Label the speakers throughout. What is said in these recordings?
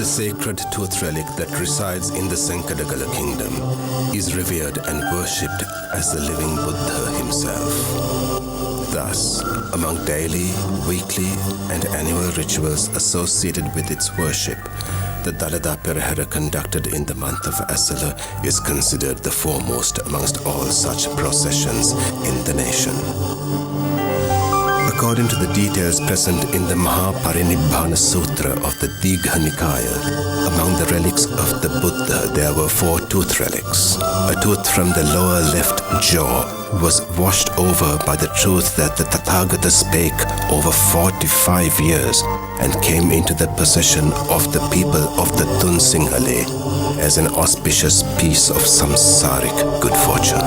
Speaker 1: The sacred tooth relic that resides in the Senkadagala kingdom is revered and worshipped as the living Buddha himself. Thus, among daily, weekly, and annual rituals associated with its worship, the Dalada Perahera conducted in the month of Esala is considered the foremost amongst all such processions in the nation. According to the details present in the Mahaparinibbana Sutra of the Digha Nikaya, among the relics of the Buddha there were 4 tooth relics. A tooth from the lower left jaw was washed over by the truth that the Tathagata spake over 45 years and came into the possession of the people of the Tunsinghale as an auspicious piece of samsaric good fortune.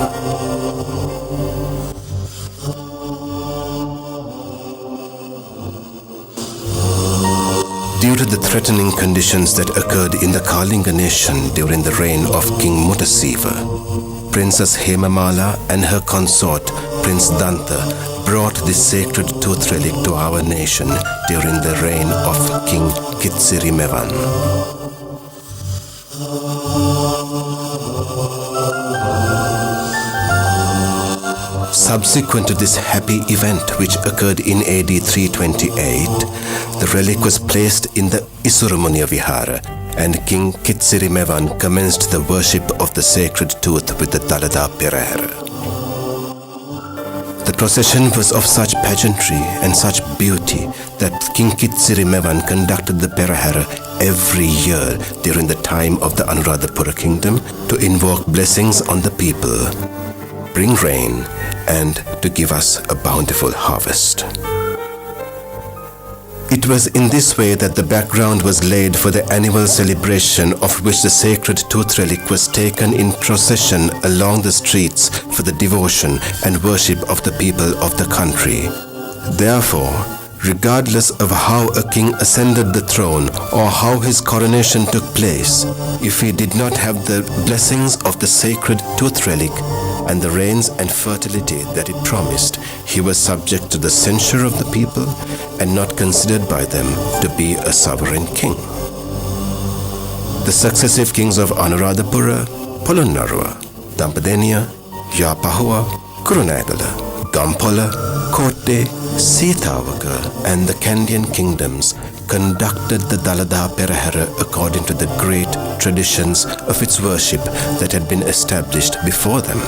Speaker 1: Due to the threatening conditions that occurred in the Kalinga nation during the reign of King Muttasiva, Princess Hemamala and her consort, Prince Danta, brought this sacred tooth relic to our nation during the reign of King Kitsirimevan. Subsequent to this happy event, which occurred in AD 328, the relic was placed in the Isuramunia Vihara, and King Kitsirimevan commenced the worship of the sacred tooth with the Dalada Perahera. The procession was of such pageantry and such beauty that King Kitsirimevan conducted the Perahera every year during the time of the Anuradhapura kingdom to invoke blessings on the people, bring rain, and to give us a bountiful harvest. It was in this way that the background was laid for the annual celebration of which the sacred tooth relic was taken in procession along the streets for the devotion and worship of the people of the country. Therefore, regardless of how a king ascended the throne or how his coronation took place, if he did not have the blessings of the sacred tooth relic and the rains and fertility that it promised, he was subject to the censure of the people and not considered by them to be a sovereign king. The successive kings of Anuradhapura, Polonnaruwa, Dampadeniya, Yapahua, Kurunegala, Gampola, Kotte, Sitavaka, and the Kandian kingdoms conducted the Dalada Perahera according to the great traditions of its worship that had been established before them.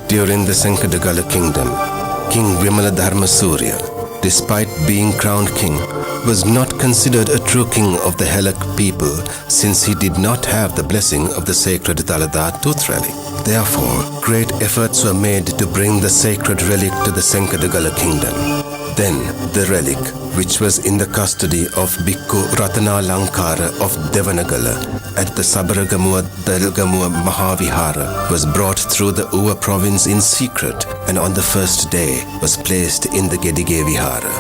Speaker 1: During the Senkadagala kingdom, King Vimaladharma Surya, despite being crowned king, was not considered a true king of the Helak people since he did not have the blessing of the sacred Dalada tooth relic. Therefore, great efforts were made to bring the sacred relic to the Senkadagala kingdom. Then, the relic, which was in the custody of Bhikkhu Ratana Lankara of Devanagala at the Sabaragamua Dalgamua Mahavihara, was brought through the Uva province in secret and on the first day was placed in the Gedige Vihara.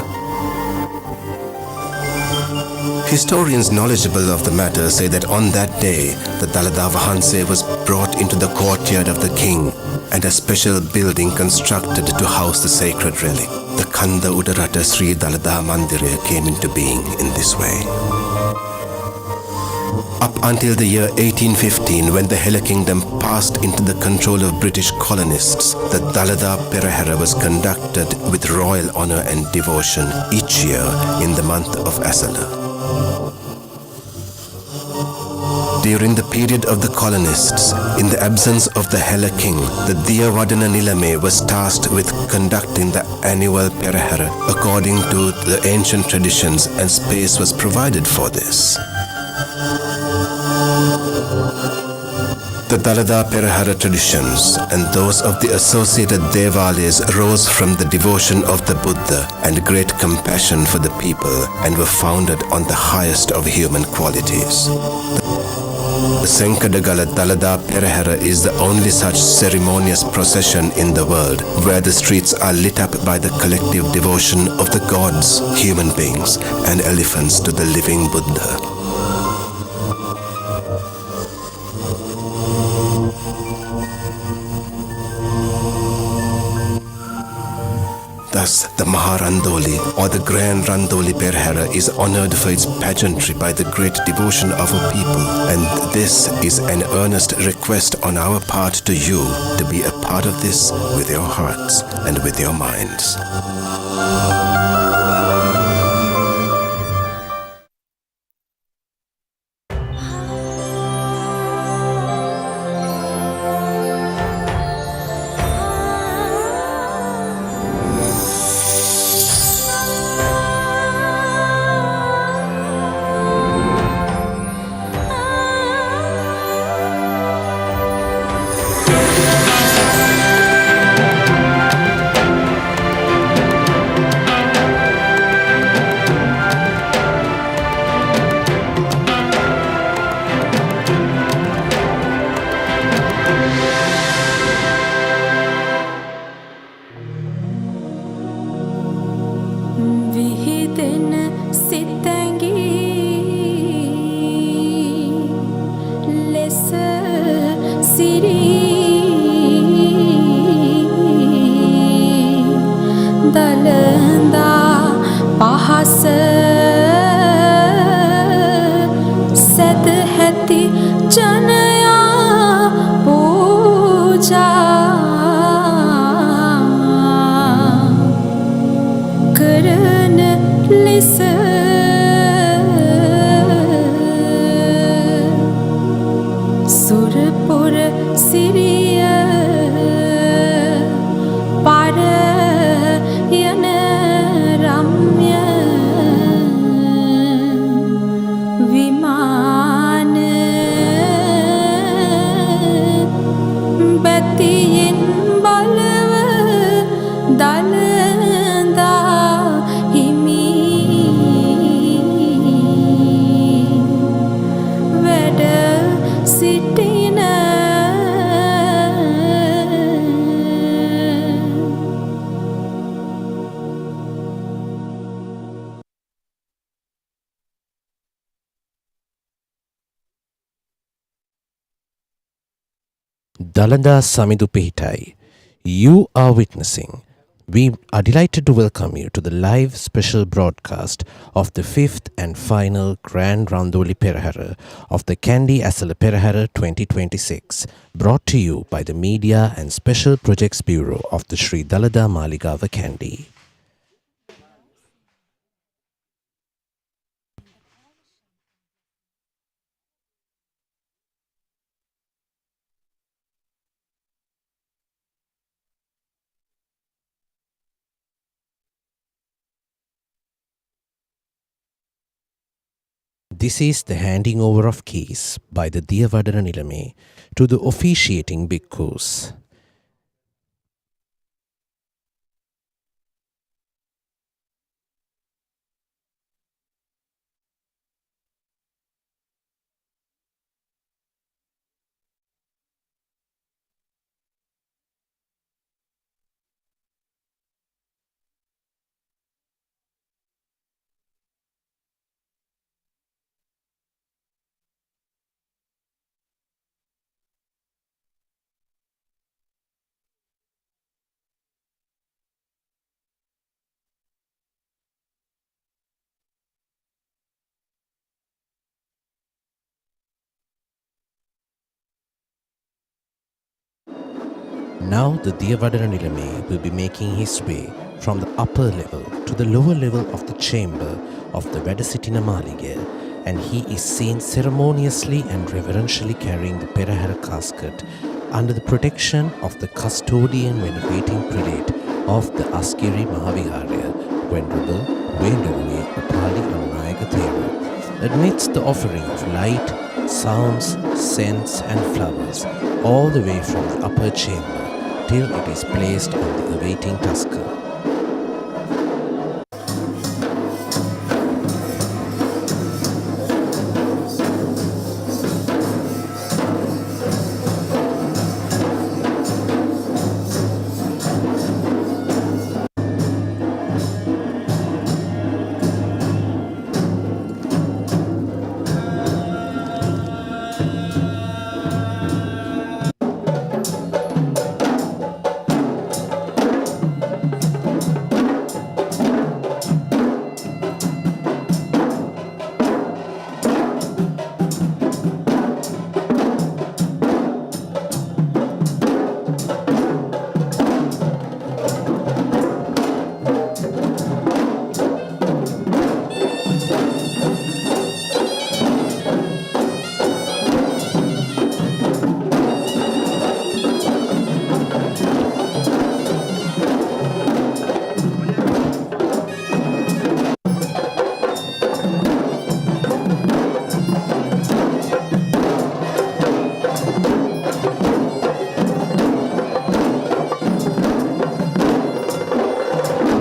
Speaker 1: Historians knowledgeable of the matter say that on that day, the Dalada Vahanse was brought into the courtyard of the king and a special building constructed to house the sacred relic. The Kanda Udarata Sri Dalada Mandire came into being in this way. Up until the year 1815, when the Hela kingdom passed into the control of British colonists, the Dalada Perahera was conducted with royal honor and devotion each year in the month of Esala. During the period of the colonists, in the absence of the Hela king, the Diyavadana Nilame was tasked with conducting the annual Perahera according to the ancient traditions, and space was provided for this. The Dalada Perahera traditions and those of the associated Devalis arose from the devotion of the Buddha and great compassion for the people and were founded on the highest of human qualities. The Senkadagala Dalada Perahera is the only such ceremonious procession in the world where the streets are lit up by the collective devotion of the gods, human beings, and elephants to the living Buddha. Thus, the Maharandoli or the Grand Randoli Perahera is honored for its pageantry by the great devotion of our people. And this is an earnest request on our part to you to be a part of this with your hearts and with your minds.
Speaker 2: Dalada pahasa sedhati janaya puja karana lesa surpura siriya para
Speaker 3: Dalada Samidu Pihitai, you are witnessing. We are delighted to welcome you to the live special broadcast of the 5th and final Grand Randoli Perahera of the Kandy Esala Perahera 2026, brought to you by the Media and Special Projects Bureau of the Sri Dalada Maligawa Kandy. This is the handing over of keys by the Diyavadana Nilame to the officiating bhikkhus. Now the Diyavadana Nilame will be making his way from the upper level to the lower level of the chamber of the Vedasitina Maliga, and he is seen ceremoniously and reverentially carrying the Perahera casket under the protection of the custodian venerating prelate of the Askiri Mahaviharya, Venerable Venduruwe Upali Annayaka Thera, amidst the offering of light, sounds, scents and flowers, all the way from the upper chamber till it is placed on the awaiting tusker.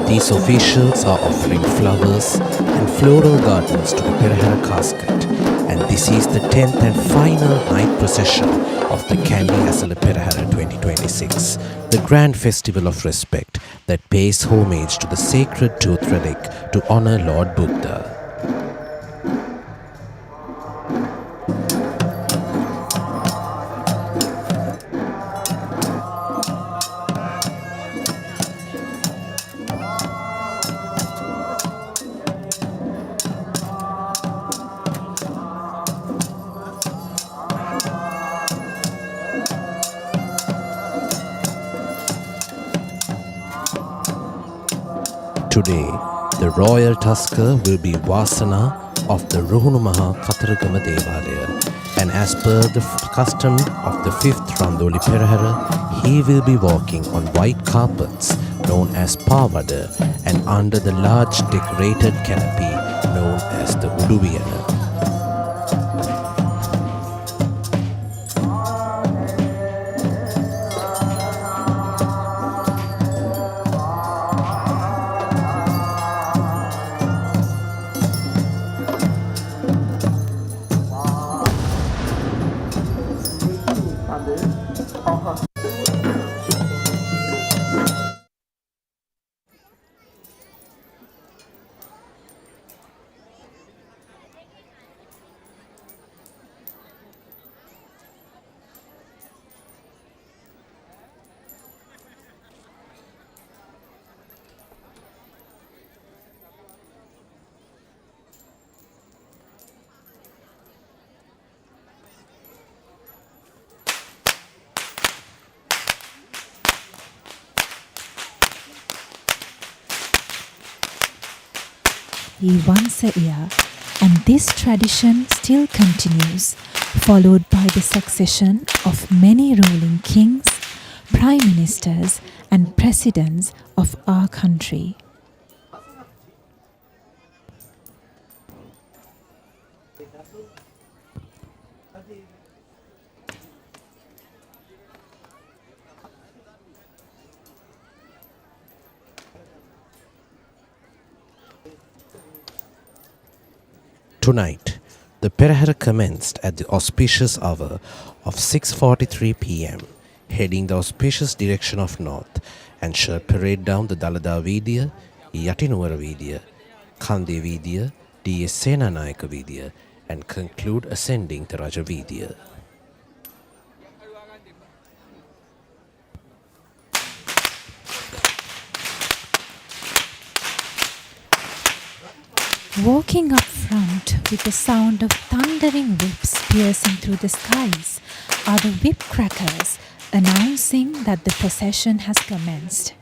Speaker 3: These officials are offering flowers and floral gardens to the Perahera casket, and this is the 10th and final night procession of the Kandy Esala Perahera 2026, the grand festival of respect that pays homage to the sacred tooth relic to honor Lord Buddha. Today, the royal tusker will be Vasana of the Ruhunumaha Kataragama Devalaya, and as per the custom of the 5th Randoli Perahera, he will be walking on white carpets known as Pavada and under the large decorated canopy known as the Uduviyana.
Speaker 4: Once a year, and this tradition still continues, followed by the succession of many ruling kings, prime ministers, and presidents of our country.
Speaker 3: Tonight, the Perahera commenced at the auspicious hour of 6:43 p.m., heading the auspicious direction of north, and shall parade down the Dalada Vidya, Yatinuwara Vidya, Kandy Vidya, D.S. Senanayaka Vidya, and conclude ascending the Raja Vidya.
Speaker 4: Walking up front with the sound of thundering whips piercing through the skies are the whip crackers announcing that the procession has commenced.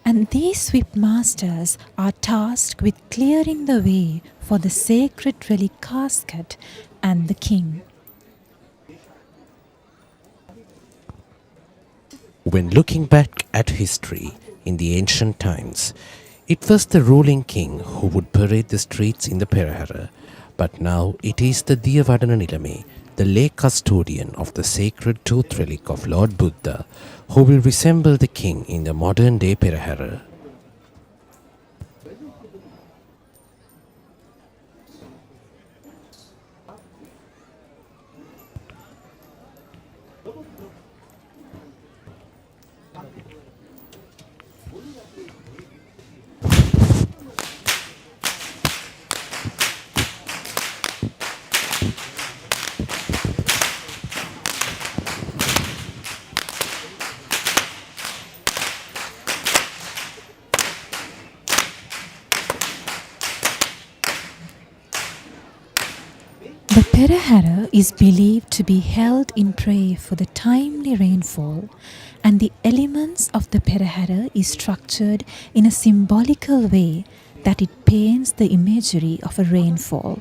Speaker 4: And these whip masters are tasked with clearing the way for the sacred relic casket and the king.
Speaker 3: When looking back at history in the ancient times, it was the ruling king who would parade the streets in the Perahera, but now it is the Diyavadana Nilame, the lay custodian of the sacred tooth relic of Lord Buddha, who will resemble the king in the modern day Perahera.
Speaker 4: The Perahera is believed to be held in prayer for the timely rainfall, and the elements of the Perahera is structured in a symbolical way that it paints the imagery of a rainfall.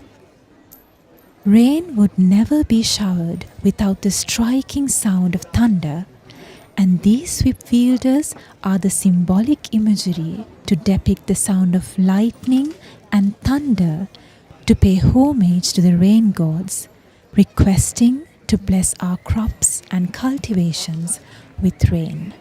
Speaker 4: Rain would never be showered without the striking sound of thunder, and these whip wielders are the symbolic imagery to depict the sound of lightning and thunder to pay homage to the rain gods, requesting to bless our crops and cultivations with rain.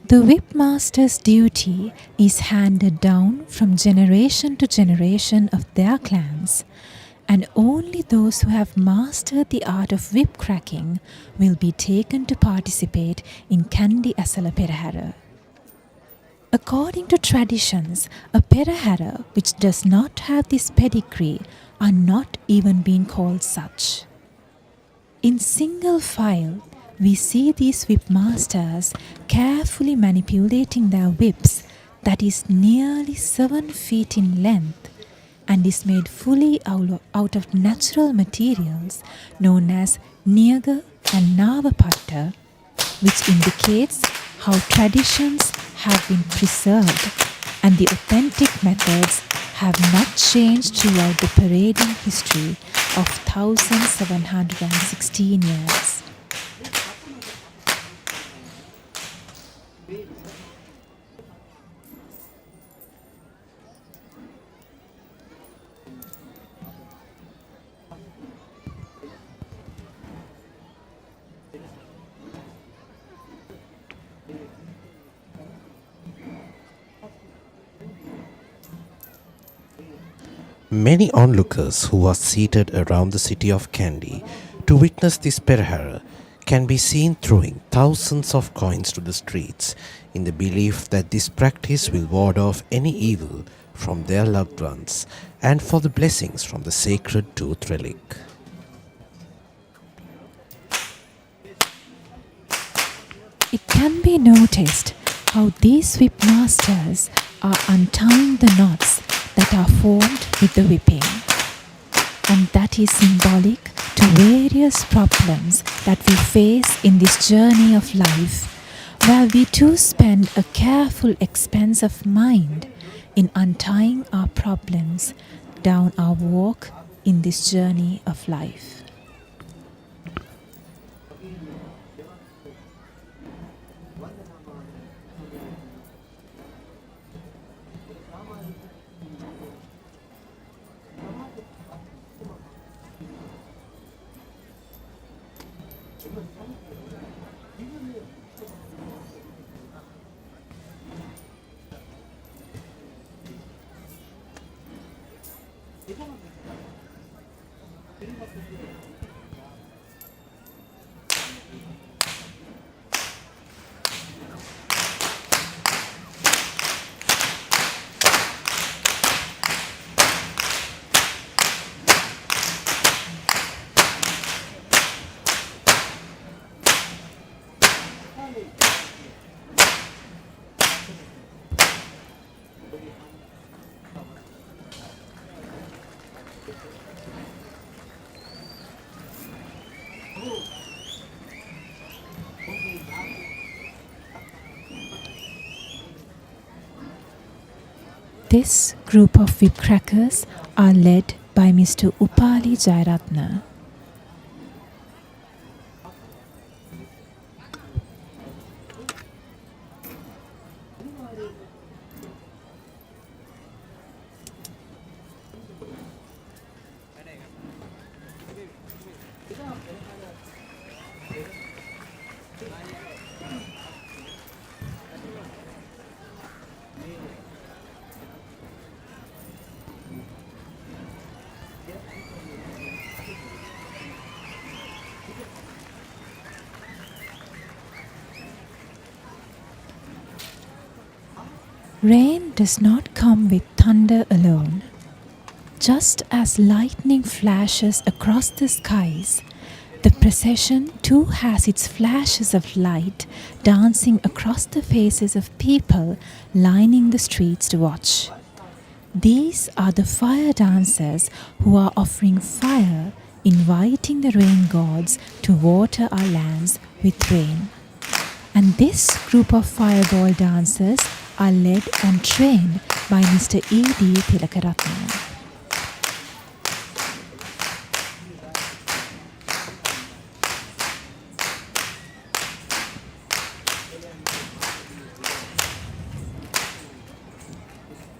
Speaker 4: The whipmaster's duty is handed down from generation to generation of their clans, and only those who have mastered the art of whip cracking will be taken to participate in Kandy Esala Perahera. According to traditions, a Perahera which does not have this pedigree are not even being called such. In single file, we see these whipmasters carefully manipulating their whips that is nearly 7 feet in length and is made fully out of natural materials known as Niyaga and Navapatta, which indicates how traditions have been preserved and the authentic methods have not changed throughout the parading history of 1716 years.
Speaker 3: Many onlookers who are seated around the city of Kandy to witness this Perahera can be seen throwing thousands of coins to the streets in the belief that this practice will ward off any evil from their loved ones and for the blessings from the sacred tooth relic.
Speaker 4: It can be noticed how these whipmasters are untying the knots that are formed with the whipping, and that is symbolic to various problems that we face in this journey of life, where we too spend a careful expense of mind in untying our problems down our walk in this journey of life. This group of whip crackers are led by Mr. Upali Jairatna. Rain does not come with thunder alone. Just as lightning flashes across the skies, the procession too has its flashes of light dancing across the faces of people lining the streets to watch. These are the fire dancers who are offering fire, inviting the rain gods to water our lands with rain. And this group of fireball dancers are led and trained by Mr. E.D. Tilakaratna.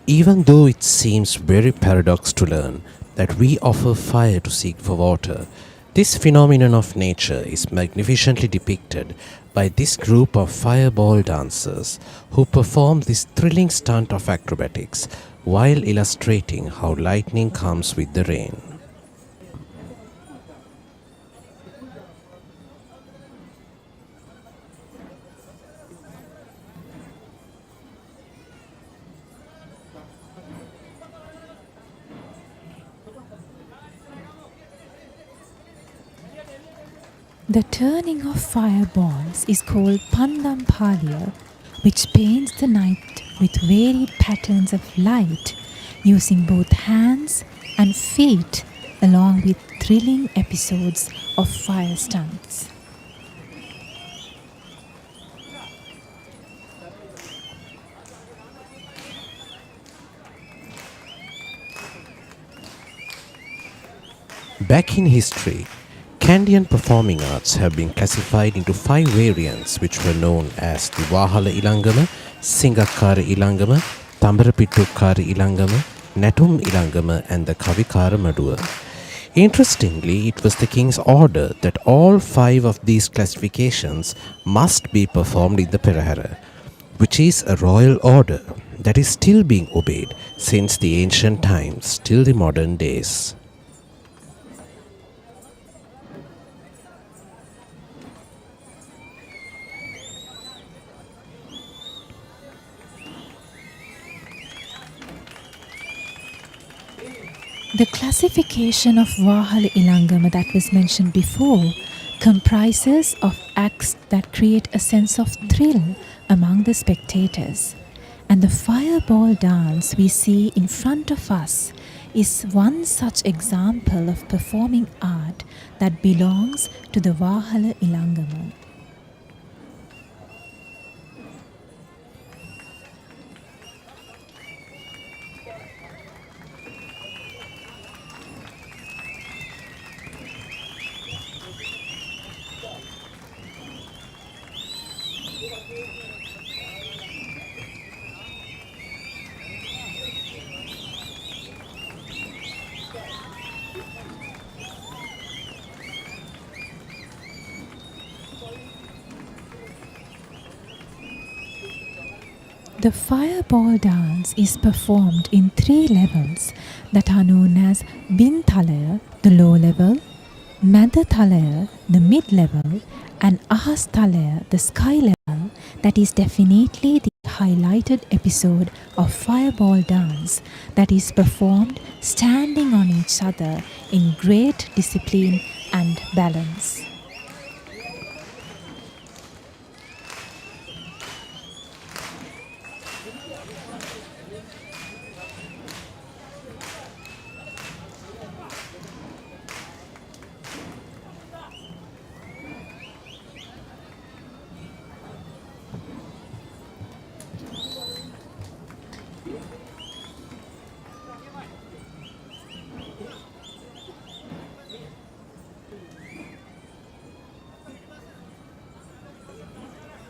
Speaker 3: Even though it seems very paradox to learn that we offer fire to seek for water, This phenomenon of nature is magnificently depicted by this group of fireball dancers who perform this thrilling stunt of acrobatics while illustrating how lightning comes with the rain.
Speaker 4: The turning of fireballs is called Pandam Paliya, which paints the night with varied patterns of light using both hands and feet, along with thrilling episodes of fire stunts.
Speaker 3: Back in history, Kandian performing arts have been classified into 5 variants which were known as the Wahala Ilangama, Singakara Ilangama, Tambarapittukara Ilangama, Natum Ilangama and the Kavikara Maduwa. Interestingly, it was the king's order that all 5 of these classifications must be performed in the Perahera, which is a royal order that is still being obeyed since the ancient times till the modern days.
Speaker 4: The classification of Wahala Ilangama that was mentioned before comprises of acts that create a sense of thrill among the spectators. And the fireball dance we see in front of us is one such example of performing art that belongs to the Wahala Ilangama. The fireball dance is performed in 3 levels that are known as Binthalaya, the low level, Madathalaya, the mid level, and Ahasthalaya, the sky level. That is definitely the highlighted episode of fireball dance that is performed standing on each other in great discipline and balance.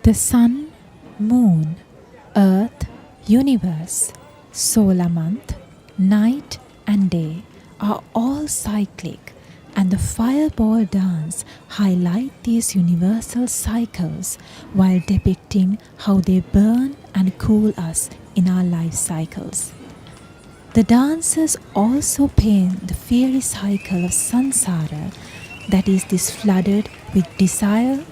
Speaker 4: The sun, moon, earth, universe, solar month, night and day are all cyclic, and the fireball dance highlight these universal cycles while depicting how they burn and cool us in our life cycles. The dancers also paint the fiery cycle of samsara, that is this flooded with desire,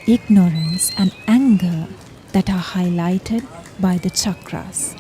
Speaker 4: ignorance and anger that are highlighted by the chakras.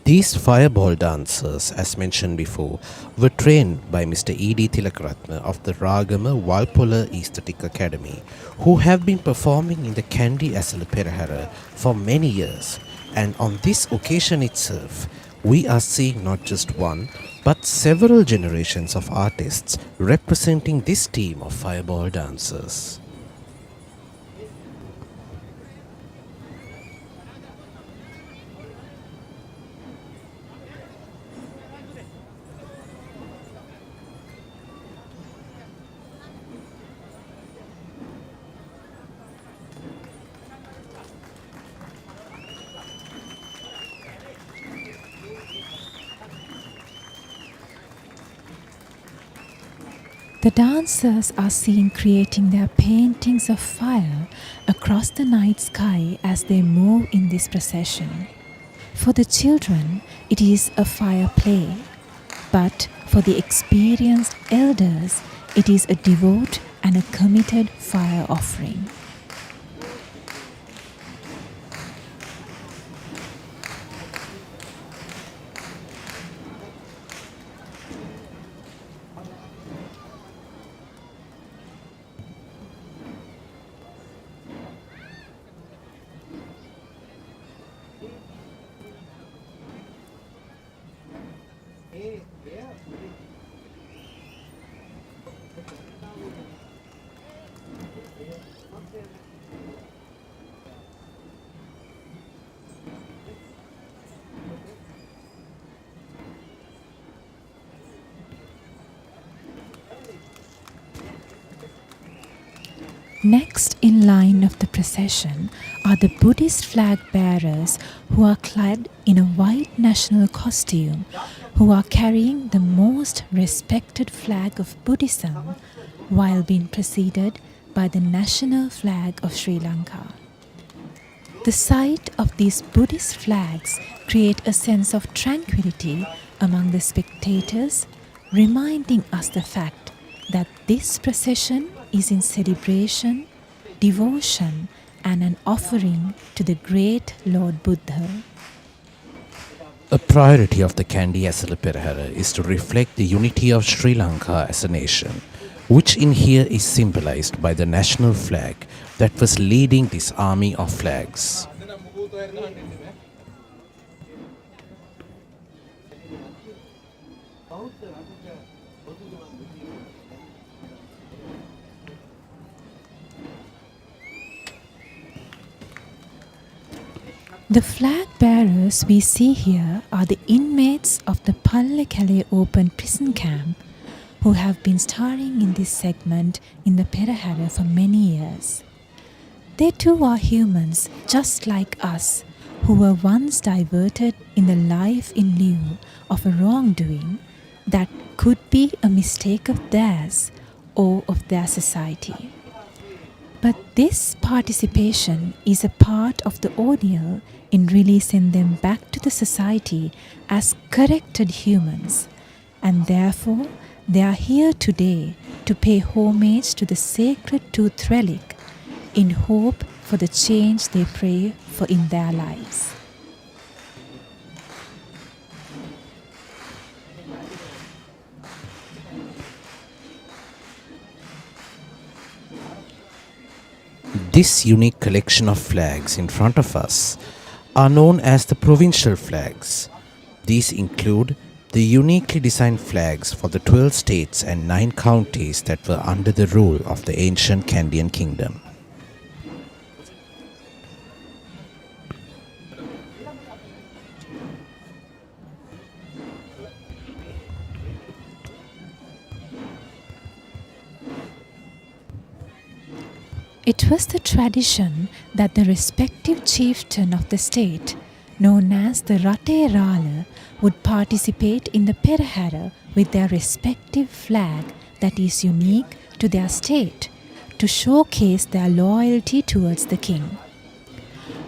Speaker 3: These fireball dancers, as mentioned before, were trained by Mr. E.D. Tilakaratna of the Ragama Walpola Aesthetic Academy, who have been performing in the Kandy Esala Perahera for many years, And on this occasion itself, we are seeing not just one, but several generations of artists representing this team of fireball dancers.
Speaker 4: The dancers are seen creating their paintings of fire across the night sky as they move in this procession. For the children, it is a fire play, but for the experienced elders, it is a devout and a committed fire offering. Next in line of the procession are the Buddhist flag bearers who are clad in a white national costume, who are carrying the most respected flag of Buddhism while being preceded by the national flag of Sri Lanka. The sight of these Buddhist flags create a sense of tranquility among the spectators, reminding us the fact that this procession is in celebration, devotion, and an offering to the great Lord Buddha.
Speaker 3: A priority of the Kandy Esala Perahera is to reflect the unity of Sri Lanka as a nation, which in here is symbolized by the national flag that was leading this army of flags.
Speaker 4: The flag bearers we see here are the inmates of the Pallekele Open Prison Camp who have been starring in this segment in the Perahera for many years. They too are humans just like us who were once diverted in the life in lieu of a wrongdoing that could be a mistake of theirs or of their society. But this participation is a part of the ordeal in releasing them back to the society as corrected humans, and therefore they are here today to pay homage to the sacred tooth relic in hope for the change they pray for in their lives.
Speaker 3: This unique collection of flags in front of us are known as the provincial flags. These include the uniquely designed flags for the 12 states and 9 counties that were under the rule of the ancient Kandian kingdom.
Speaker 4: It was the tradition that the respective chieftain of the state, known as the Rala, would participate in the Perahera with their respective flag that is unique to their state to showcase their loyalty towards the king.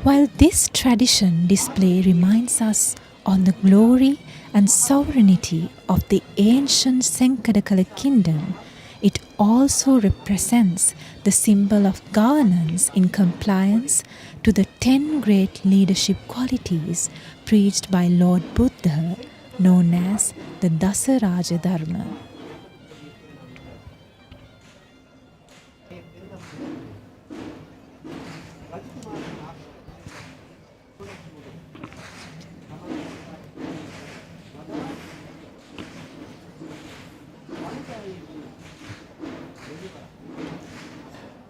Speaker 4: While this tradition display reminds us on the glory and sovereignty of the ancient Senkadakala kingdom, it also represents the symbol of governance in compliance to the 10 great leadership qualities preached by Lord Buddha, known as the Dasaraja Dharma.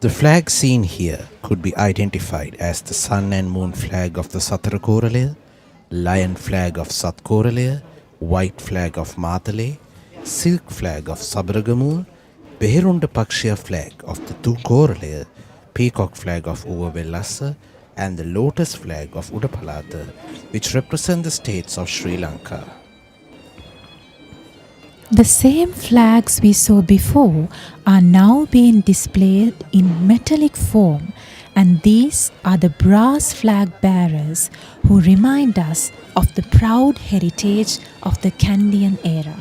Speaker 3: The flag seen here could be identified as the Sun and Moon flag of the Satara Koralaya, Lion flag of Sat Koralaya, White flag of Matale, Silk flag of Sabragamur, Behirunda Pakshiya flag of the Tu Koralaya, Peacock flag of Uvavellassa, and the Lotus flag of Udapalata, which represent the states of Sri Lanka.
Speaker 4: The same flags we saw before are now being displayed in metallic form, and these are the brass flag bearers who remind us of the proud heritage of the Kandian era.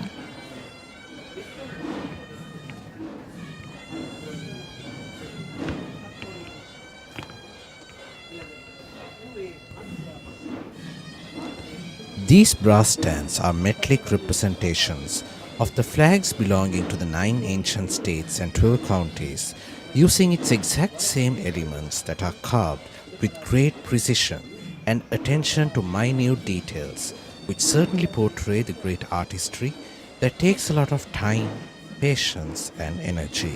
Speaker 3: These brass stands are metallic representations of the flags belonging to the 9 ancient states and 12 counties, using its exact same elements that are carved with great precision and attention to minute details, which certainly portray the great artistry that takes a lot of time, patience, and energy.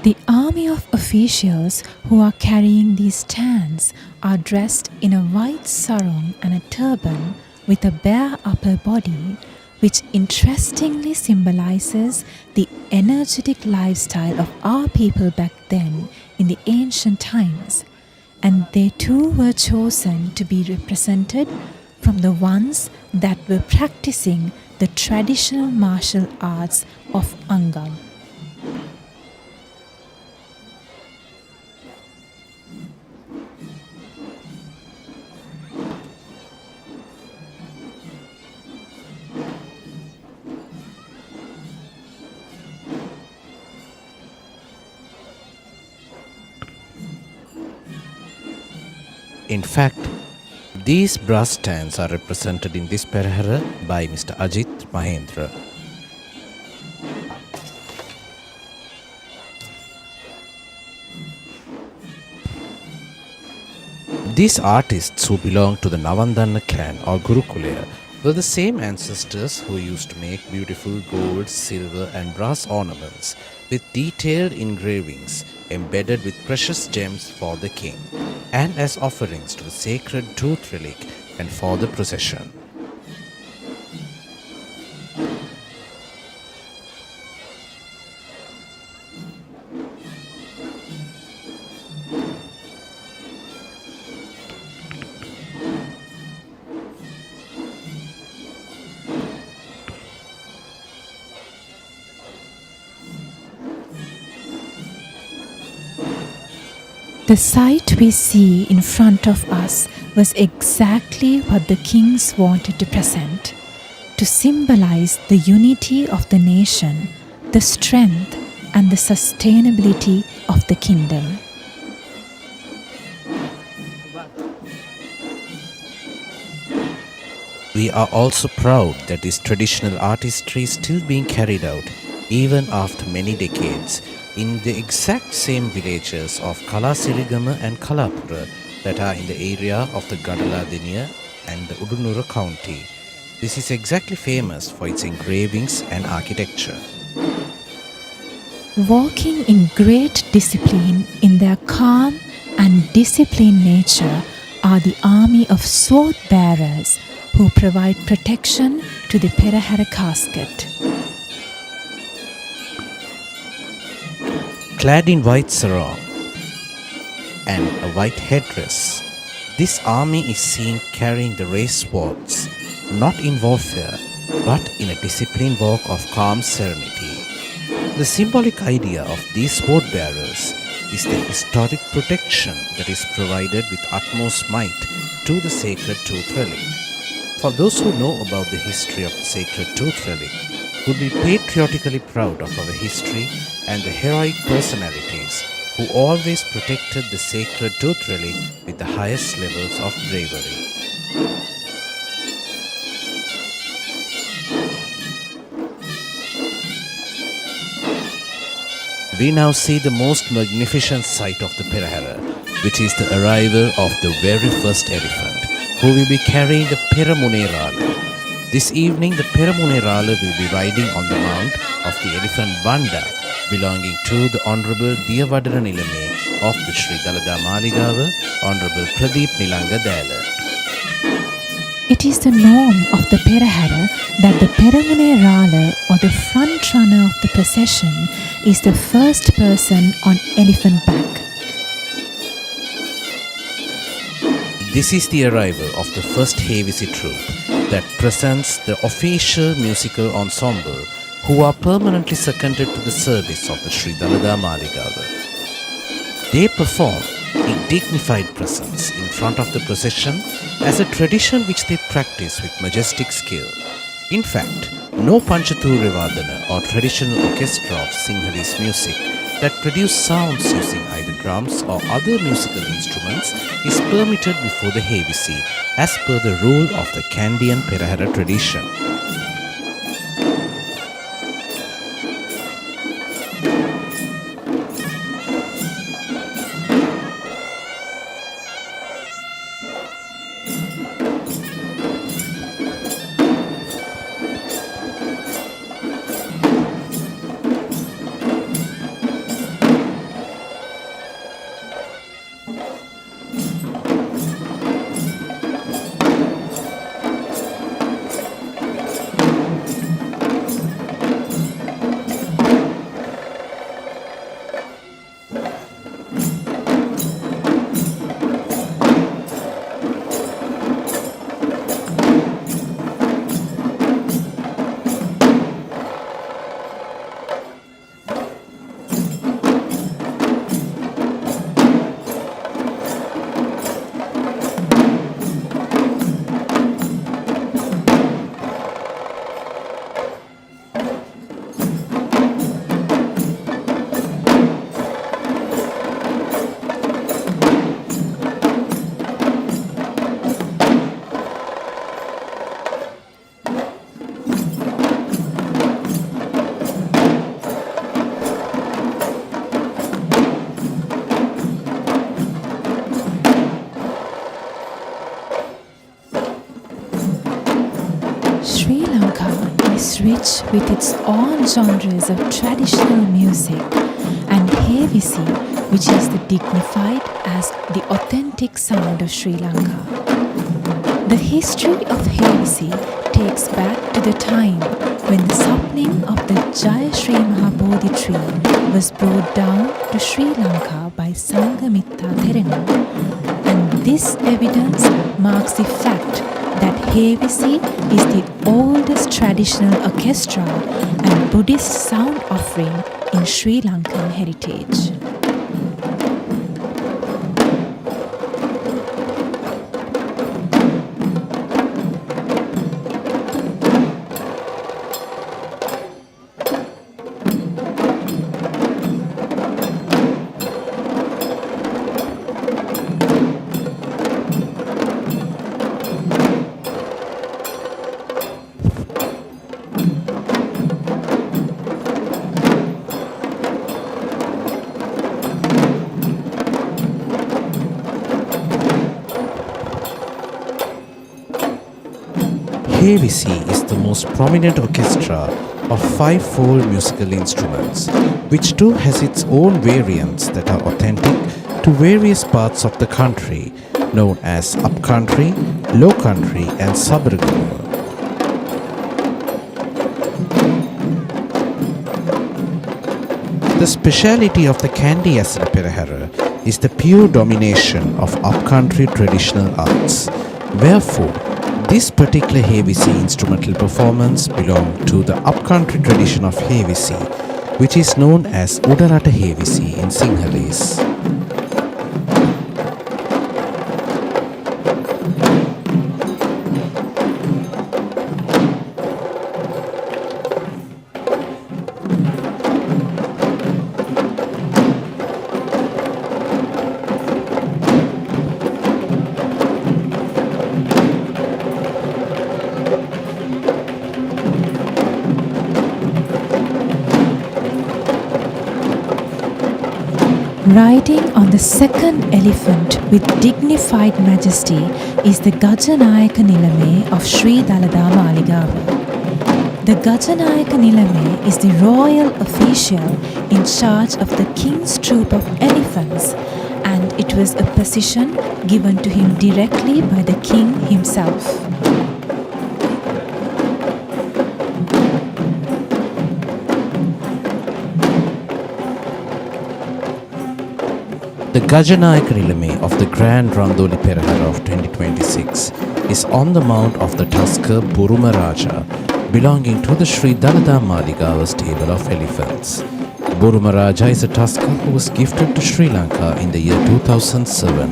Speaker 4: The army of officials who are carrying these stands are dressed in a white sarong and a turban with a bare upper body, which interestingly symbolizes the energetic lifestyle of our people back then in the ancient times. And they too were chosen to be represented from the ones that were practicing the traditional martial arts of Angam.
Speaker 3: In fact, these brass stands are represented in this Perahera by Mr. Ajit Mahendra. These artists who belong to the Navandanna clan or Gurukulaya were the same ancestors who used to make beautiful gold, silver and brass ornaments with detailed engravings embedded with precious gems for the king and as offerings to the sacred tooth relic and for the procession.
Speaker 4: The sight we see in front of us was exactly what the kings wanted to present, to symbolize the unity of the nation, the strength and the sustainability of the kingdom.
Speaker 3: We are also proud that this traditional artistry is still being carried out even after many decades in the exact same villages of Kalasirigama and Kalapura that are in the area of the Gadaladeniya and the Udunura county. This is exactly famous for its engravings and architecture.
Speaker 4: Walking in great discipline in their calm and disciplined nature are the army of sword bearers who provide protection to the Perahera casket.
Speaker 3: Clad in white sarong and a white headdress, this army is seen carrying the race swords, not in warfare, but in a disciplined walk of calm serenity. The symbolic idea of these sword bearers is the historic protection that is provided with utmost might to the sacred tooth relic. For those who know about the history of the sacred tooth relic, would be patriotically proud of our history and the heroic personalities who always protected the sacred tooth relic with the highest levels of bravery. we now see the most magnificent sight of the Perahera, which is the arrival of the very first elephant, who will be carrying the Peramunerala. This evening, the Peramunerala will be riding on the mount of the elephant Banda, belonging to the Honorable Diyavadana Nilame of the Sri Dalada Maligawa, Honorable Pradeep Nilanga Dela.
Speaker 4: It is the norm of the Perahera that the Peramunerala, or the front runner of the procession, is the first person on elephant back.
Speaker 3: This is the arrival of the first Hevisi troupe that presents the official musical ensemble who are permanently seconded to the service of the Sri Dalada Maligawa. They perform in dignified presence in front of the procession as a tradition which they practice with majestic skill. In fact, no Panchature Vadana or traditional orchestra of Sinhalese music that produce sounds using either drums or other musical instruments is permitted before the Hevisi as per the rule of the Kandy and Perahera tradition.
Speaker 4: Sri Lanka is rich with its own genres of traditional music, and Hevisi, which is the dignified as the authentic sound of Sri Lanka. The history of Hevisi takes back to the time when the sapling of the Jaya Sri Mahabodhi tree was brought down to Sri Lanka by Sangamitta Therena, and this evidence marks the fact that Hevisi is the oldest traditional orchestra and Buddhist sound offering in Sri Lankan heritage.
Speaker 3: Hevisi is the most prominent orchestra of 5 full musical instruments, which too has its own variants that are authentic to various parts of the country, known as upcountry, low country and suburban. The speciality of the Kandy Esala Perahera is the pure domination of upcountry traditional arts. Wherefore, this particular Hevisi instrumental performance belongs to the upcountry tradition of Hevisi, which is known as Udarata Hevisi in Sinhalese.
Speaker 4: Riding on the second elephant with dignified majesty is the Gajanayaka Nilame of Sri Dalada Maligawa. The Gajanayaka Nilame is the royal official in charge of the king's troop of elephants, and it was a position given to him directly by the king himself.
Speaker 3: The Gajanayaka Nilame of the Grand Randoli Perahera of 2026 is on the mount of the Tusker Buruma Raja belonging to the Sri Dalada Maligawa stable of elephants. Buruma Raja is a Tusker who was gifted to Sri Lanka in the year 2007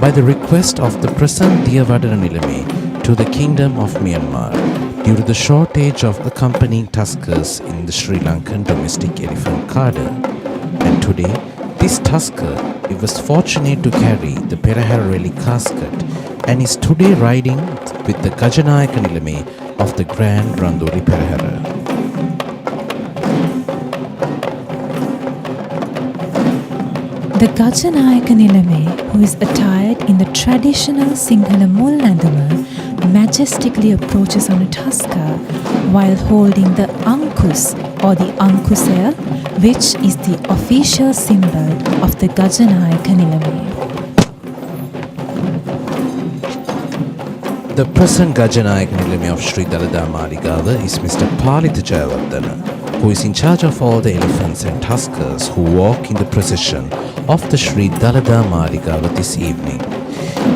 Speaker 3: by the request of the present Diyavadana Nilame to the Kingdom of Myanmar due to the shortage of accompanying Tuskers in the Sri Lankan domestic elephant carder. And today, this Tusker, he was fortunate to carry the Perahera Relic casket and is today riding with the Gajanayaka Nilame of the Grand Randoli Perahera.
Speaker 4: The Gajanayaka Nilame, who is attired in the traditional Sinhala Mullanduma, majestically approaches on a tusker while holding the Ankus or the Ankusaya, which is the official symbol of the Gajanayaka Nilame.
Speaker 3: The present Gajanayaka Nilame of Sri Dalada Maligawa is Mr. Palitha Jayawardena, who is in charge of all the elephants and tuskers who walk in the procession of the Sri Dalada Maligawa this evening.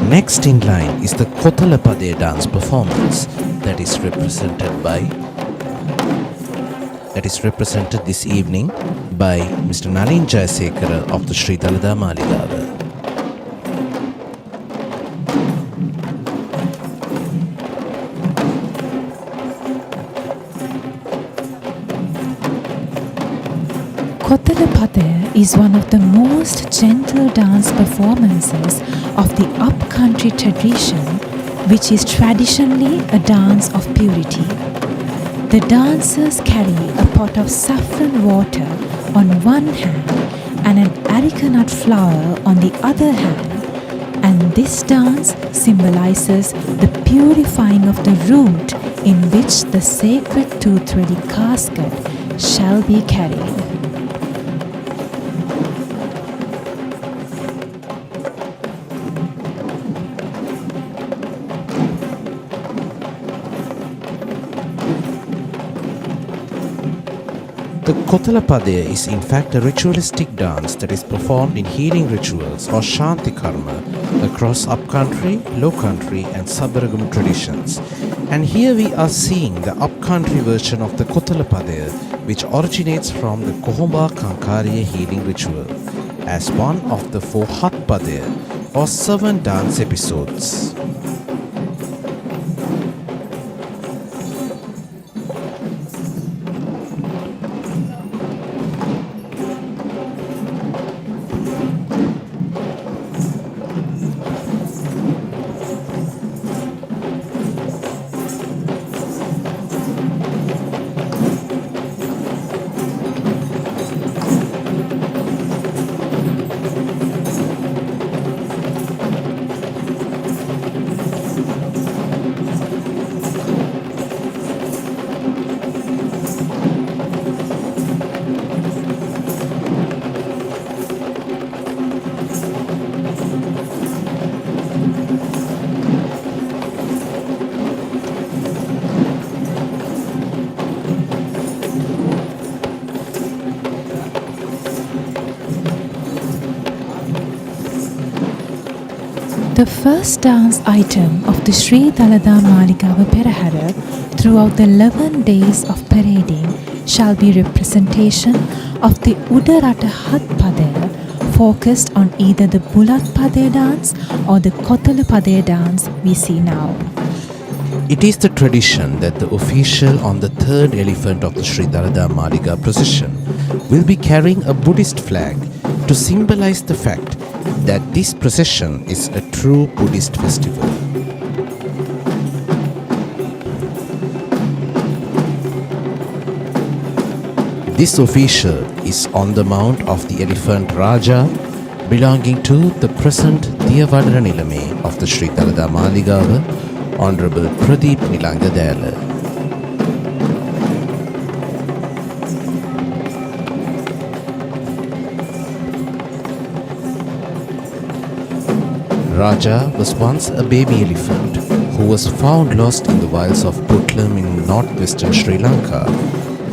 Speaker 3: Next in line is the Kothalapade dance performance that is represented this evening by Mr. Nalin Jayasekara of the Sri Dalada Maligawa.
Speaker 4: Kothalapade is one of the most gentle dance performances of the upcountry tradition, which is traditionally a dance of purity. The dancers carry a pot of saffron water on one hand and an areca nut flower on the other hand, and this dance symbolizes the purifying of the root in which the sacred tooth relic casket shall be carried.
Speaker 3: The Kothalapade is in fact a ritualistic dance that is performed in healing rituals or Shanti Karma across upcountry, low-country and Sabaragam traditions. And here we are seeing the upcountry version of the Kothalapade, which originates from the Kohomba Kankariya healing ritual as one of the 4 Hatpade or 7 dance episodes.
Speaker 4: The first dance item of the Sri Dalada Maligawa Perahera throughout the 11 days of parading shall be representation of the Udarata Hatpade, focused on either the Bulatpade dance or the Kothalapade dance we see now.
Speaker 3: It is the tradition that the official on the 3rd elephant of the Sri Dalada Maligawa procession will be carrying a Buddhist flag to symbolize the fact that this procession is a true Buddhist festival. This official is on the mount of the elephant Raja belonging to the present Diyavadana Nilame of the Sri Dalada Maligawa, Honorable Pradeep Nilanga Dayala. Raja was once a baby elephant who was found lost in the wilds of Putlam in northwestern Sri Lanka,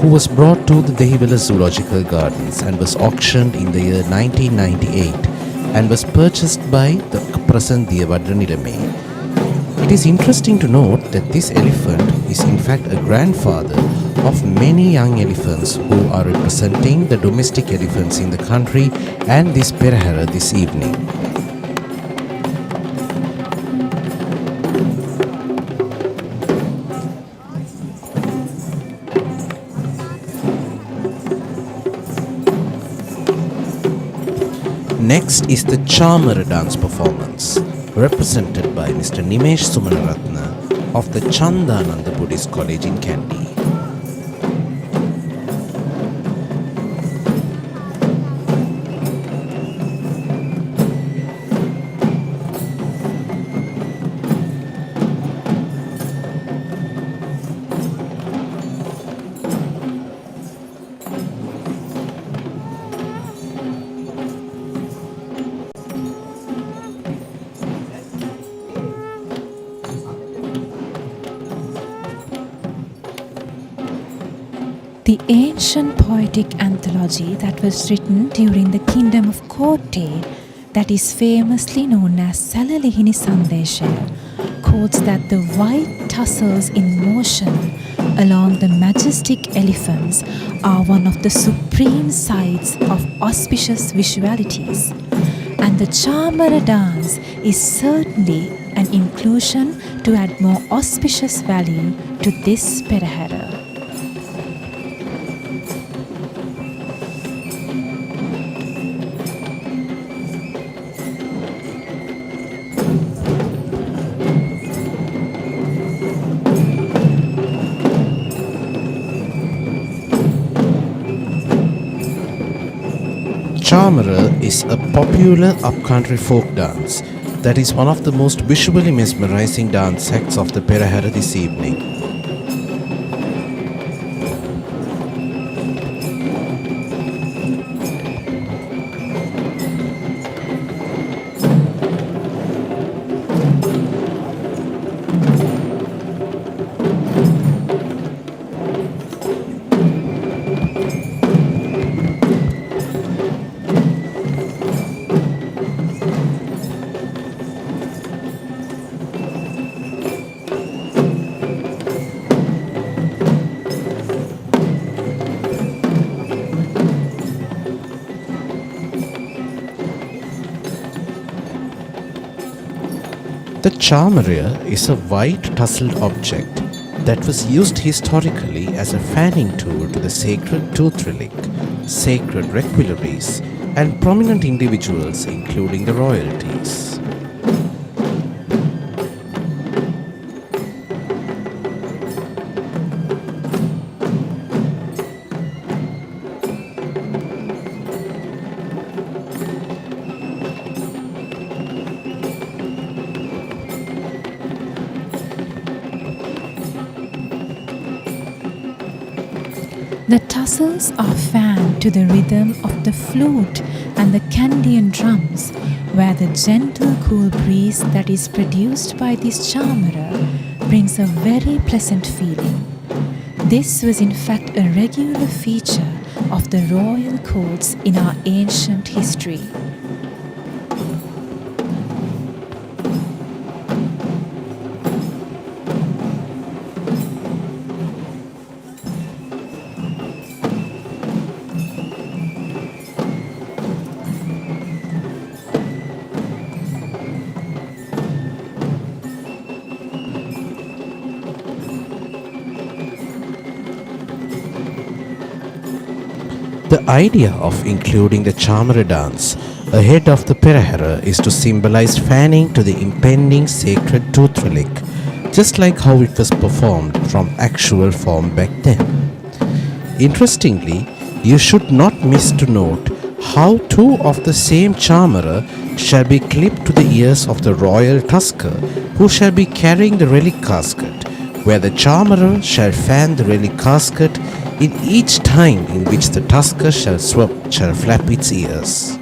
Speaker 3: who was brought to the Dehiwala Zoological Gardens and was auctioned in the year 1998 and was purchased by the present Diyavadana Nilame. It is interesting to note that this elephant is in fact a grandfather of many young elephants who are representing the domestic elephants in the country and this Perahera this evening. Next is the Chamara dance performance, represented by Mr. Nimesh Sumanaratna of the Chandananda Buddhist College in Kandy.
Speaker 4: The ancient poetic anthology that was written during the kingdom of Kotte, that is famously known as Salalihini Sandesha, quotes that the white tussles in motion along the majestic elephants are one of the supreme sights of auspicious visualities, and the Chamara dance is certainly an inclusion to add more auspicious value to this Perahera.
Speaker 3: Chamara is a popular upcountry folk dance that is one of the most visually mesmerizing dance acts of the Perahera this evening. The Chamara is a white tussled object that was used historically as a fanning tool to the sacred tooth relic, sacred requilleries, and prominent individuals including the royalties.
Speaker 4: The tussles are fanned to the rhythm of the flute and the Kandian drums, where the gentle cool breeze that is produced by this Chamara brings a very pleasant feeling. This was in fact a regular feature of the royal courts in our ancient history.
Speaker 3: The idea of including the Chamara dance ahead of the Perahera is to symbolize fanning to the impending sacred tooth relic, just like how it was performed from actual form back then. Interestingly, you should not miss to note how two of the same charmerer shall be clipped to the ears of the royal tusker, who shall be carrying the relic casket, where the charmerer shall fan the relic casket in each time in which the tusker shall flap its ears.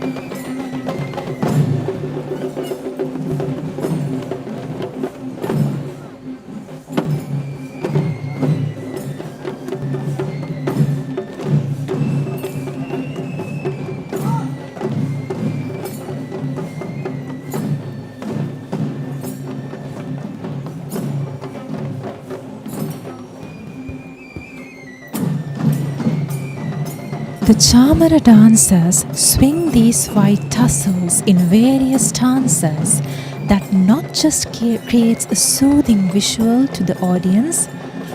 Speaker 4: The charmerer dancers swing these white tassels in various stanzas that not just creates a soothing visual to the audience,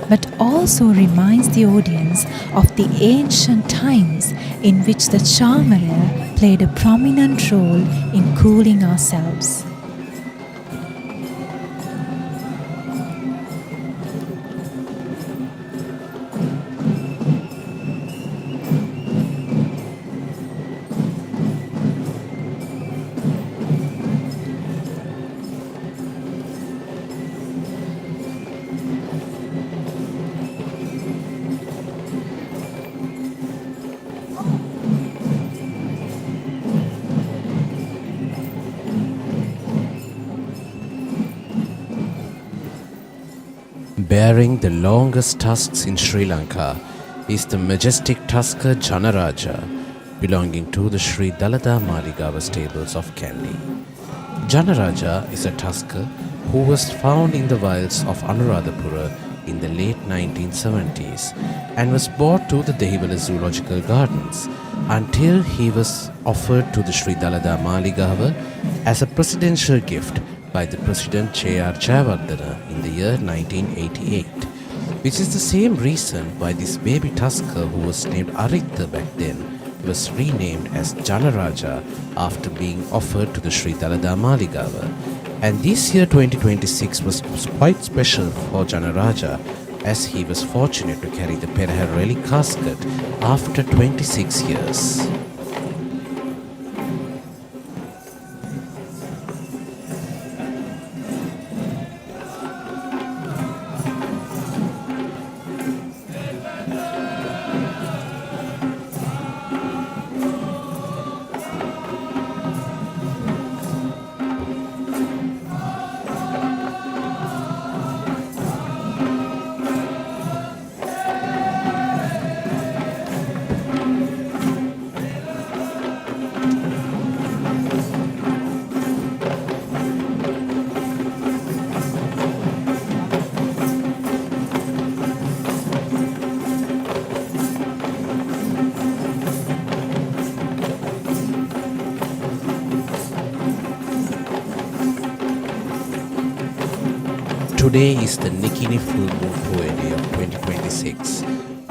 Speaker 4: but also reminds the audience of the ancient times in which the charmerer played a prominent role in cooling ourselves.
Speaker 3: Bearing the longest tusks in Sri Lanka is the majestic tusker Janaraja, belonging to the Sri Dalada Maligawa stables of Kandy. Janaraja is a tusker who was found in the wilds of Anuradhapura in the late 1970s and was brought to the Dehiwala Zoological Gardens until he was offered to the Sri Dalada Maligawa as a presidential gift by the President J.R. Jayawardena in the year 1988, which is the same reason why this baby tusker, who was named Aritha back then, was renamed as Janaraja after being offered to the Sri Dalada Maligawa. And this year 2026 was quite special for Janaraja, as he was fortunate to carry the Perahera relic casket after 26 years. Today is the Nikini full moon Puede of 2026,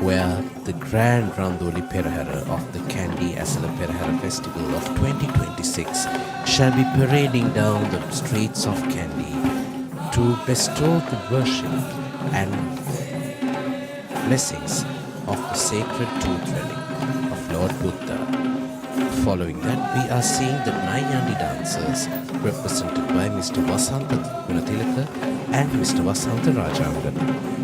Speaker 3: where the grand Randoli Perahera of the Kandy Esala Perahera festival of 2026 shall be parading down the streets of Kandy to bestow the worship and blessings of the sacred tooth relic of Lord Buddha. Following that, we are seeing the Nayandi dancers represented by Mr. Vasanta Gunatilaka and Mr. Vasanta Rajangana.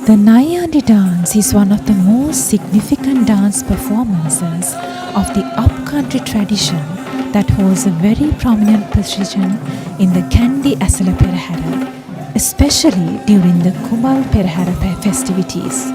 Speaker 4: The Nayandi dance is one of the most significant dance performances of the upcountry tradition that holds a very prominent position in the Kandy Esala Perahera, especially during the Kumbal Perahera festivities.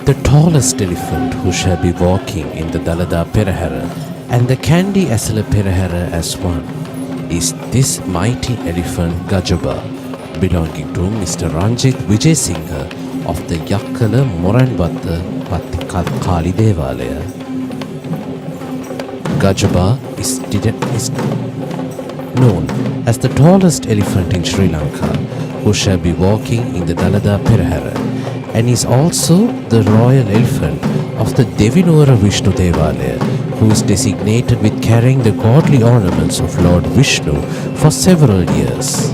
Speaker 3: The tallest elephant who shall be walking in the Dalada Perahera and the Kandy Esala Perahera as one is this mighty elephant Gajaba, belonging to Mr. Ranjit Vijayasinghe of the Yakkala Moranbatta Kali Devalaya. Gajaba is known as the tallest elephant in Sri Lanka who shall be walking in the Dalada Perahera, and is also the royal elephant of the Devinora Vishnu Devalaya, who is designated with carrying the godly ornaments of Lord Vishnu for several years.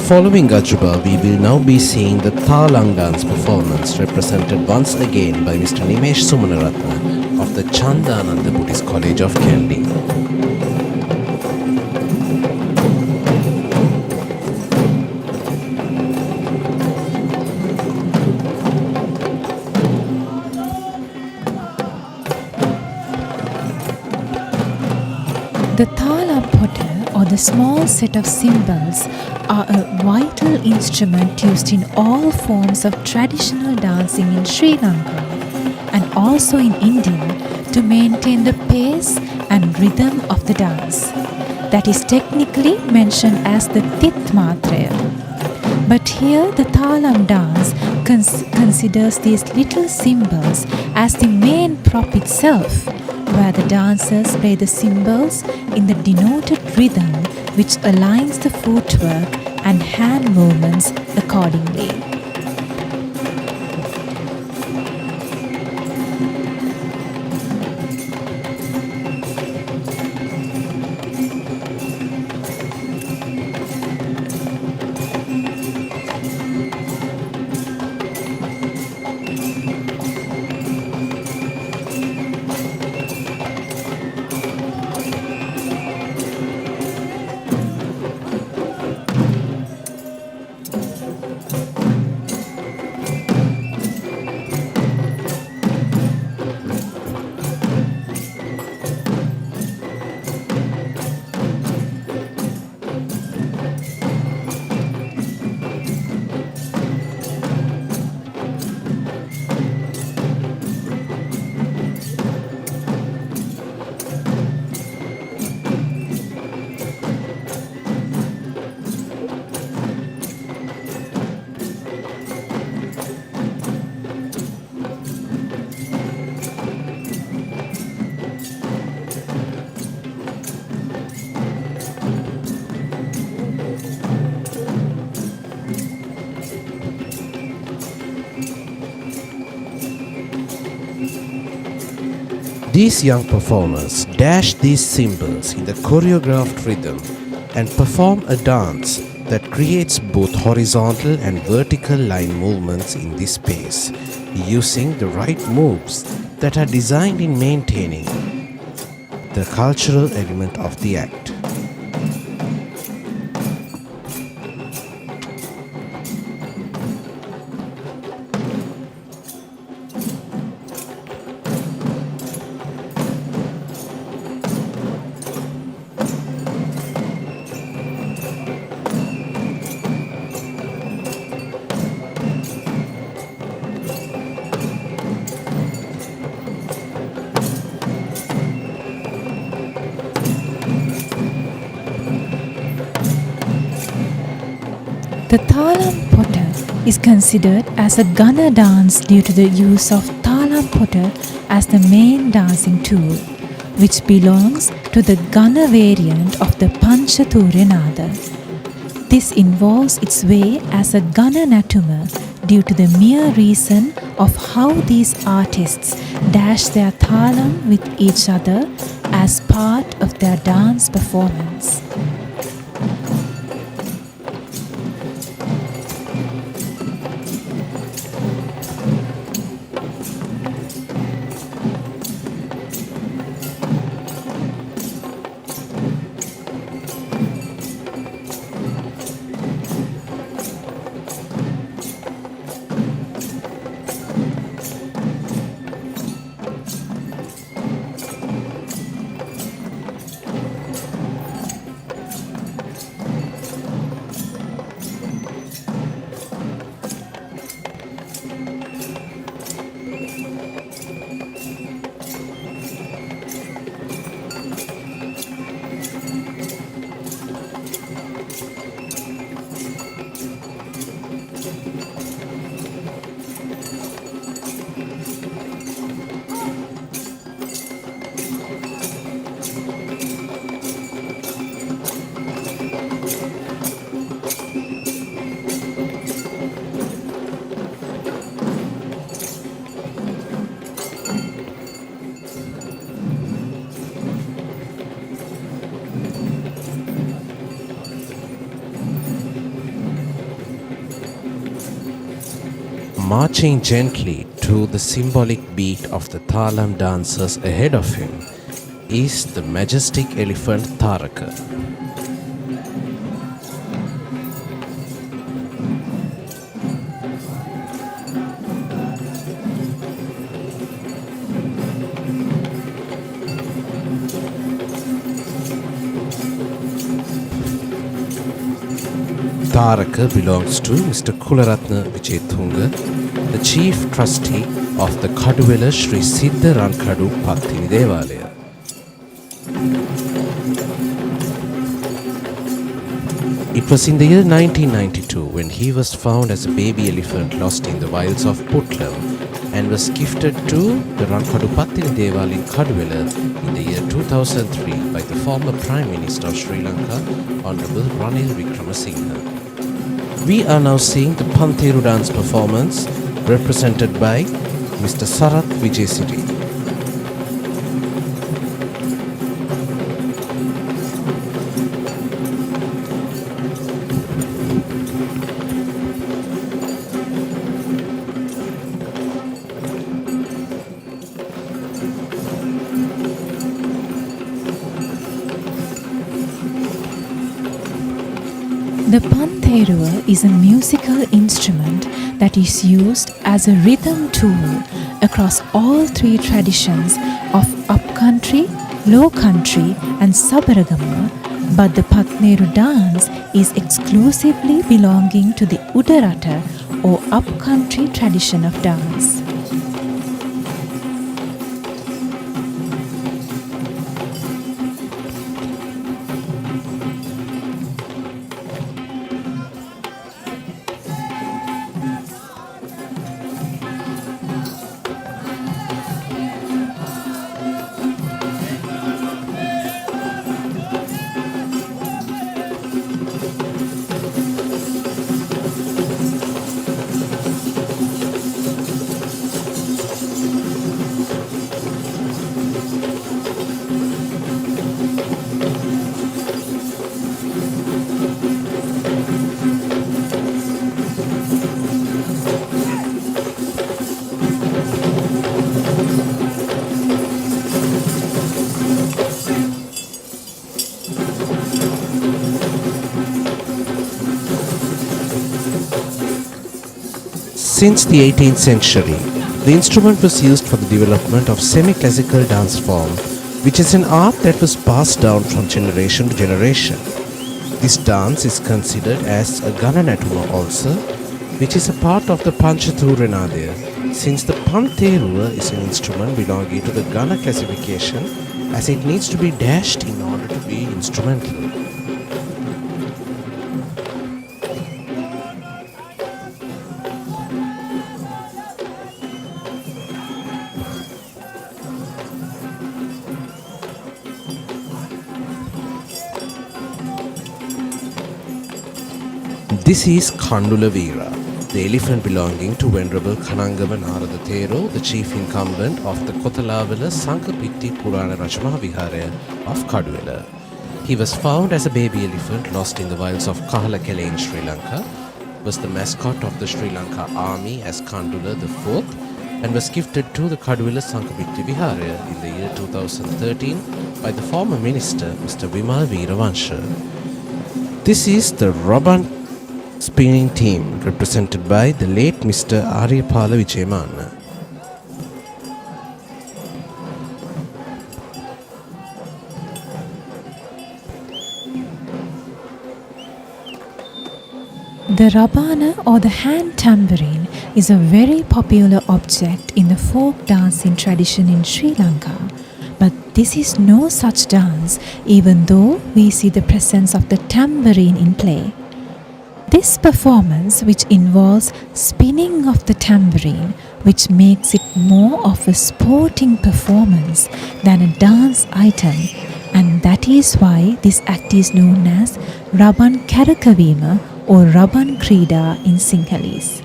Speaker 3: Following Gajaba, we will now be seeing the Thalang dance performance represented once again by Mr. Nimesh Sumanaratna of the Chandananda Buddhist College of Kandy.
Speaker 4: The Thala Potter, or the small set of cymbals, are a vital instrument used in all forms of traditional dancing in Sri Lanka and also in India to maintain the pace and rhythm of the dance. That is technically mentioned as the Tithmatraya. But here the Thalam dance considers these little cymbals as the main prop itself, where the dancers play the cymbals in the denoted rhythm which aligns the footwork and hand movements accordingly.
Speaker 3: These young performers dash these cymbals in the choreographed rhythm and perform a dance that creates both horizontal and vertical line movements in this space, using the right moves that are designed in maintaining the cultural element of the act.
Speaker 4: The Thalam Potter is considered as a Gunner dance due to the use of Thalam Potter as the main dancing tool, which belongs to the Gunner variant of the Panchathurya Nada. This involves its way as a Gunner Natuma due to the mere reason of how these artists dash their Thalam with each other as part of their dance performance.
Speaker 3: Marching gently to the symbolic beat of the Thalam dancers ahead of him is the majestic elephant Tharaka. Tharaka belongs to Mr. Kularatna Vijayatunga, the chief trustee of the Kaduwela Sri Siddha Rankadu Pathini Devalaya. It was in the year 1992 when he was found as a baby elephant lost in the wilds of Putlam and was gifted to the Rankadu Pathini Deval in Kaduwela in the year 2003 by the former Prime Minister of Sri Lanka, Honorable Ranil Wickremesinghe. We are now seeing the Pantheru dance performance represented by Mr. Sarath Vijayasiri.
Speaker 4: The Pantheru is a musical instrument that is used as a rhythm tool across all three traditions of upcountry, low country and Sabaragama, but the Pantheru dance is exclusively belonging to the Udarata or upcountry tradition of dance.
Speaker 3: Since the 18th century, the instrument was used for the development of semi-classical dance form, which is an art that was passed down from generation to generation. This dance is considered as a Gananatuma also, which is a part of the Panchathuranadir, since the Pantheruva is an instrument belonging to the Gana classification, as it needs to be dashed in order to be instrumental. This is Kandula Veera, the elephant belonging to Venerable Kanangama Narada Thero, the chief incumbent of the Kotalavala Sankapitti Purana Rajmaha Vihara of Kadwala. He was found as a baby elephant lost in the wilds of Kahalakele in Sri Lanka, was the mascot of the Sri Lanka army as Kandula IV, and was gifted to the Kadwala Sankapitti Vihara in the year 2013 by the former minister Mr. Vimal Veeravansha. This is the Robban spinning team represented by the late Mr. Aryapala Vijayamana.
Speaker 4: The rabana or the hand tambourine is a very popular object in the folk dancing tradition in Sri Lanka. But this is no such dance, even though we see the presence of the tambourine in play. This performance, which involves spinning of the tambourine, which makes it more of a sporting performance than a dance item, and that is why this act is known as Rabban Karakavima or Rabban Krida in Sinhalese.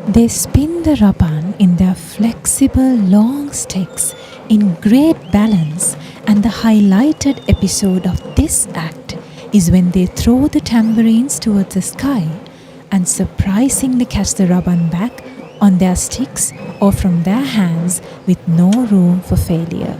Speaker 4: They spin the rabban in their flexible long sticks in great balance, and the highlighted episode of this act is when they throw the tambourines towards the sky and surprisingly catch the rabban back on their sticks or from their hands with no room for failure.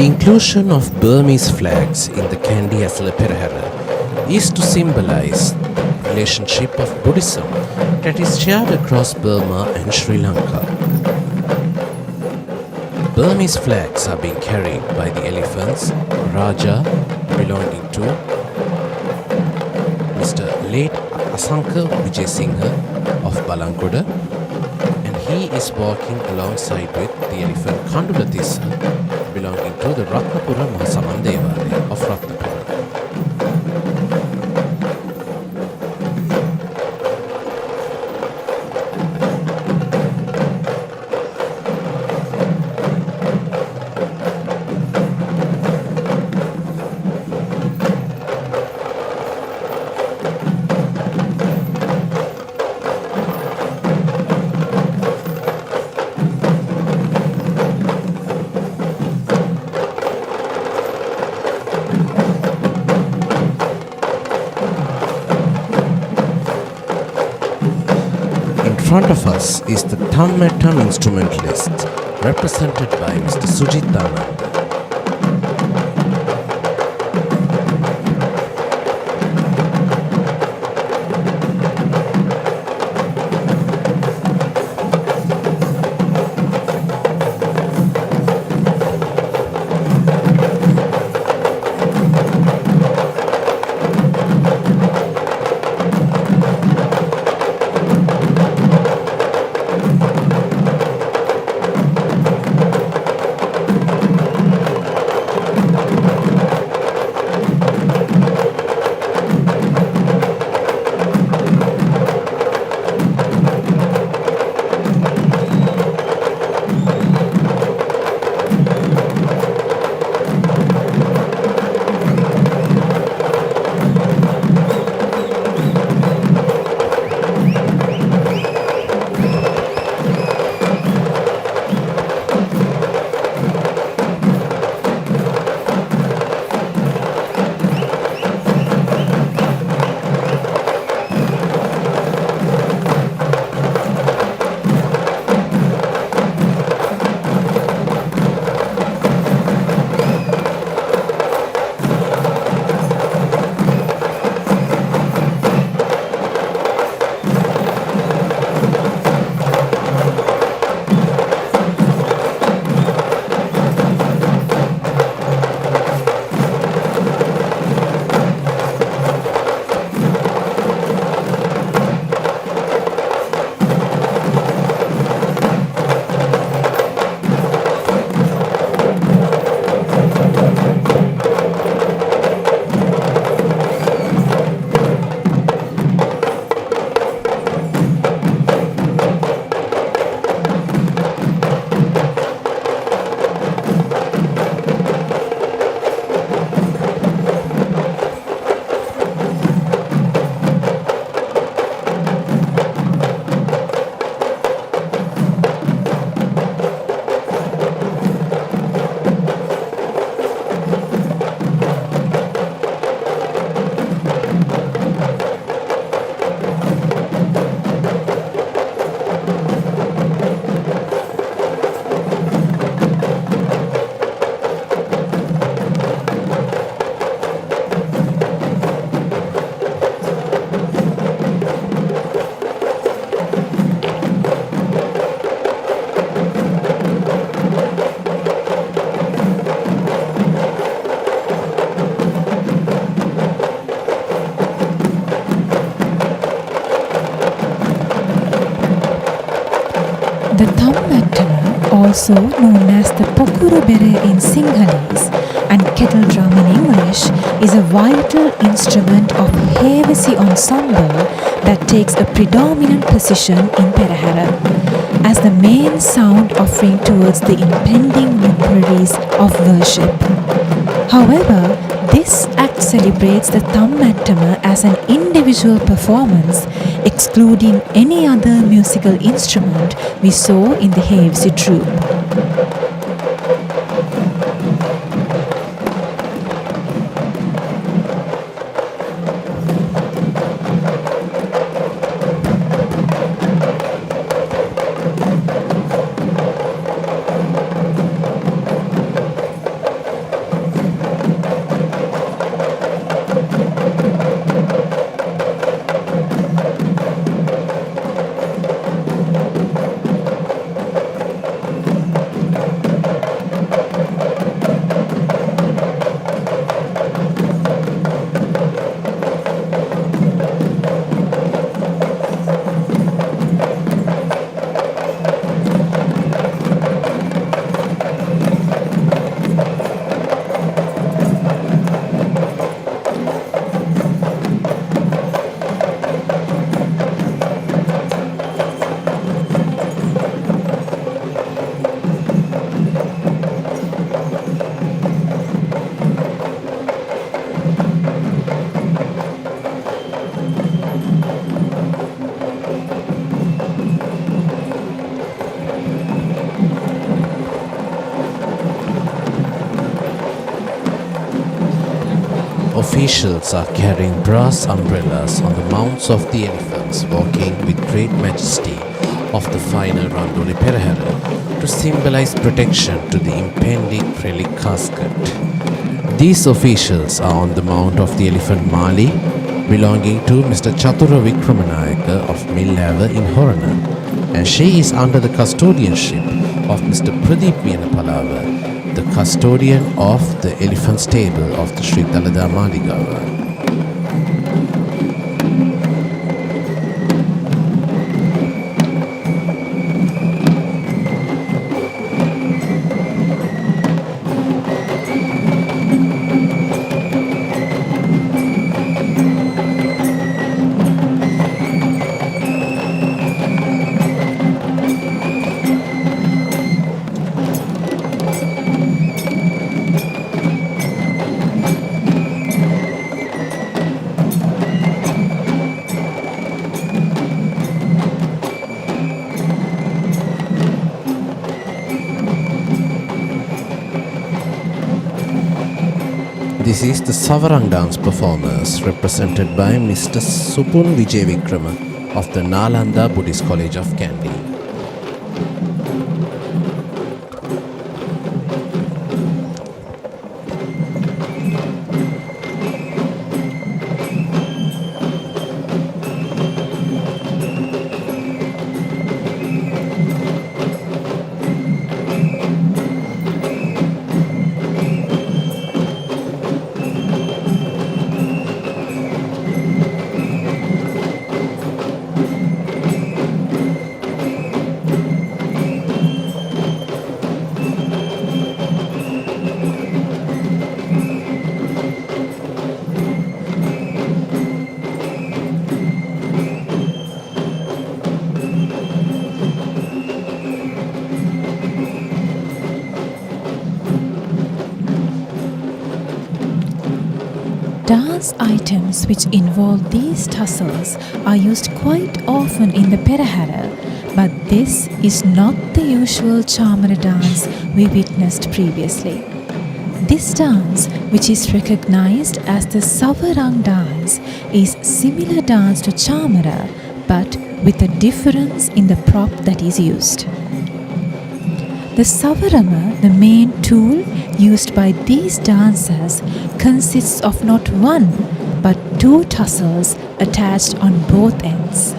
Speaker 3: The inclusion of Burmese flags in the Kandy Esala Perahera is to symbolize the relationship of Buddhism that is shared across Burma and Sri Lanka. Burmese flags are being carried by the elephants Raja belonging to Mr. late Asanka Vijayasinghe of Balangoda, and he is walking alongside with the elephant Kandulatissa belonging to the Ratnapura Mahasaman Devalaya of Ratnapura. In front of us is the thumb instrumentalist represented by Mr. Sujit Anand.
Speaker 4: The thumb also known as the Pokuru Bere in Sinhalese and kettle drum in English, is a vital instrument of Hevesi ensemble that takes a predominant position in Perahera as the main sound offering towards the impending memories of worship. However, this act celebrates the Thammattama as an individual performance, excluding any other musical instrument we saw in the Hevesi troupe.
Speaker 3: officials are carrying brass umbrellas on the mounts of the elephants, walking with great majesty of the final Randoli Perahera to symbolize protection to the impending relic casket. These officials are on the mount of the elephant Mali, belonging to Mr. Chatura Vikramanayaka of Maligawa in Horana, and she is under the custodianship of Mr. Pradeep Vienapalava, the custodian of the elephant stable of the Sri Dalada Maligawa. This is the Savarang dance performers represented by Mr. Supun Vijay Vikrama of the Nalanda Buddhist College of Kandy.
Speaker 4: Dance items which involve these tussles are used quite often in the Perahera, but this is not the usual Chamara dance we witnessed previously. This dance, which is recognized as the Savarang dance, is similar dance to Chamara but with a difference in the prop that is used. The Savarama, the main tool used by these dancers, consists of not one but two tussles attached on both ends.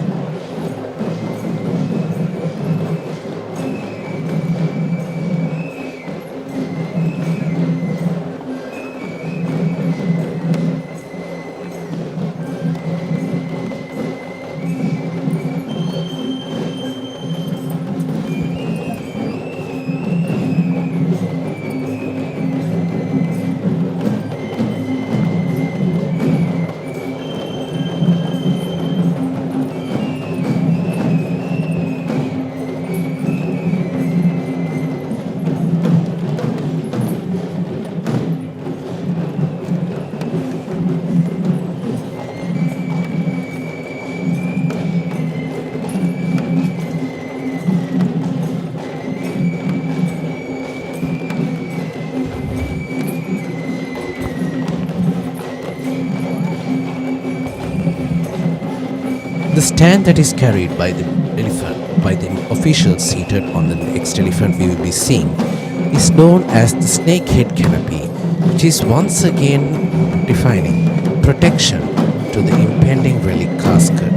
Speaker 3: The stand that is carried by the elephant, by the officials seated on the next elephant we will be seeing, is known as the snake head canopy, which is once again defining protection to the impending relic casket.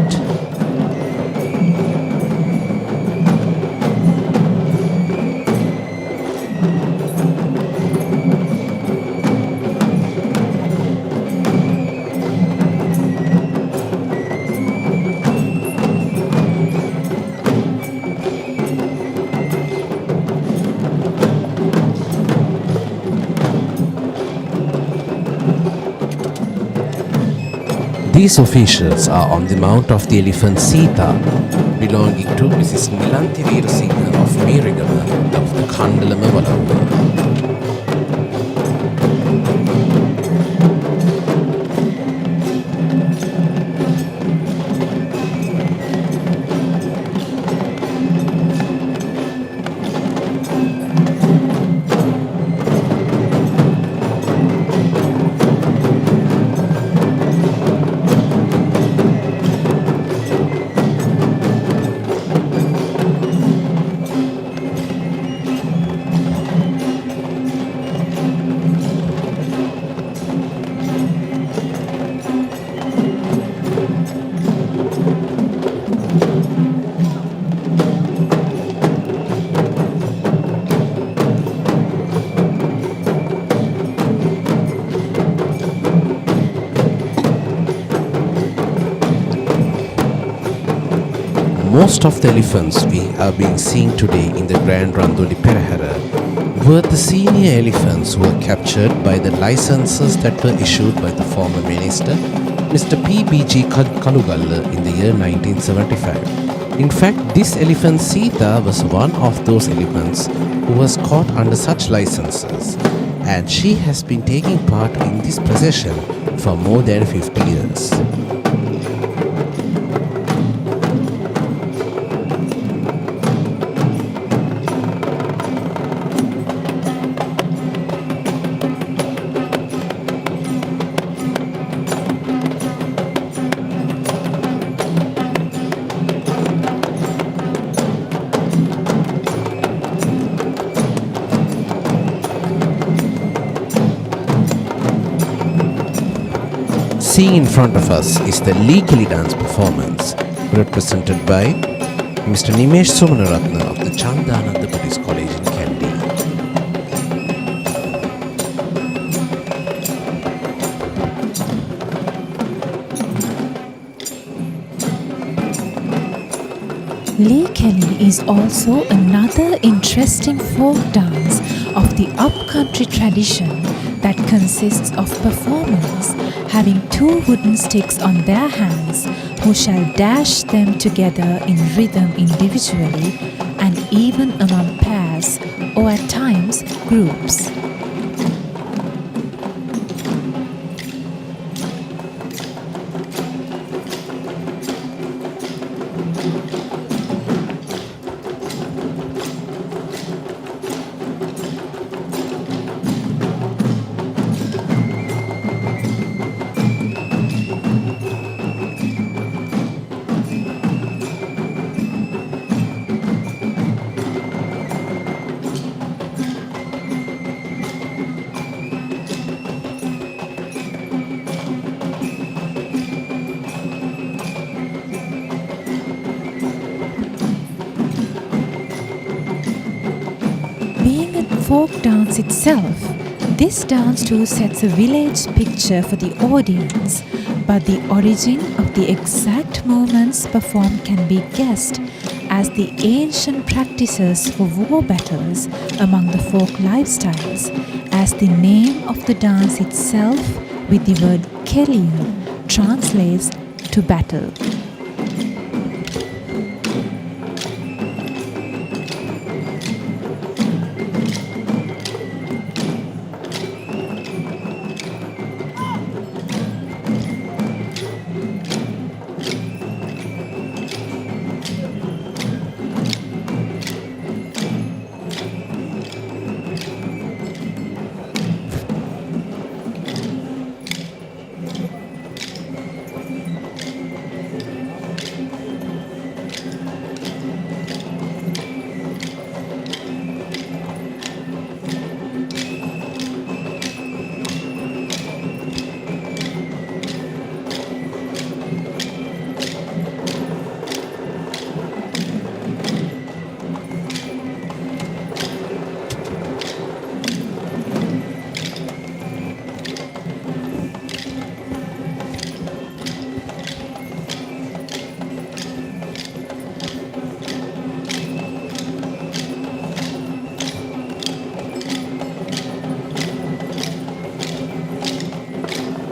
Speaker 3: These officials are on the mount of the elephant Sita, belonging to Mrs. Nilanthi Veerasinghe of Maligawa of the Kandalama Valava. most of the elephants we are being seen today in the Grand Randoli Perahera were the senior elephants who were captured by the licenses that were issued by the former minister, Mr. P.B.G. Kalugalla in the year 1975. In fact, this elephant Sita was one of those elephants who was caught under such licenses, and she has been taking part in this procession for more than 50 years. Seeing in front of us is the legally dance performance represented by Mr. Nimesh Somanaratna of the Chandananda Buddhist College in Kandy.
Speaker 4: Lee Kelly is also another interesting folk dance of the upcountry tradition that consists of performers having two wooden sticks on their hands who shall dash them together in rhythm individually and even among pairs or at times groups. Folk dance itself, this dance too sets a village picture for the audience, but the origin of the exact movements performed can be guessed as the ancient practices for war battles among the folk lifestyles, as the name of the dance itself with the word Kelia translates to battle.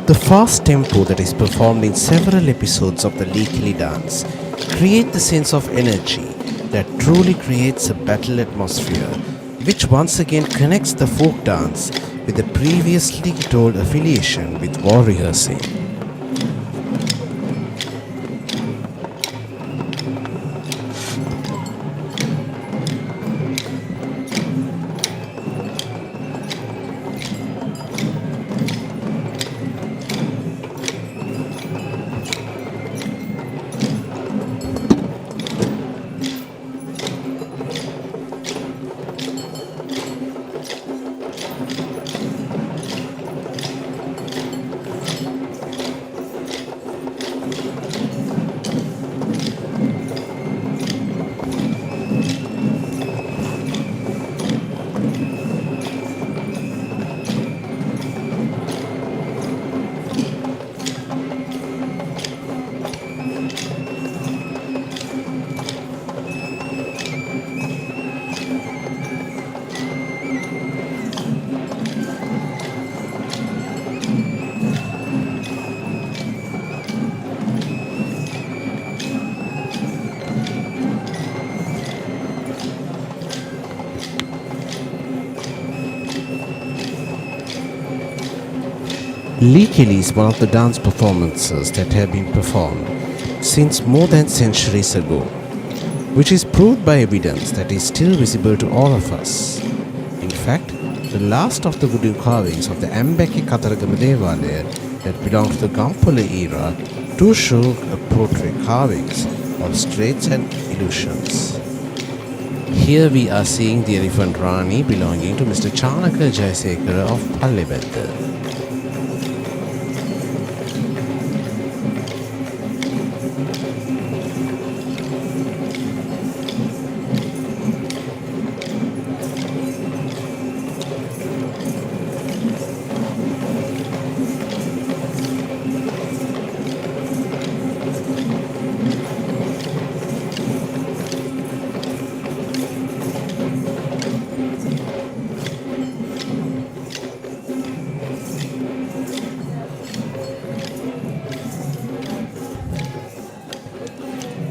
Speaker 3: The fast tempo that is performed in several episodes of the Lekili dance create the sense of energy that truly creates a battle atmosphere, which once again connects the folk dance with the previously told affiliation with war rehearsing. Likili is one of the dance performances that have been performed since more than centuries ago, which is proved by evidence that is still visible to all of us. In fact, the last of the wooden carvings of the Ambeki Kataragama Devalaya that belong to the Gampola era do show a portrait carvings of straits and illusions. Here we are seeing the elephant Rani belonging to Mr. Chanaka Jayasekara of Pallebedda.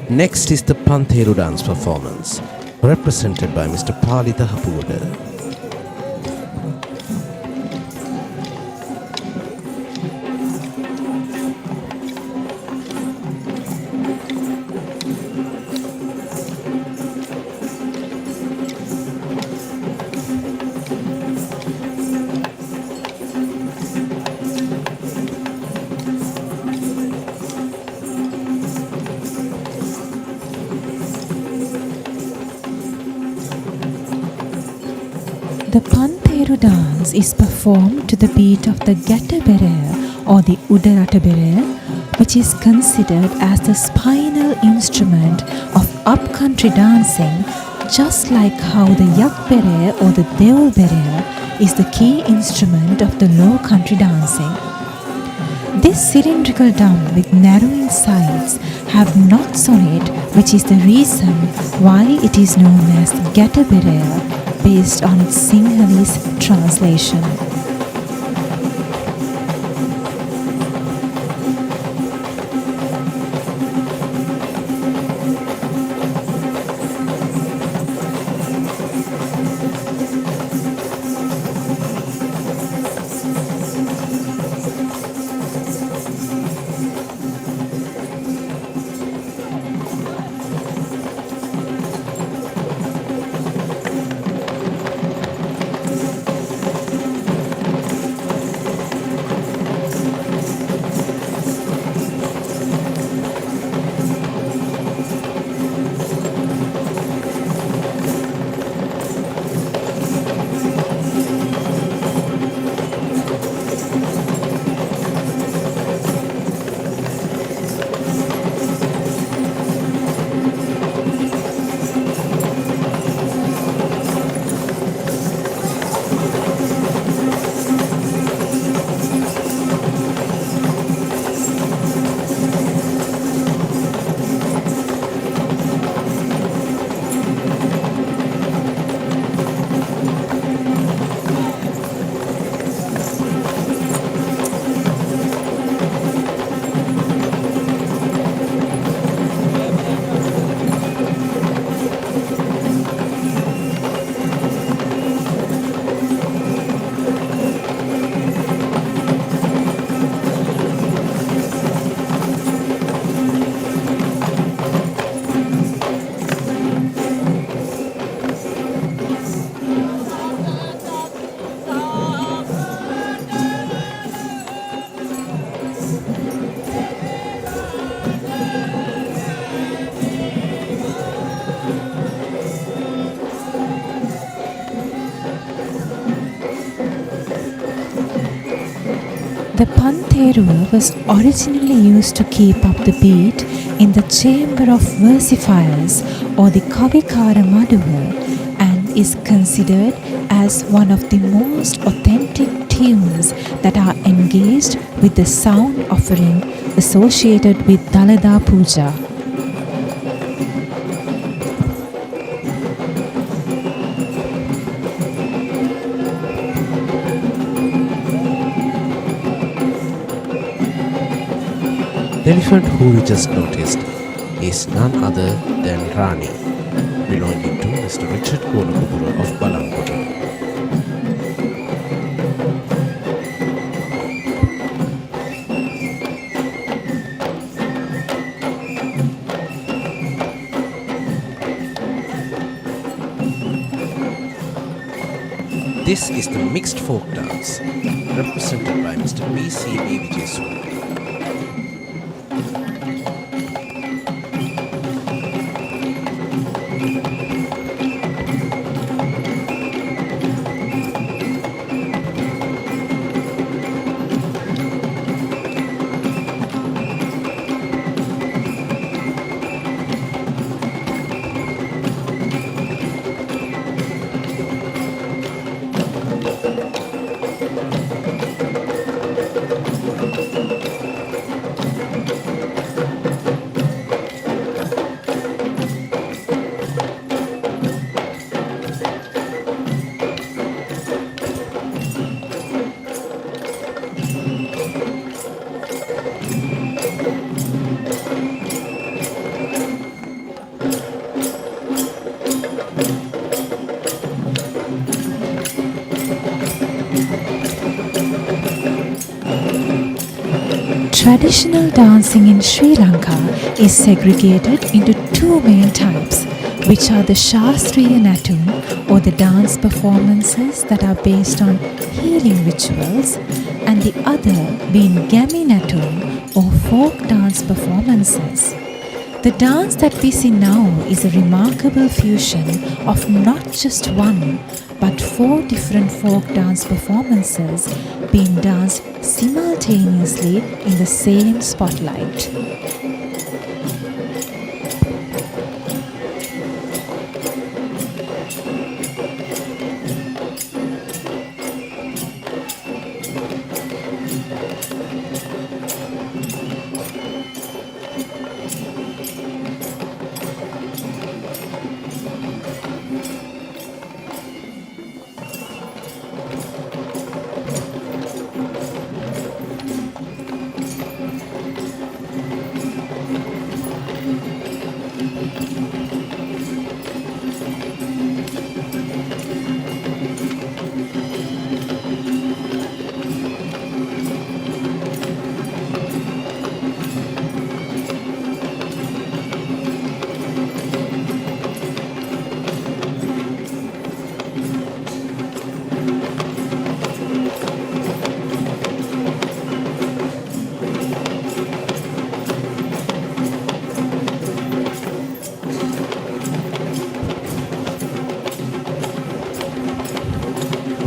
Speaker 3: Next is the Pantheru dance performance, represented by Mr. Palita Hapuda.
Speaker 4: The Pantheru dance is performed to the beat of the Gattaberere or the Udarattaberere, which is considered as the spinal instrument of upcountry dancing, just like how the Yakberere or the Deolberere is the key instrument of the low country dancing. This cylindrical drum with narrowing sides have knots on it, which is the reason why it is known as Gattaberere, based on its Sinhalese translation. The Pantheru was originally used to keep up the beat in the chamber of versifiers or the Kavikara Maduva, and is considered as one of the most authentic tunes that are engaged with the sound offering associated with Dalada Puja.
Speaker 3: The elephant who we just noticed is none other than Rani, belonging to Mr. Richard Konakupura of Balangoda. This is the mixed folk dance, represented by Mr. PCB Vijayaswamy.
Speaker 4: Traditional dancing in Sri Lanka is segregated into two main types, which are the Shastriya Natum, or the dance performances that are based on healing rituals, and the other being Gami Natum, or folk dance performances. The dance that we see now is a remarkable fusion of not just one, but 4 different folk dance performances being danced simultaneously in the same spotlight.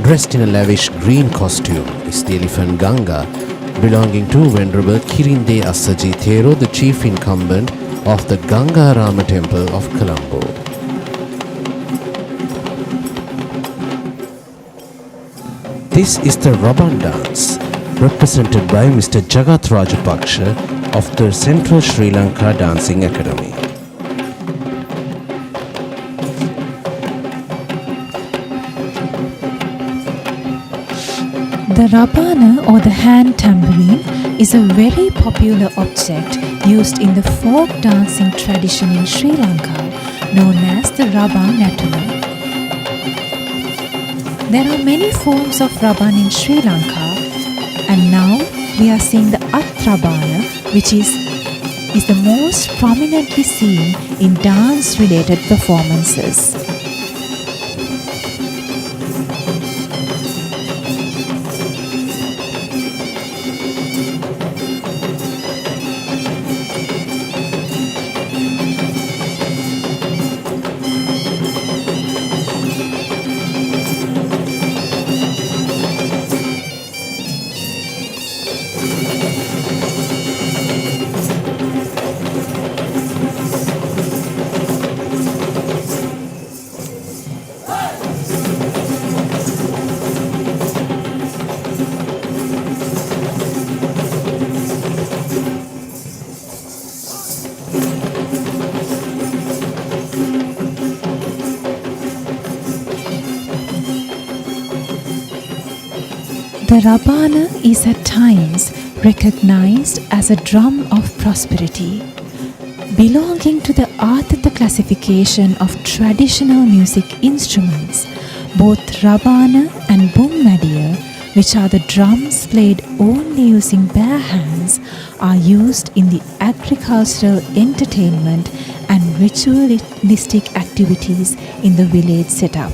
Speaker 3: Dressed in a lavish green costume is the elephant Ganga, belonging to Venerable Kirinde Assaji Thero, the chief incumbent of the Ganga Rama temple of Colombo. This is the Raban dance, represented by Mr. Jagat Rajapaksha of the Central Sri Lanka Dancing Academy.
Speaker 4: The rabana, or the hand tambourine, is a very popular object used in the folk dancing tradition in Sri Lanka, known as the Raban Natuma. There are many forms of Raban in Sri Lanka, and now we are seeing the Atrabana, which is the most prominently seen in dance-related performances. The rabana is at times recognized as a drum of prosperity. Belonging to the Arthata classification of traditional music instruments, both rabana and bumadiya, which are the drums played only using bare hands, are used in the agricultural entertainment and ritualistic activities in the village setup.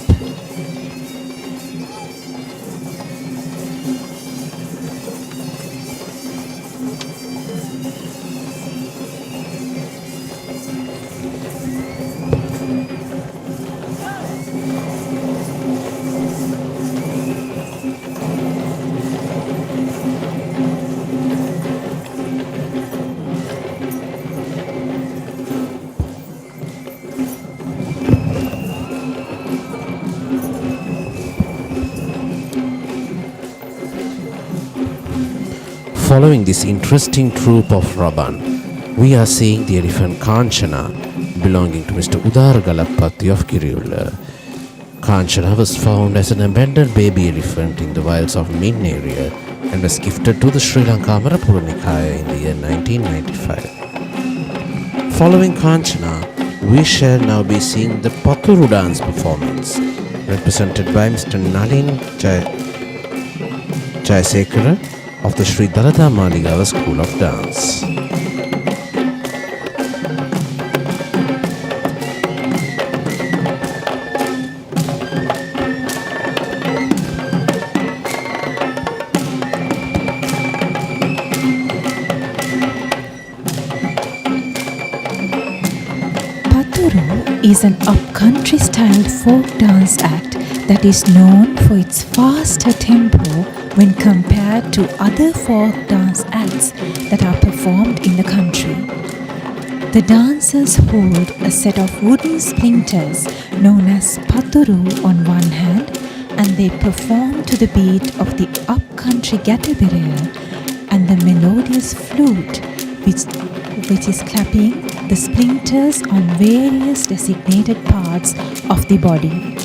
Speaker 3: Following this interesting troupe of Raban, we are seeing the elephant Kanchana belonging to Mr. Udar Galapati of Kirula. Kanchana was found as an abandoned baby elephant in the wilds of Min area and was gifted to the Sri Lanka Amarapura Nikaya in the year 1995. Following Kanchana, we shall now be seeing the Paturu dance performance represented by Mr. Nalin Jayasekara of the Sri Dalada Maligawa School of Dance.
Speaker 4: Paturu is an up-country style folk dance act that is known for its faster tempo when compared to other folk dance acts that are performed in the country. The dancers hold a set of wooden splinters known as paturu on one hand, and they perform to the beat of the up-country gataberea and the melodious flute which is clapping the splinters on various designated parts of the body.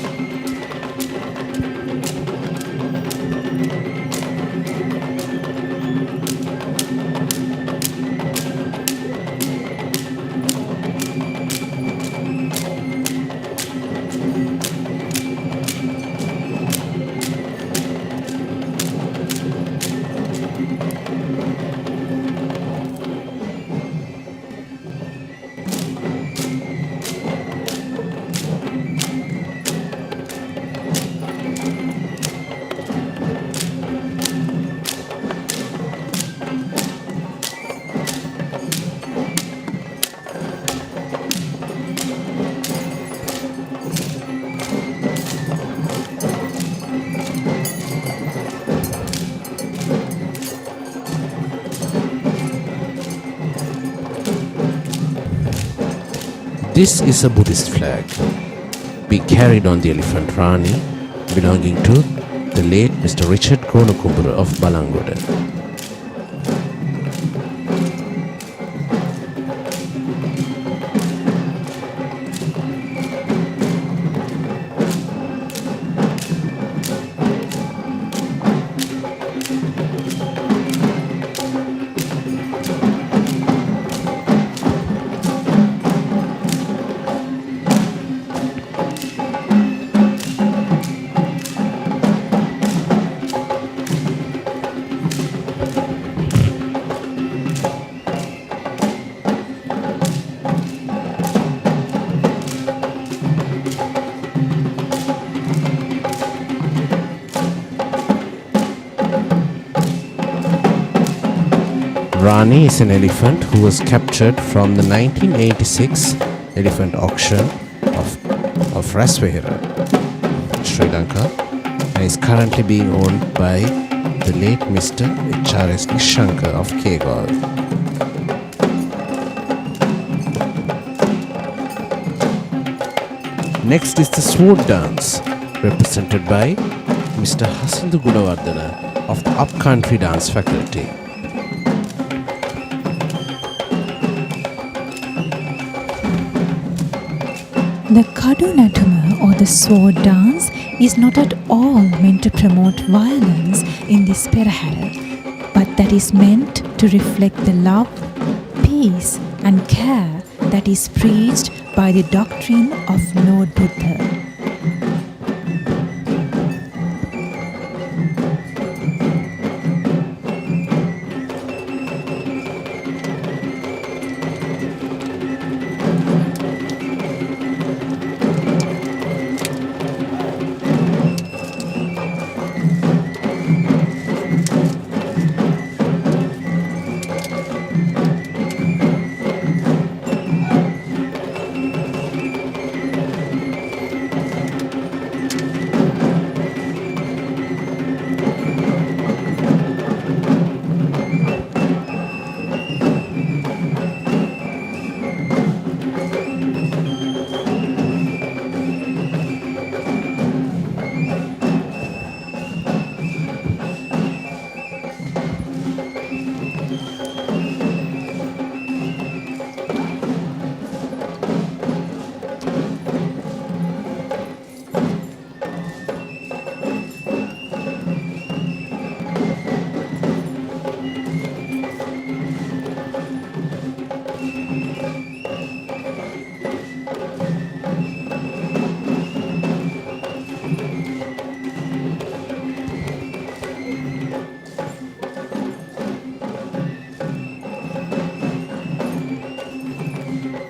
Speaker 3: This is a Buddhist flag being carried on the elephant Rani belonging to the late Mr. Richard Konukumbura of Balangoda. Rani is an elephant who was captured from the 1986 elephant auction of Rasvehera, Sri Lanka, and is currently being owned by the late Mr. H.R.S. Nishankar of Kegal. Next is the sword dance, represented by Mr. Hasindu Gunawardana of the Upcountry Dance faculty.
Speaker 4: The Kadunatuma or the sword dance is not at all meant to promote violence in this Perahera, but that is meant to reflect the love, peace and care that is preached by the doctrine of Lord Buddha.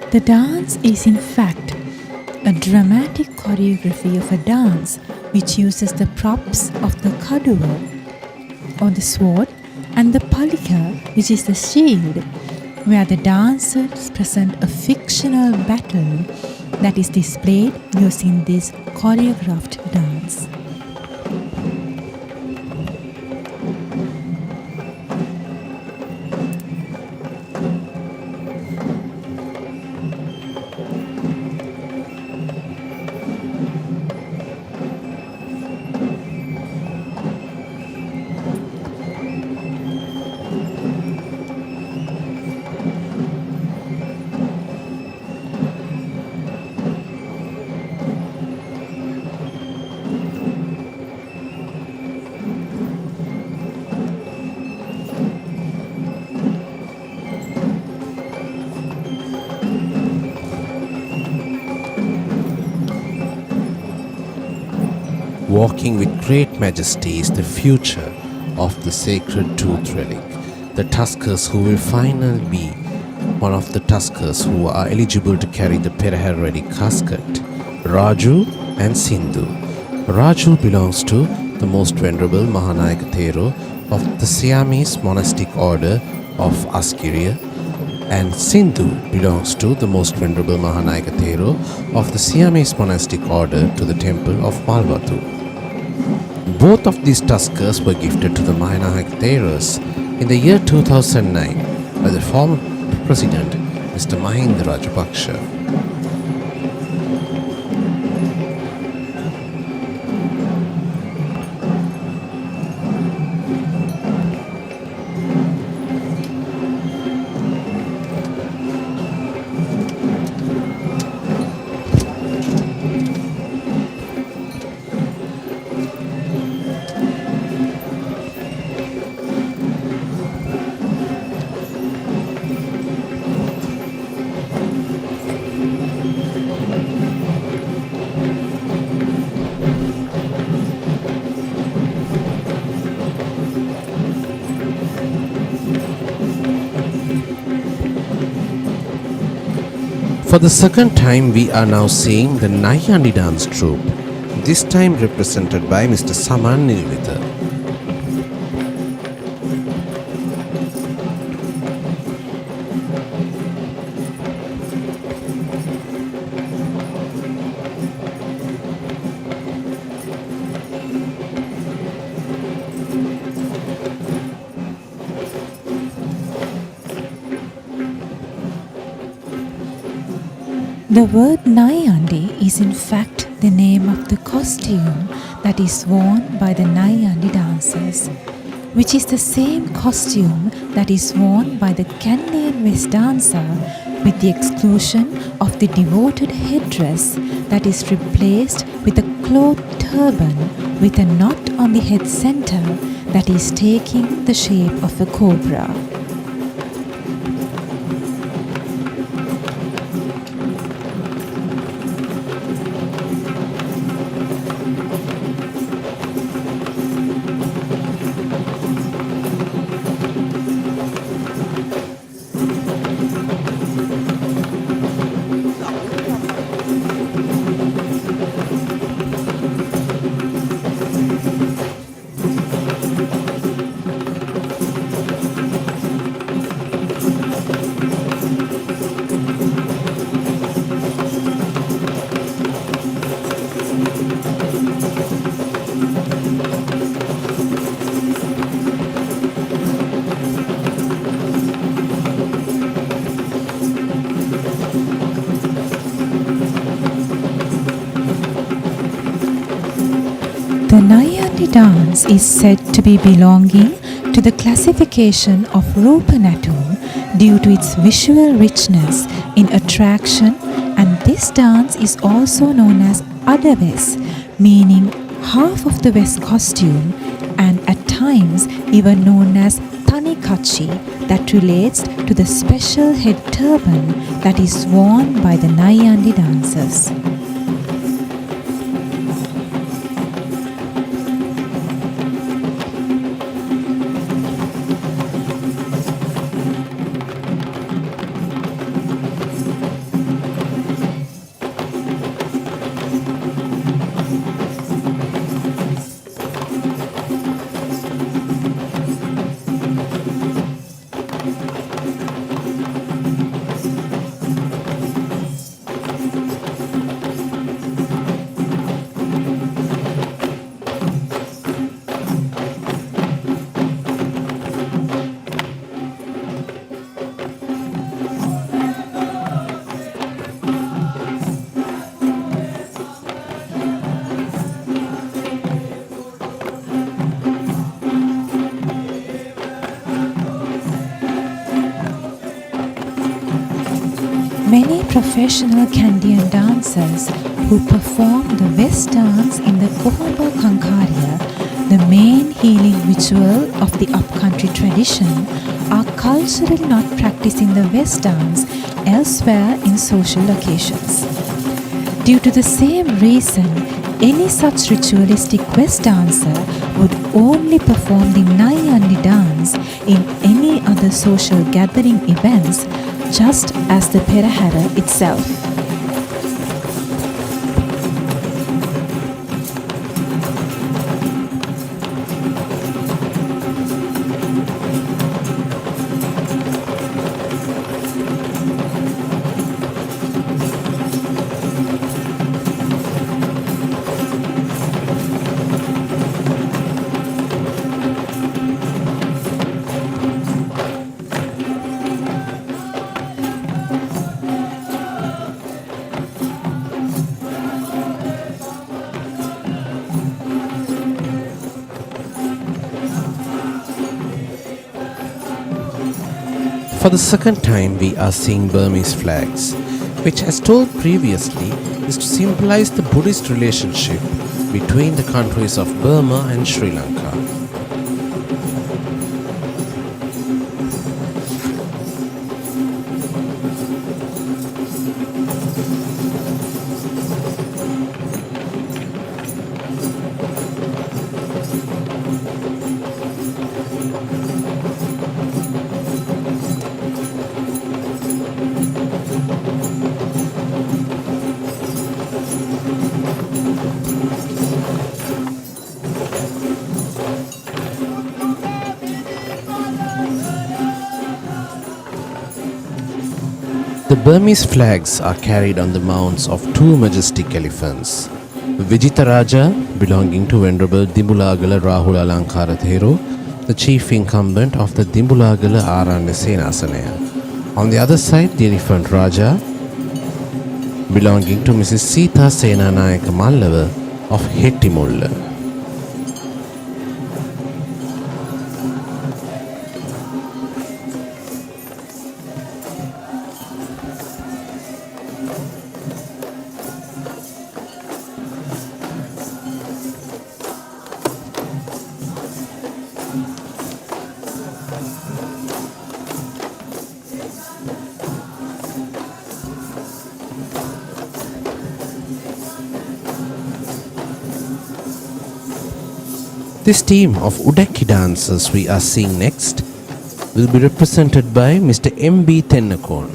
Speaker 4: The dance is in fact a dramatic choreography of a dance which uses the props of the kaduva or the sword and the palika, which is the shield, where the dancers present a fictional battle that is displayed using this choreographed dance.
Speaker 3: Walking with great majesty is the future of the sacred tooth relic. The tuskers who will finally be one of the tuskers who are eligible to carry the Perahera relic casket, Raju and Sindhu. Raju belongs to the most venerable Mahanayaka Thero of the Siamese monastic order of Askiriya, and Sindhu belongs to the most venerable Mahanayaka Thero of the Siamese monastic order to the temple of Malwatu. Both of these tuskers were gifted to the Mahanayaka Theros in the year 2009 by the former president, Mr. Mahinda Rajapaksha. For the second time, we are now seeing the Nayandi dance troupe, this time represented by Mr. Saman Nilvitha.
Speaker 4: The word Nayandi is in fact the name of the costume that is worn by the Nayandi dancers, which is the same costume that is worn by the Canadian West dancer, with the exclusion of the devoted headdress that is replaced with a cloth turban with a knot on the head center that is taking the shape of a cobra. The Nayandi dance is said to be belonging to the classification of Rupanatum due to its visual richness in attraction, and this dance is also known as Adaves, meaning half of the West costume, and at times even known as Tanikachi, that relates to the special head turban that is worn by the Nayandi dancers. Many professional Kandian dancers who perform the West dance in the Kohaba Kankarya, the main healing ritual of the upcountry tradition, are culturally not practicing the West dance elsewhere in social occasions. Due to the same reason, any such ritualistic West dancer would only perform the Nayandi dance in any other social gathering events, just as the Perahera itself.
Speaker 3: For the second time, we are seeing Burmese flags, which, as told previously, is to symbolize the Buddhist relationship between the countries of Burma and Sri Lanka. The Burmese flags are carried on the mounts of two majestic elephants. Vijitaraja, belonging to Venerable Dimbulagala Rahula Alankara Thero, the chief incumbent of the Dimbulagala Aranya Senasanaya. On the other side, the elephant Raja, belonging to Mrs. Sita Senanayaka Mallava of Hettimulla. This team of Udaki dancers we are seeing next will be represented by Mr. M.B. Tennakon.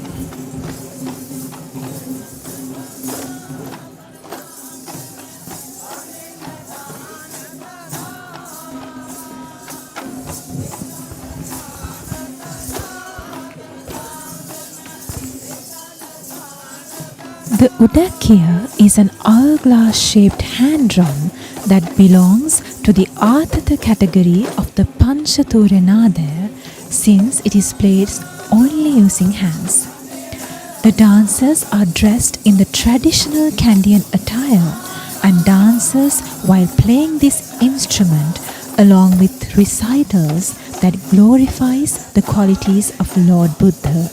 Speaker 4: The Udakya is an hourglass shaped hand drum that belongs to the Arthata category of the Panchaturanada, since it is played only using hands. The dancers are dressed in the traditional Kandian attire and dances while playing this instrument along with recitals that glorifies the qualities of Lord Buddha.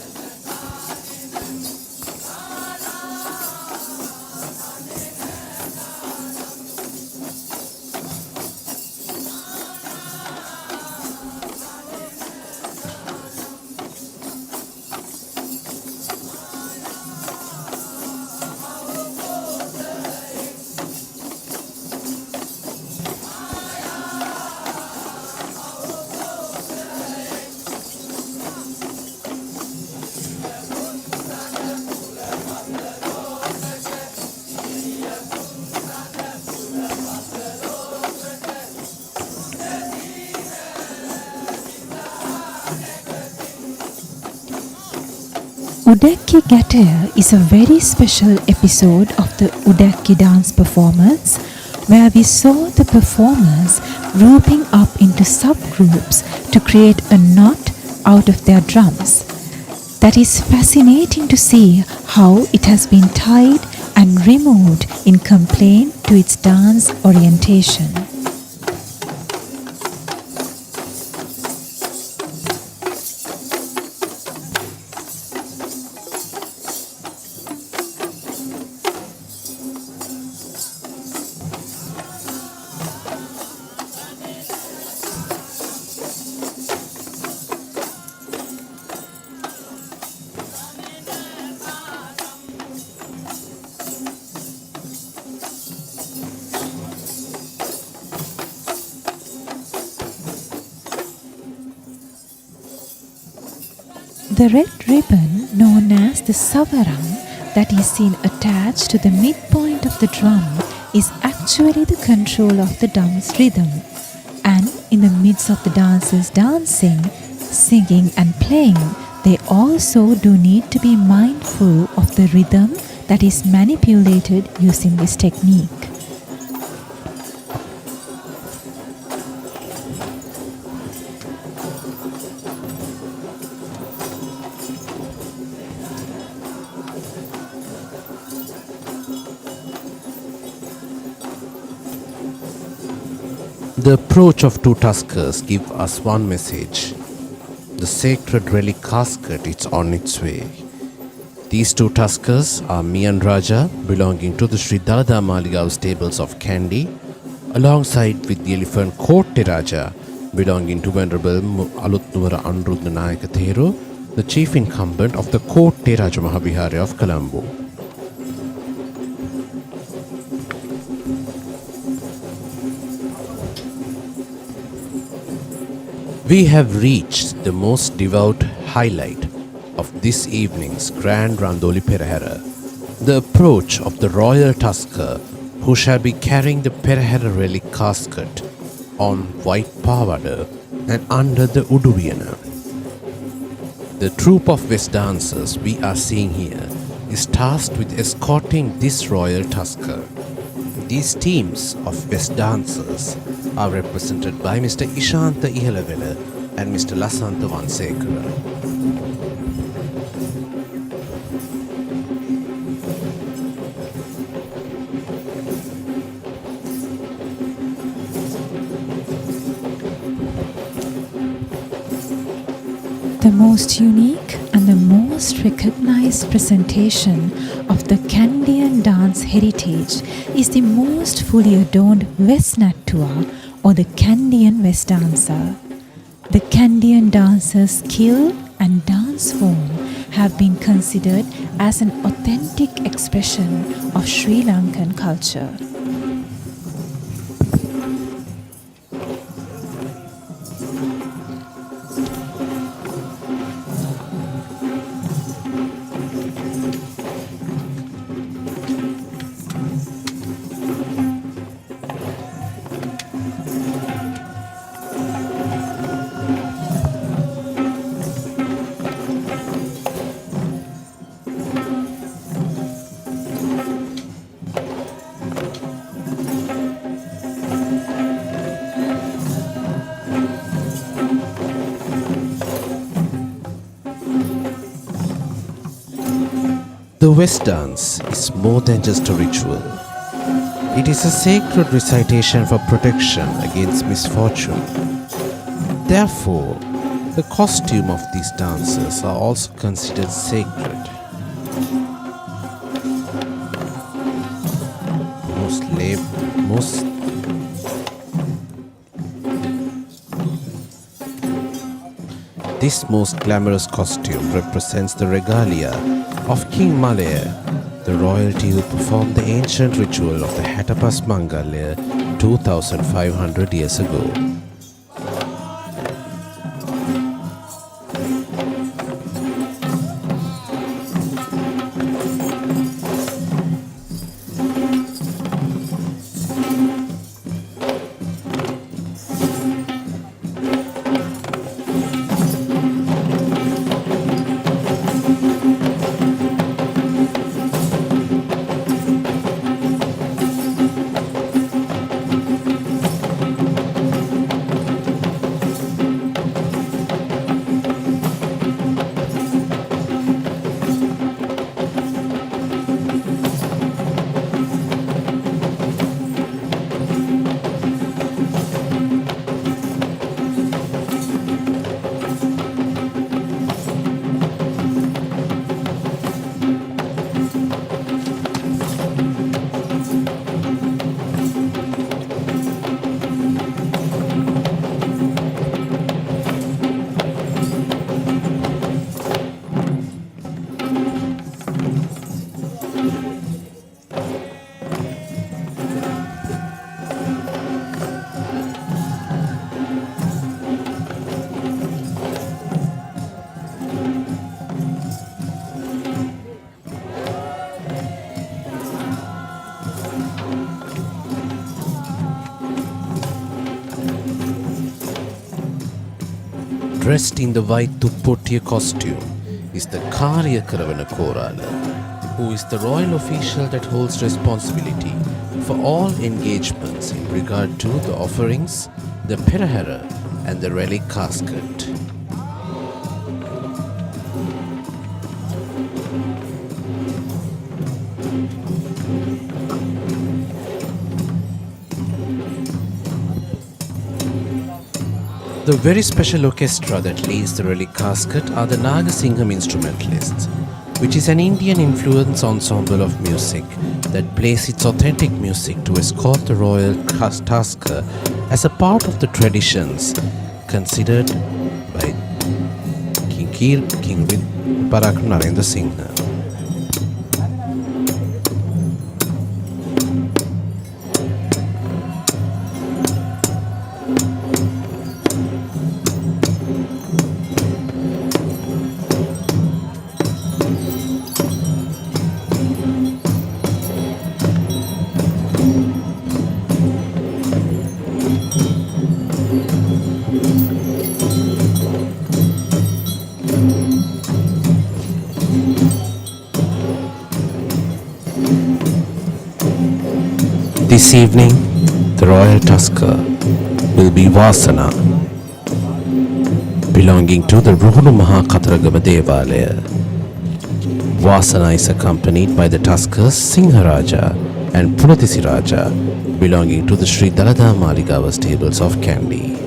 Speaker 4: Udakki Gataya is a very special episode of the Udakki dance performance where we saw the performers grouping up into subgroups to create a knot out of their drums. That is fascinating to see how it has been tied and removed in complaint to its dance orientation. The red ribbon, known as the savaram, that is seen attached to the midpoint of the drum is actually the control of the drum's rhythm. And in the midst of the dancers dancing, singing and playing, they also do need to be mindful of the rhythm that is manipulated using this technique.
Speaker 3: The approach of two tuskers give us one message. The sacred relic casket is on its way. These two tuskers are Mian Raja, belonging to the Sri Dalada Maligawa stables of Kandy, alongside with the elephant Kotte Raja, belonging to Venerable Alutnuvara Anurudha Nayaka Theru, the chief incumbent of the Kotte Raja Mahavihara of Colombo. We have reached the most devout highlight of this evening's Grand Randoli Perahera, the approach of the royal tusker who shall be carrying the Perahera relic casket on white pavada and under the Uduviyana. The troupe of West dancers we are seeing here is tasked with escorting this royal tusker. These teams of West dancers are represented by Mr. Ishanta Ihalavela and Mr. Lasantha Vansekara.
Speaker 4: The most unique and the most recognized presentation of the Kandian dance heritage is the most fully adorned West Nattua or the Kandian West dancer. The Kandian dancer's skill and dance form have been considered as an authentic expression of Sri Lankan culture.
Speaker 3: The West dance is more than just a ritual. It is a sacred recitation for protection against misfortune. Therefore, the costume of these dancers are also considered sacred. This most glamorous costume represents the regalia of King Malaya, the royalty who performed the ancient ritual of the Hatapas Mangalya 2500 years ago. dressed in the white Tuppotiya costume, is the Karya Karavana Korala, who is the royal official that holds responsibility for all engagements in regard to the offerings, the Perahera and the Relic casket. The very special orchestra that leads the Relic casket are the Nagasingham instrumentalists, which is an Indian influence ensemble of music that plays its authentic music to escort the royal tasker as a part of the traditions considered by King Parakh Narendra Singh. This evening, the royal tusker will be Vasana, belonging to the Ruhunu Mahakataragama Devalaya. Vasana is accompanied by the tuskers Singharaja and Pulatisi Raja, belonging to the Sri Dalada Maligawa stables of Kandy.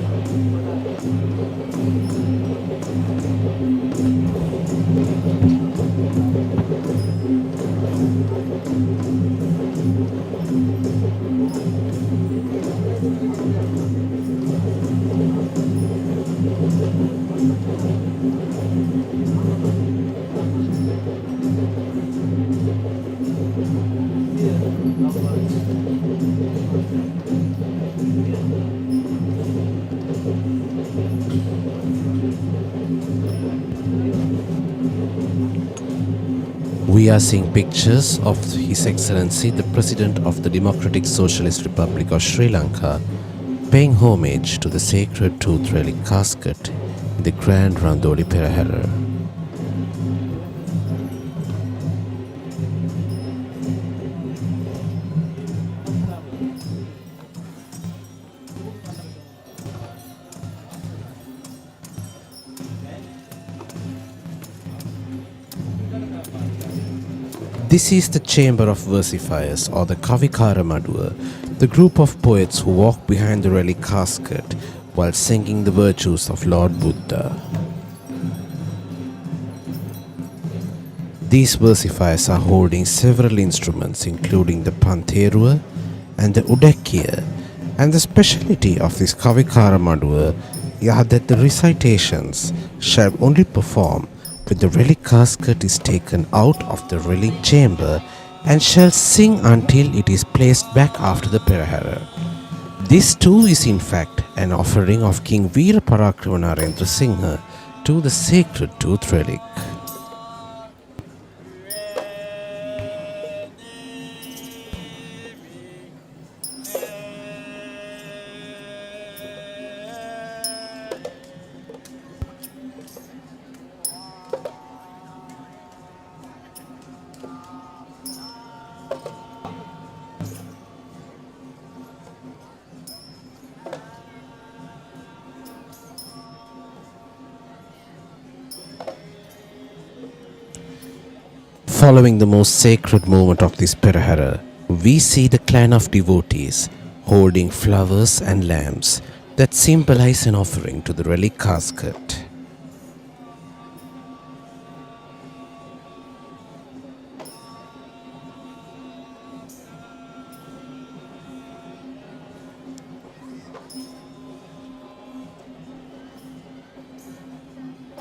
Speaker 3: We are seeing pictures of His Excellency the President of the Democratic Socialist Republic of Sri Lanka paying homage to the sacred tooth relic casket in the Grand Randoli Perahera. This is the chamber of versifiers, or the Kavikara Madua, the group of poets who walk behind the relic casket while singing the virtues of Lord Buddha. These versifiers are holding several instruments including the Pantherua and the Udakkiya, and the speciality of this Kavikara Madua is that the recitations shall only perform when the relic casket is taken out of the relic chamber and shall sing until it is placed back after the Perahera. This too is in fact an offering of King Veera Parakrama Narendra Singh to the sacred tooth relic. Following the most sacred moment of this Perahera, we see the clan of devotees holding flowers and lamps that symbolize an offering to the relic casket.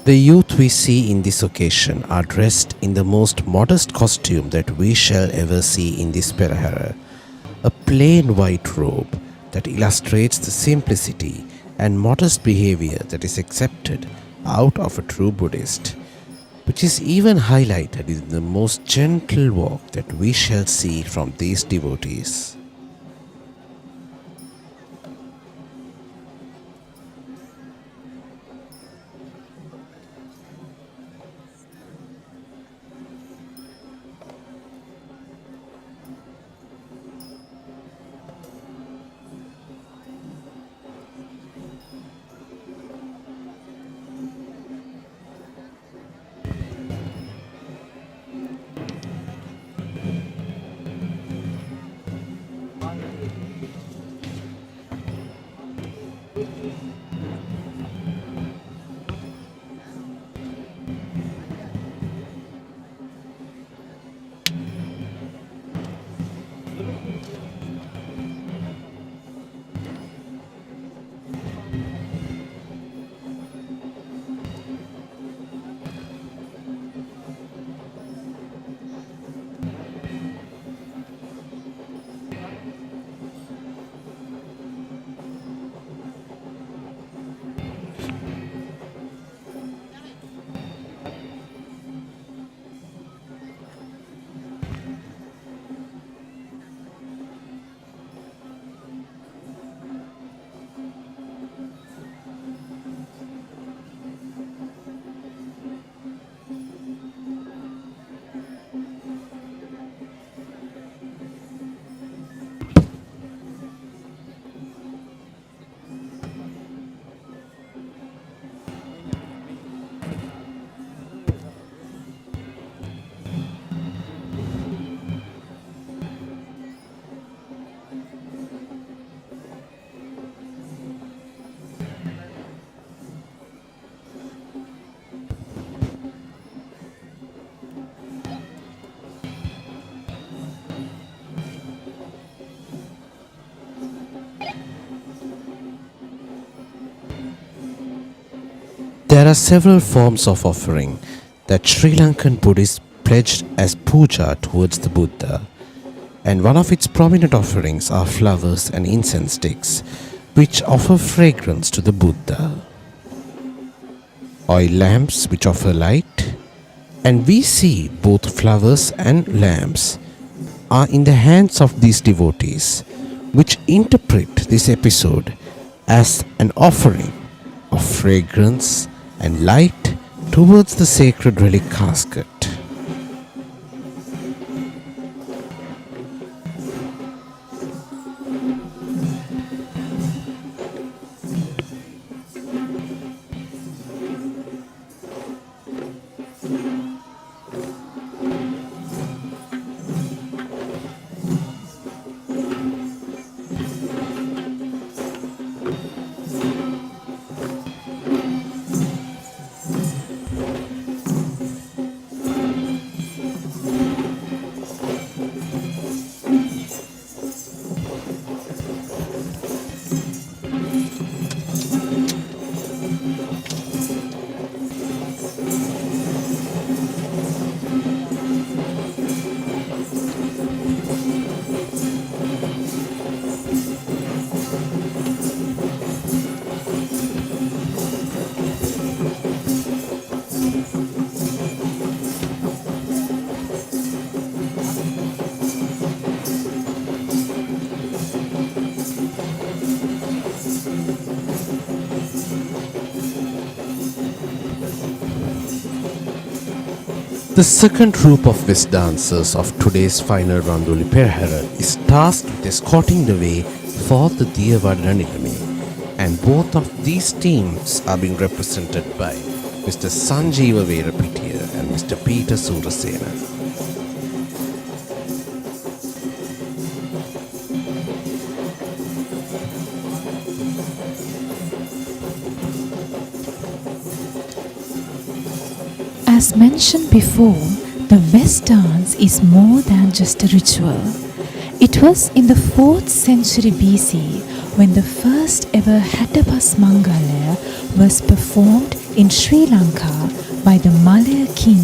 Speaker 3: The youth we see in this occasion are dressed in the most modest costume that we shall ever see in this Perahera, a plain white robe that illustrates the simplicity and modest behavior that is accepted out of a true Buddhist, which is even highlighted in the most gentle walk that we shall see from these devotees. There are several forms of offering that Sri Lankan Buddhists pledged as puja towards the Buddha, and one of its prominent offerings are flowers and incense sticks, which offer fragrance to the Buddha, oil lamps which offer light, and we see both flowers and lamps are in the hands of these devotees, which interpret this episode as an offering of fragrance and light towards the sacred relic casket. The second group of West dancers of today's final Randoli Perahera is tasked with escorting the way for the Diyavadana Nilame, and both of these teams are being represented by Mr. Sanjeeva Verapitiya and Mr. Peter Surasena.
Speaker 4: As mentioned before, the West dance is more than just a ritual. It was in the 4th century BC when the first ever Hattapas Mangalaya was performed in Sri Lanka by the Malaya king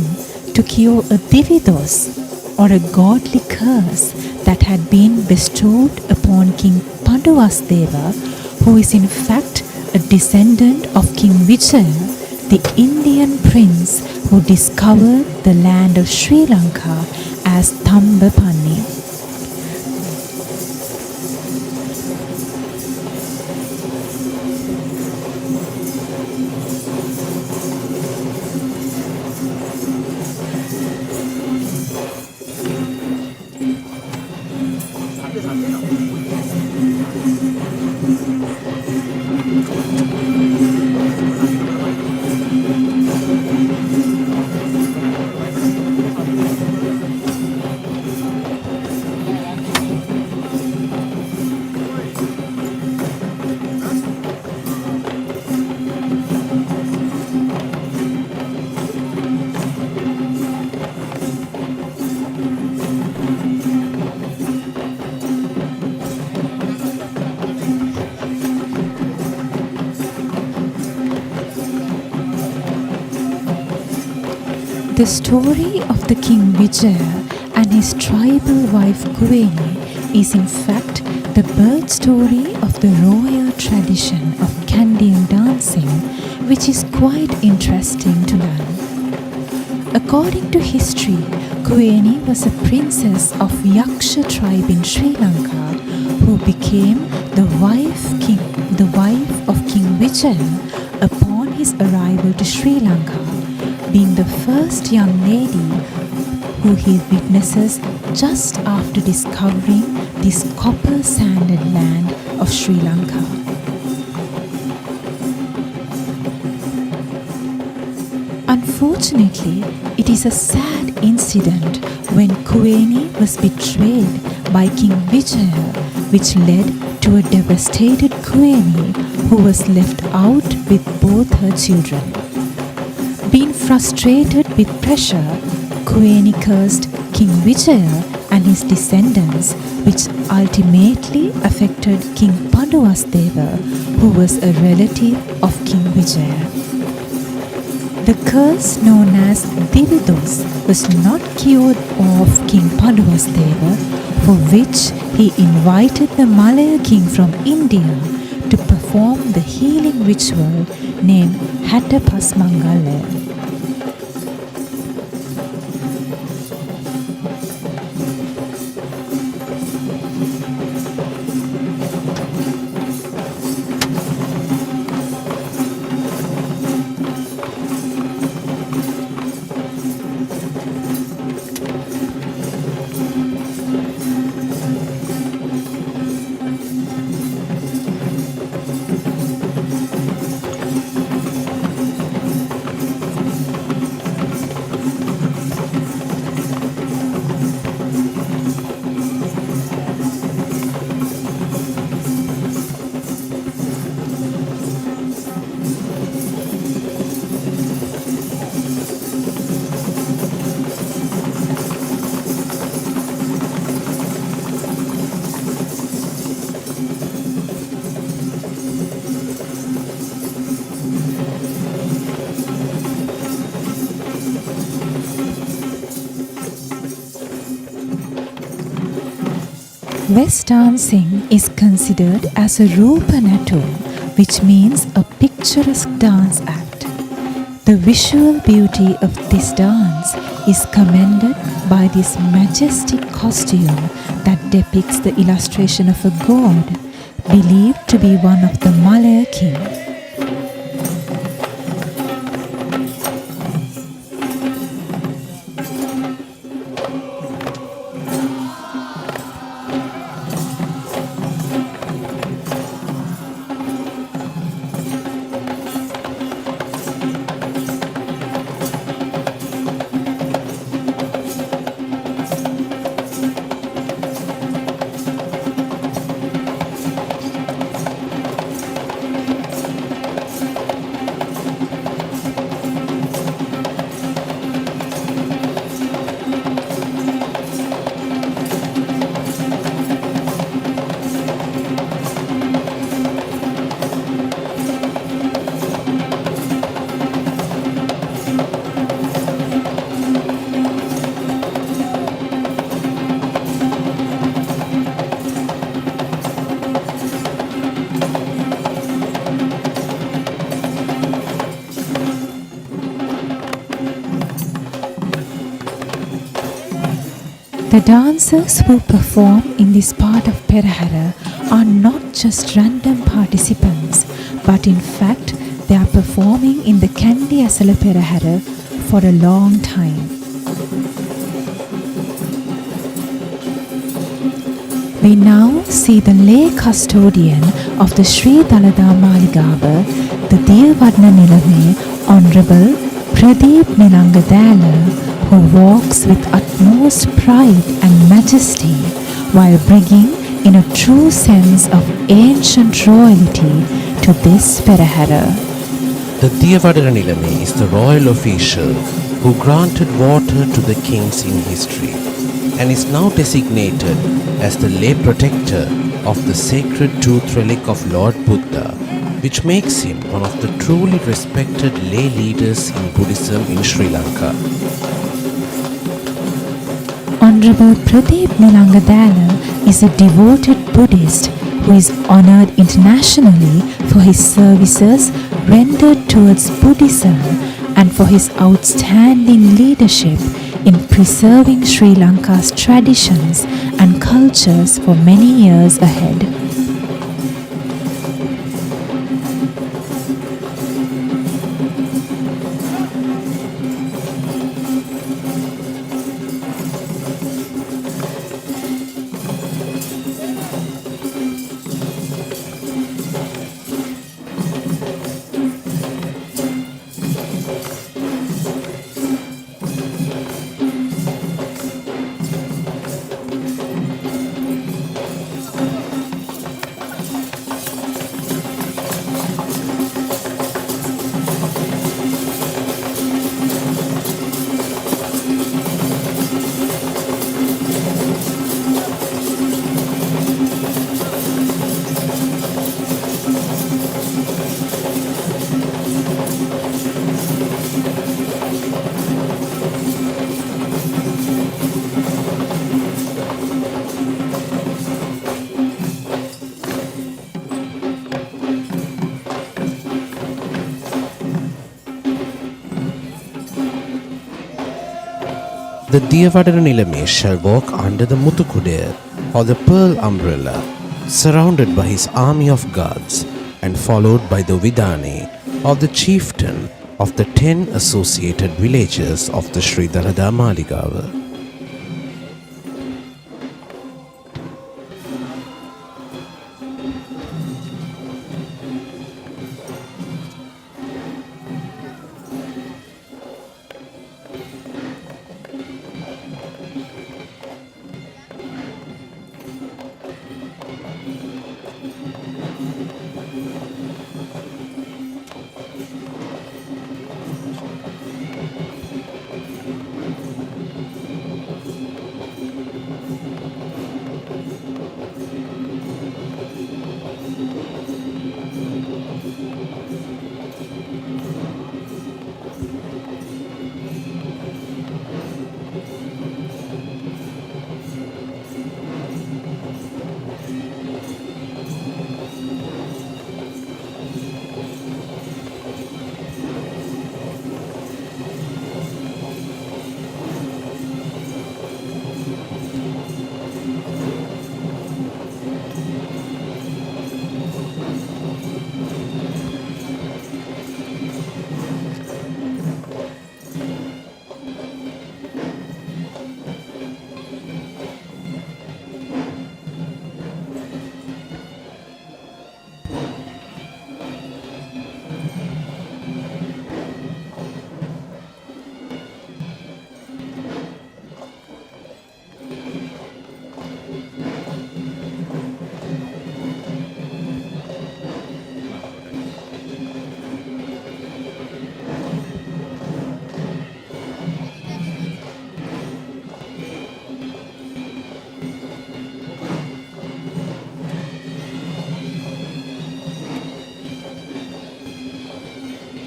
Speaker 4: to cure a dividos, or a godly curse that had been bestowed upon King Panduvasdeva, who is in fact a descendant of King Vijaya, the Indian prince who discovered the land of Sri Lanka as Thambapani. The story of the King Vijaya and his tribal wife Kuveni is in fact the birth story of the royal tradition of Kandian dancing, which is quite interesting to learn. According to history, Kueni was a princess of Yaksha tribe in Sri Lanka who became the wife of King Vijaya upon his arrival to Sri Lanka, being the first young lady who he witnesses just after discovering this copper-sanded land of Sri Lanka. Unfortunately, it is a sad incident when Kueni was betrayed by King Vijaya, which led to a devastated Kueni who was left out with both her children. Being frustrated with pressure, Kueni cursed King Vijaya and his descendants, which ultimately affected King Panduvasdeva, who was a relative of King Vijaya. The curse known as Dividos was not cured of King Panduvasdeva, for which he invited the Malaya king from India to perform the healing ritual named Hattapasmangala. West dancing is considered as a Roopanatu, which means a picturesque dance act. The visual beauty of this dance is commended by this majestic costume that depicts the illustration of a god, believed to be one of the Malaya kings. The dancers who perform in this part of Perahera are not just random participants, but in fact they are performing in the Kandy Esala Perahera for a long time. We now see the lay custodian of the Sri Dalada Maligawa, the Diyavadana Nilame, Honorable Pradeep Nilangadala, who walks with utmost pride and majesty while bringing in a true sense of ancient royalty to this Perahera.
Speaker 3: The Diyavadana Nilame is the royal official who granted water to the kings in history and is now designated as the lay protector of the sacred tooth relic of Lord Buddha, which makes him one of the truly respected lay leaders in Buddhism in Sri Lanka.
Speaker 4: Honorable Pradeep Nilangadala is a devoted Buddhist who is honored internationally for his services rendered towards Buddhism and for his outstanding leadership in preserving Sri Lanka's traditions and cultures for many years ahead.
Speaker 3: The Diyavadana Nilame shall walk under the Mutukudaya or the pearl umbrella, surrounded by his army of gods and followed by the Vidane or the chieftain of the 10 associated villages of the Sri Dalada Maligawa.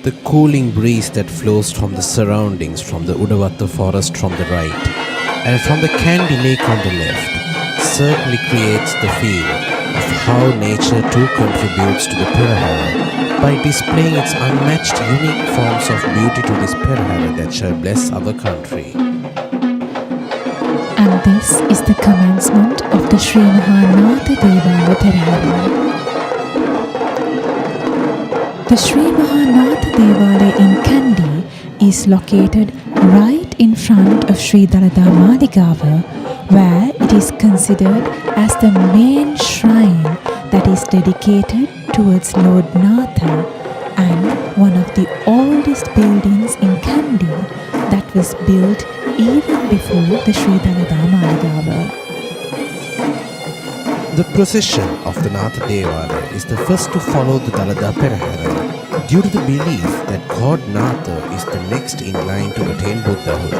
Speaker 3: The cooling breeze that flows from the surroundings, from the Udavatta forest from the right and from the Kandy lake on the left, certainly creates the feel of how nature too contributes to the Perahera by displaying its unmatched unique forms of beauty to this Perahera that shall bless our country.
Speaker 4: And this is the commencement of the Sri Mahanatha Esala Perahera. The Sri Mahanatha Esala in Kandy is located right in front of Sri Dalada Maligawa, where it is considered as the main shrine that is dedicated towards Lord Natha and one of the oldest buildings in Kandy that was built even before the Sri Dalada Maligawa.
Speaker 3: The procession of the Natha Esala is the first to follow the Dalada Perahera due to the belief that God Natha is the next in line to attain Buddhahood.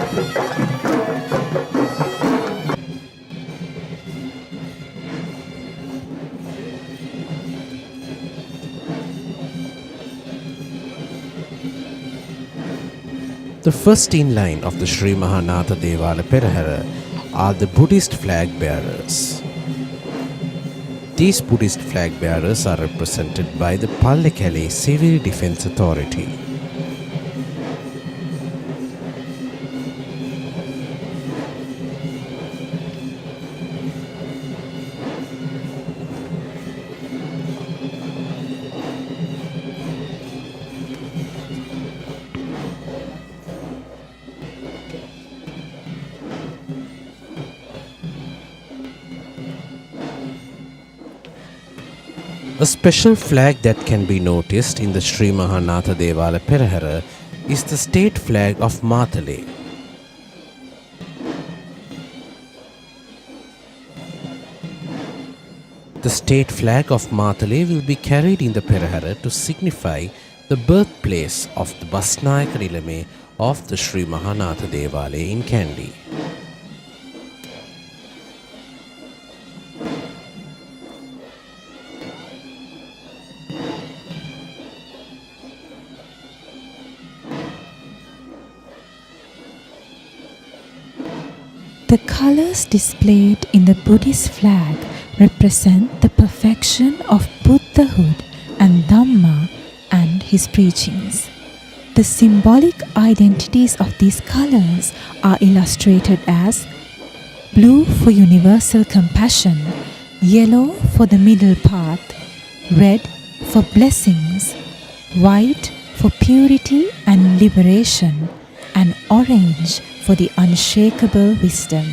Speaker 3: The first in line of the Sri Mahanatha Esala Perahera are the Buddhist flag bearers. These Buddhist flag bearers are represented by the Pallekele Civil Defence Authority. A special flag that can be noticed in the Sri Mahanatha Devala Perahera is the state flag of Matale. The state flag of Matale will be carried in the Perahera to signify the birthplace of the Basnayaka Nilame of the Sri Mahanatha Devale in Kandy.
Speaker 4: The colors displayed in the Buddhist flag represent the perfection of Buddhahood and Dhamma and his preachings. The symbolic identities of these colors are illustrated as blue for universal compassion, yellow for the middle path, red for blessings, white for purity and liberation, and orange for the unshakable wisdom.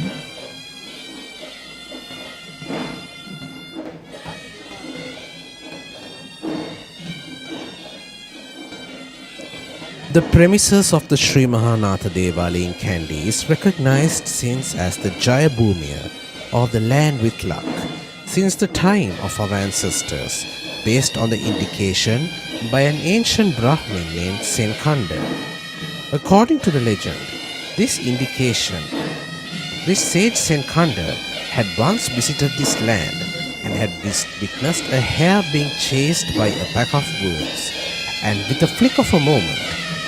Speaker 3: The premises of the Sri Mahanatha Devali in Kandy is recognized since as the Jaya Bhumiya, or the land with luck, since the time of our ancestors, based on the indication by an ancient Brahmin named Senkanda. According to the legend, this sage Senkanda had once visited this land and had witnessed a hare being chased by a pack of wolves, and with a flick of a moment,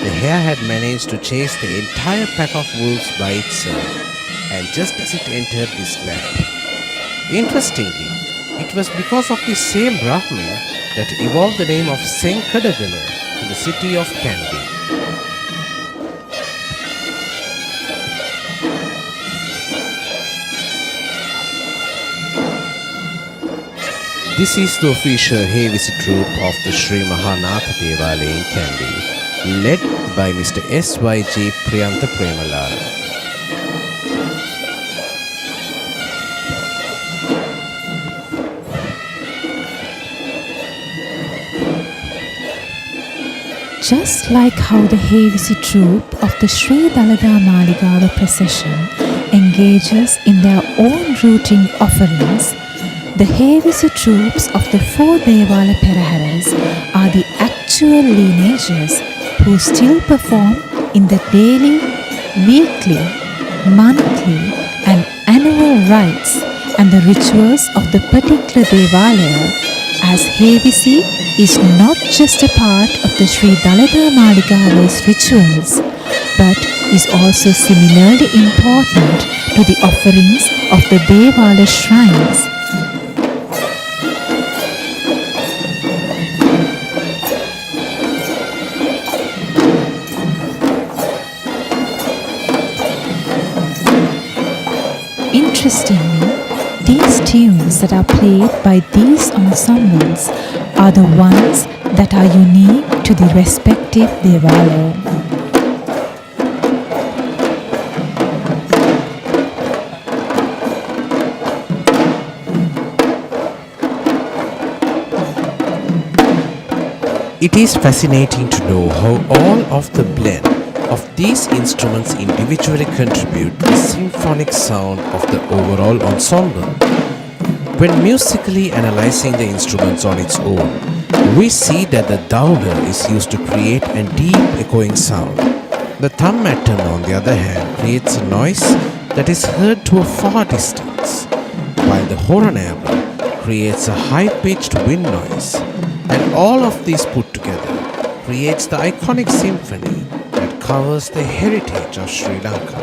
Speaker 3: the hare had managed to chase the entire pack of wolves by itself, and just as it entered this land. Interestingly, it was because of this same Brahmin that evolved the name of Senkadagala to the city of Kandy. This is the official hay visit troupe of the Sri Mahanatha Devale in Kandy, led by Mr. S.Y.G. Priyantha Premalal.
Speaker 4: Just like how the Hevisi troupe of the Sri Dalada Maligawa procession engages in their own routing offerings, the Hevisi troops of the four Devala Peraharas are the actual lineages who still perform in the daily, weekly, monthly and annual rites and the rituals of the particular Devalaya, as Hevisi is not just a part of the Sri Dalada Maligawa's rituals, but is also similarly important to the offerings of the Devala shrines. Interestingly, these tunes that are played by these ensembles are the ones that are unique to the respective Devalaya.
Speaker 3: It is fascinating to know how all of the blend of these instruments individually contribute to the symphonic sound of the overall ensemble. When musically analyzing the instruments on its own, we see that the dowler is used to create a deep echoing sound. The thumb maton, on the other hand, creates a noise that is heard to a far distance, while the horanable creates a high-pitched wind noise, and all of these put together creates the iconic symphony that covers the heritage of Sri Lanka.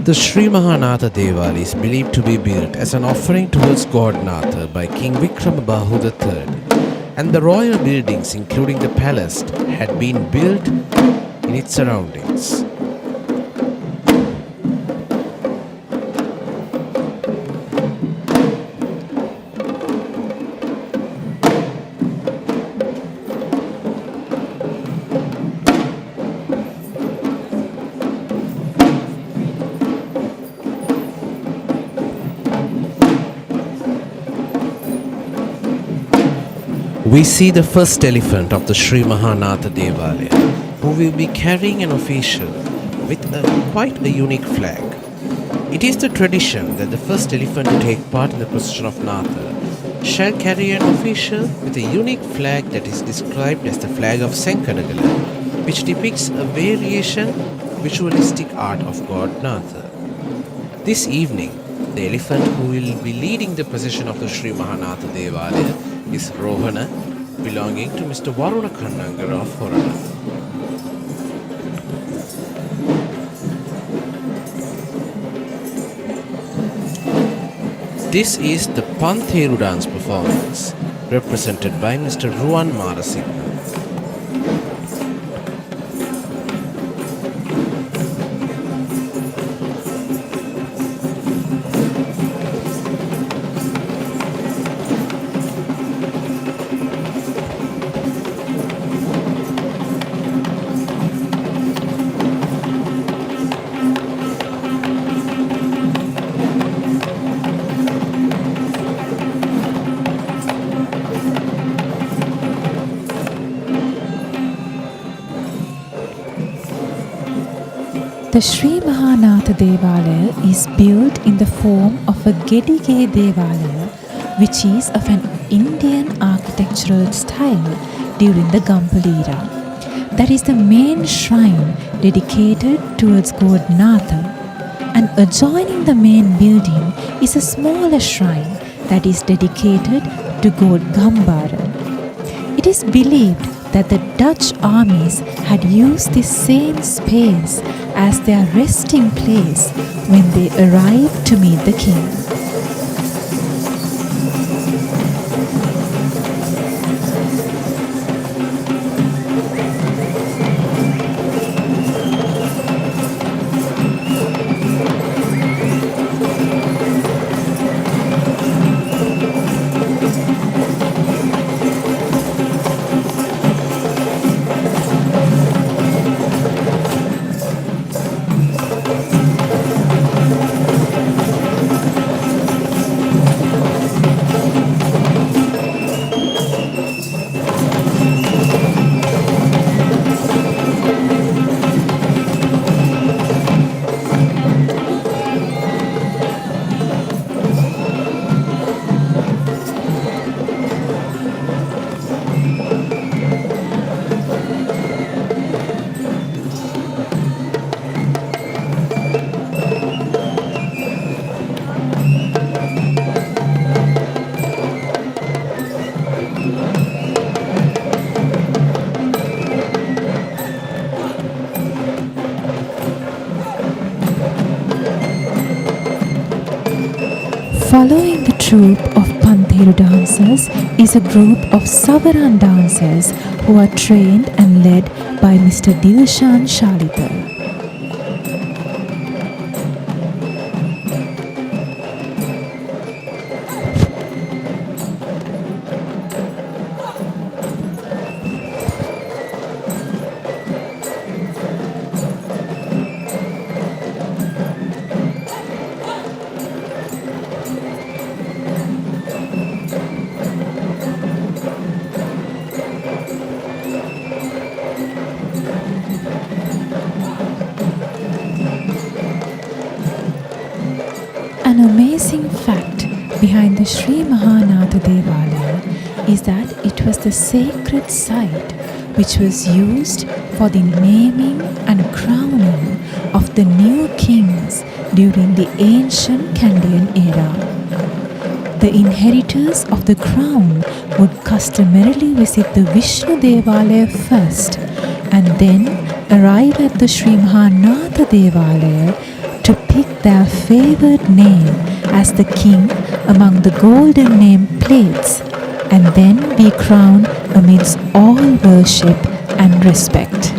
Speaker 3: The Sri Mahanatha Devala is believed to be built as an offering towards God Natha by King Vikramabahu III, and the royal buildings including the palace had been built in its surroundings. We see the first elephant of the Sri Mahanatha Devalaya, who will be carrying an official with quite a unique flag. It is the tradition that the first elephant to take part in the procession of Natha shall carry an official with a unique flag that is described as the flag of Sankanagala, which depicts a variation visualistic art of God Natha. This evening, the elephant who will be leading the procession of the Sri Mahanatha Devalaya is Rohana, belonging to Mr. Varuna Kannangar of Horana. This is the Pantheru dance performance, represented by Mr. Ruan Marasinha.
Speaker 4: The Sri Mahanatha Devalaya is built in the form of a Gedige Devalaya, which is of an Indian architectural style during the Gampal era. That is the main shrine dedicated towards God Natha, and adjoining the main building is a smaller shrine that is dedicated to God Gambara. It is believed that the Dutch armies had used this same space as their resting place when they arrived to meet the king. Following the troupe of Pantheru dancers is a group of Savaran dancers who are trained and led by Mr. Dilshan Shalita. An amazing fact behind the Sri Mahanatha Devalaya is that it was the sacred site which was used for the naming and crowning of the new kings during the ancient Kandian era. The inheritors of the crown would customarily visit the Vishnu Devalaya first and then arrive at the Sri Mahanatha Devalaya to pick their favored name as the king among the golden name plates and then be crowned amidst all worship and respect.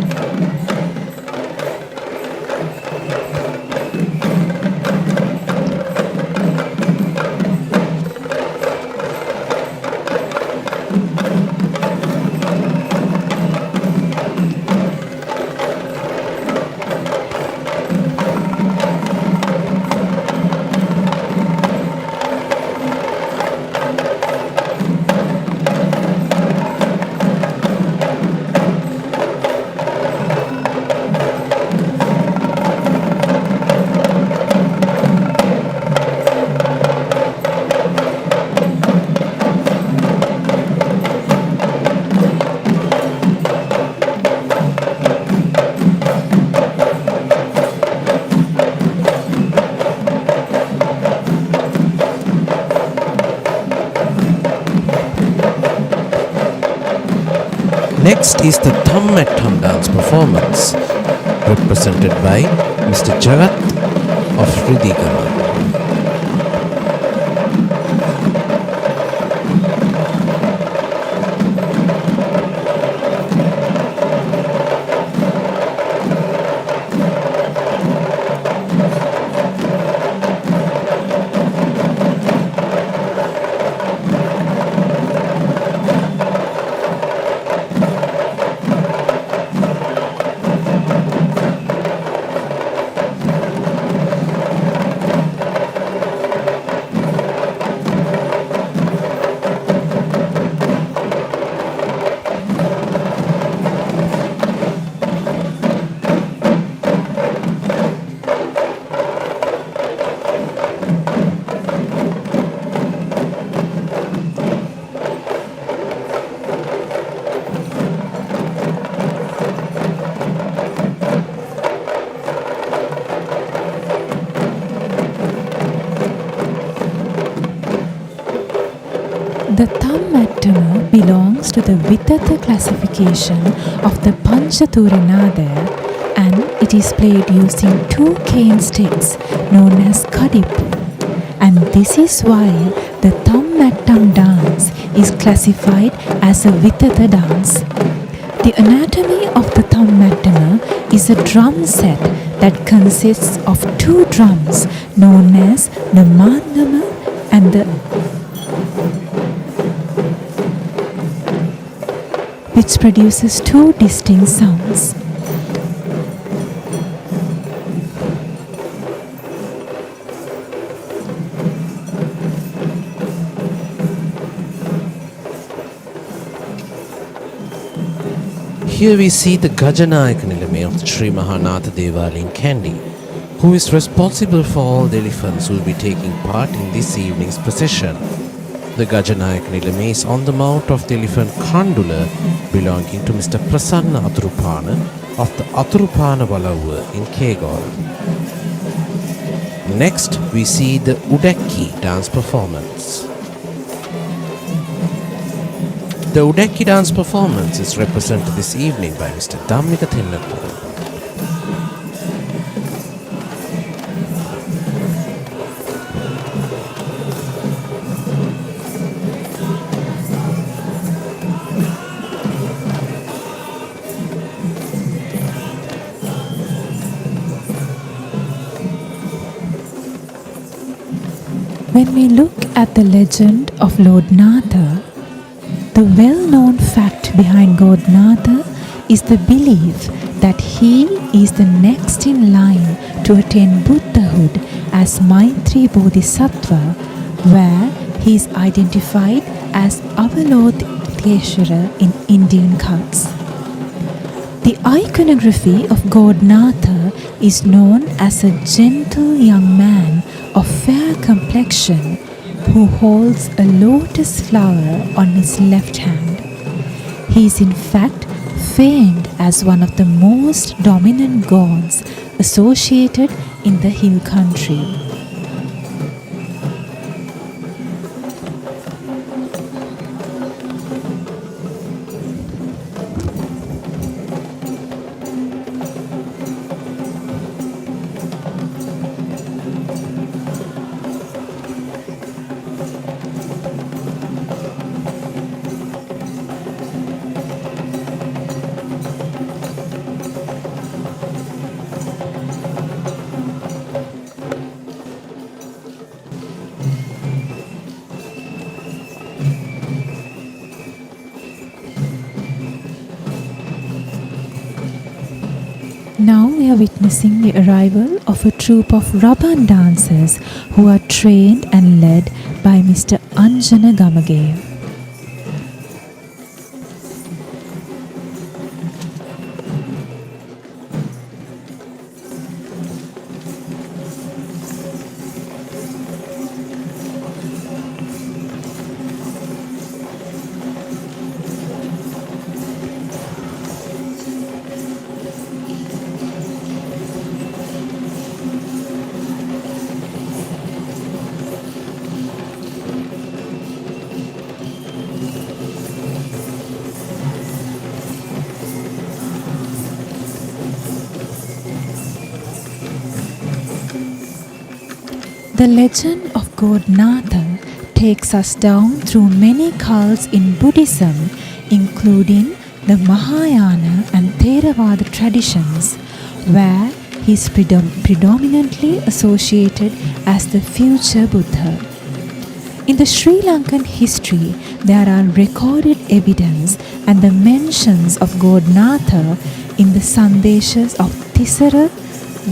Speaker 3: Next is the Thammattam dance performance, represented by Mr. Jagat of Hridigama. The Thammattama belongs to the Vittata classification of the Panchathurana and it is played using two cane sticks known as kadippu. And this is why the Thammattam dance is classified as a Vittata dance. The anatomy of the Thammattama is a drum set that consists of two drums known as the Mandama and the which produces two distinct sounds. Here we see the Gajanayaka Nilame of the Sri Mahanatha Devala in Kandy, who is responsible for all the elephants who will be taking part in this evening's procession. The Gajanayaka Nilame is on the mount of the elephant Kandula belonging to Mr. Prasanna Athurupana of the Athurupana Valauva in Kegol. Next, we see the Udekki dance performance. The Udekki dance performance is represented this evening by Mr. Dhammika Thinnakku.
Speaker 4: When we look at the legend of Lord Natha, the well-known fact behind God Natha is the belief that he is the next in line to attain Buddhahood as Maitri Bodhisattva, where he is identified as Avalokiteshvara in Indian cults. The iconography of God Natha is known as a gentle young man of fair complexion who holds a lotus flower on his left hand. He is in fact famed as one of the most dominant gods associated in the hill country. are witnessing the arrival of a troupe of Raban dancers who are trained and led by Mr. Anjana Gamage. The legend of God Natha takes us down through many cults in Buddhism, including the Mahayana and Theravada traditions, where he is predominantly associated as the future Buddha. In the Sri Lankan history, there are recorded evidence and the mentions of God Natha in the Sandeshas of Tisara,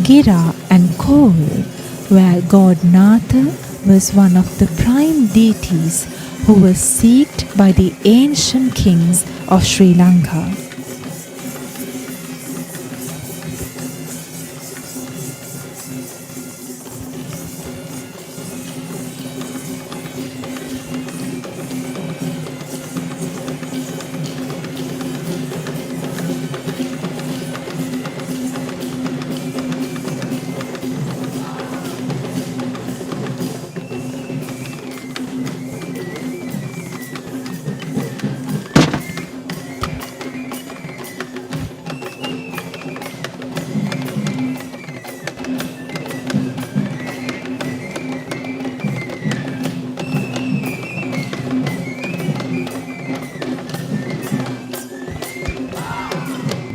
Speaker 4: Gira and Koul, where God Natha was one of the prime deities who was seeked by the ancient kings of Sri Lanka.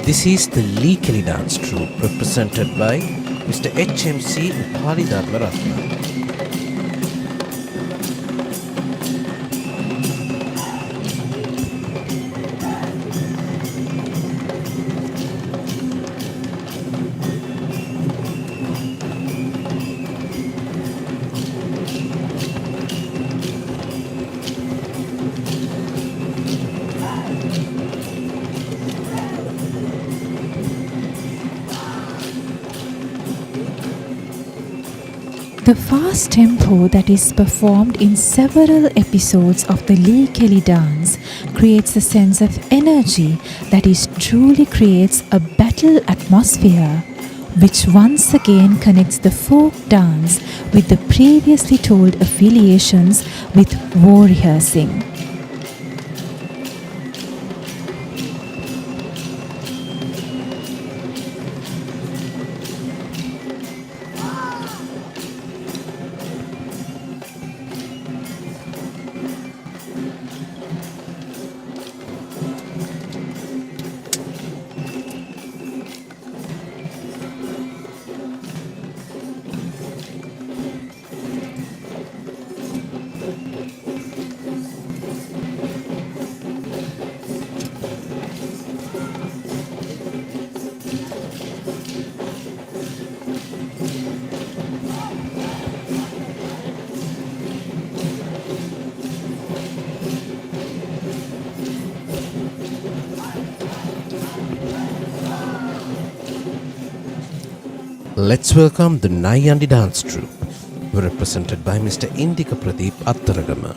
Speaker 3: This is the Lekeli dance troupe represented by Mr. HMC Upali Dharmaratna.
Speaker 4: The fast tempo that is performed in several episodes of the Lekeli dance creates a sense of energy that is truly creates a battle atmosphere, which once again connects the folk dance with the previously told affiliations with war rehearsing.
Speaker 3: Let's welcome the Nayandi dance troupe, represented by Mr. Indika Pradeep Attaragama.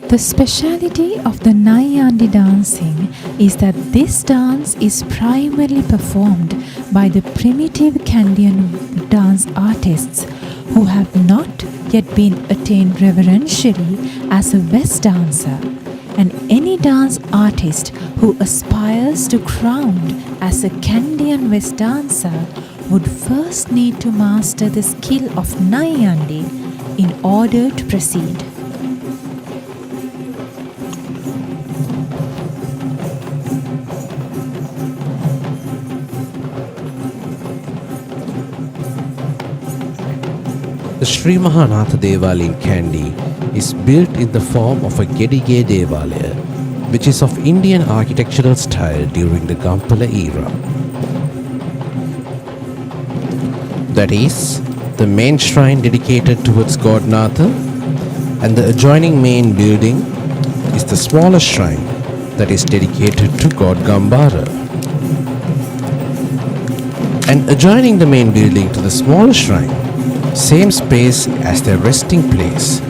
Speaker 3: The speciality of the Nayandi dancing is that this dance is primarily performed by the primitive Kandyan dance artists who have not yet been attained reverentially as a West dancer,
Speaker 4: and any dance artist who aspires to crown as a Kandian West dancer would first need to master the skill of Nayandi in order to proceed.
Speaker 3: The Sri Mahanatha Devala in Kandy is built in the form of a Gedige Devalaya, which is of Indian architectural style during the Gampala era. That is, the main shrine dedicated towards God Natha, and the adjoining main building is the smaller shrine that is dedicated to God Gambara. And adjoining the main building to the smaller shrine, same space as their resting place.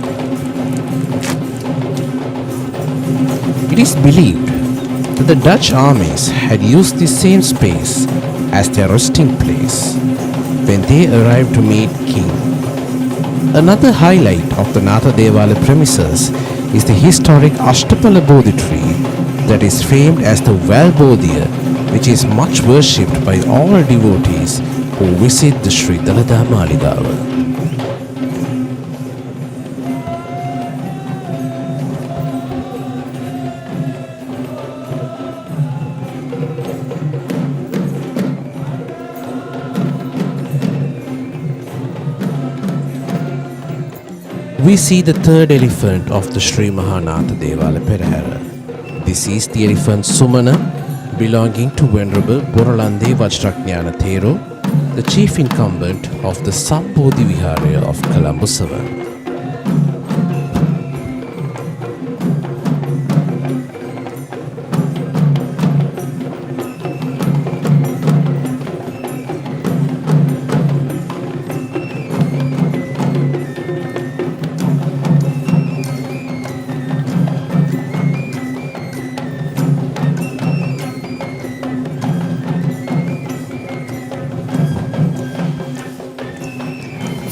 Speaker 3: It is believed that the Dutch armies had used the same space as their resting place when they arrived to meet King. Another highlight of the Natha Devala premises is the historic Ashtapala Bodhi tree that is famed as the Valbodhiya, which is much worshipped by all devotees who visit the Sri Dalada Maligawa. We see the third elephant of the Sri Mahanatha Esala Perahera. This is the elephant Sumana, belonging to Venerable Boralande Vajraknyana Thero, the chief incumbent of the Sambodhi Vihara of Kalambusavan.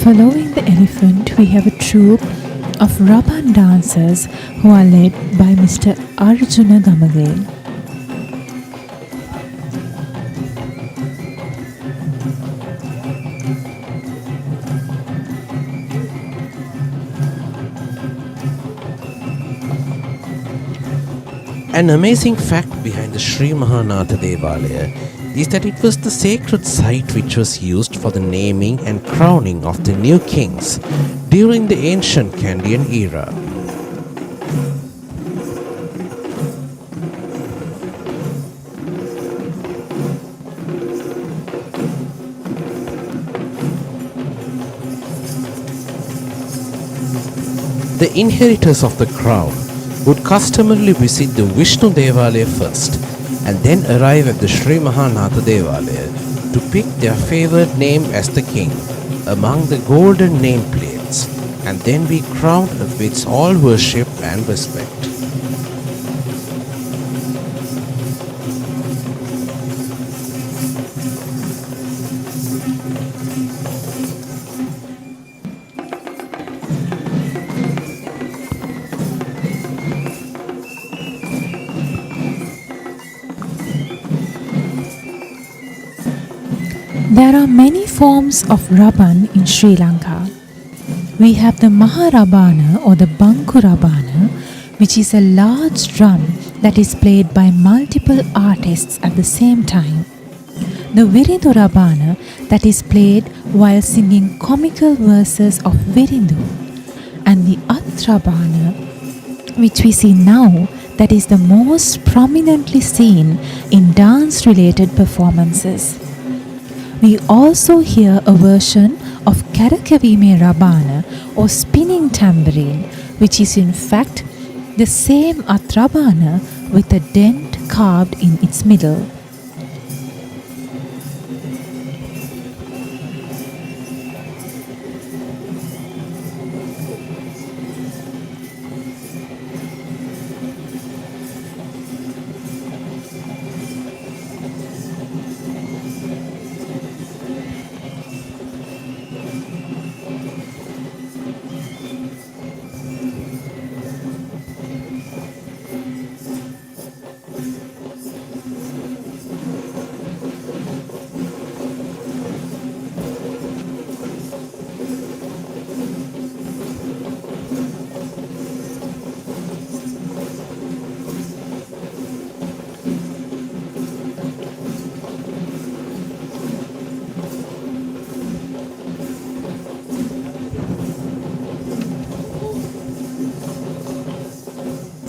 Speaker 4: Following the elephant, we have a troupe of Raban dancers who are led by Mr. Arjuna Gamage.
Speaker 3: An amazing fact behind the Sri Mahanatha Devalaya is that it was the sacred site which was used for the naming and crowning of the new kings during the ancient Kandian era. The inheritors of the crown would customarily visit the Vishnu Devalaya first and then arrive at the Sri Mahanatha Devalaya to pick their favored name as the king among the golden nameplates and then be crowned amidst all worship and respect.
Speaker 4: There are many forms of Raban in Sri Lanka. We have the Maharabana or the Banku Rabana, which is a large drum that is played by multiple artists at the same time. The Virindu Rabana that is played while singing comical verses of Virindu. And the Atrabana, which we see now, that is the most prominently seen in dance-related performances. We also hear a version of Karakavime Rabana or spinning tambourine, which is in fact the same Atrabana with a dent carved in its middle.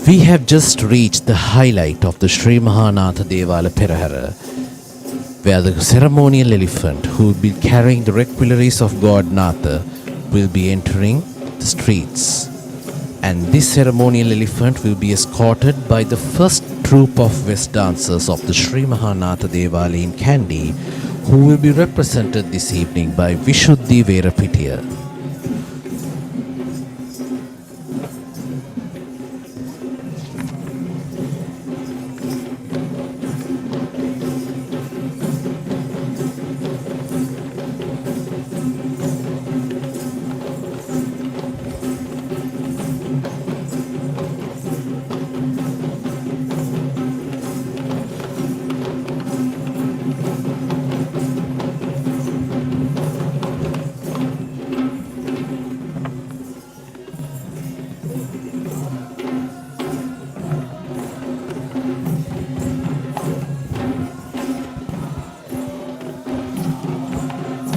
Speaker 3: We have just reached the highlight of the Sri Mahanatha Devala Perahera, where the ceremonial elephant who will be carrying the requelaries of God Natha will be entering the streets. And this ceremonial elephant will be escorted by the first troop of West dancers of the Sri Mahanatha Devala in Kandy, who will be represented this evening by Vishuddhi Verapitiya.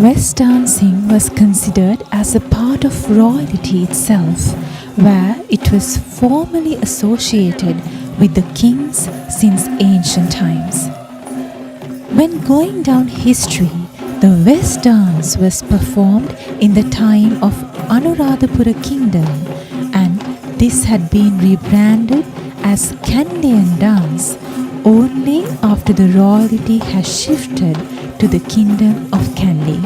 Speaker 4: West dancing was considered as a part of royalty itself, where it was formally associated with the kings since ancient times. When going down history, the West dance was performed in the time of Anuradhapura kingdom, and this had been rebranded as Kandian dance only after the royalty has shifted to the kingdom of Kandy.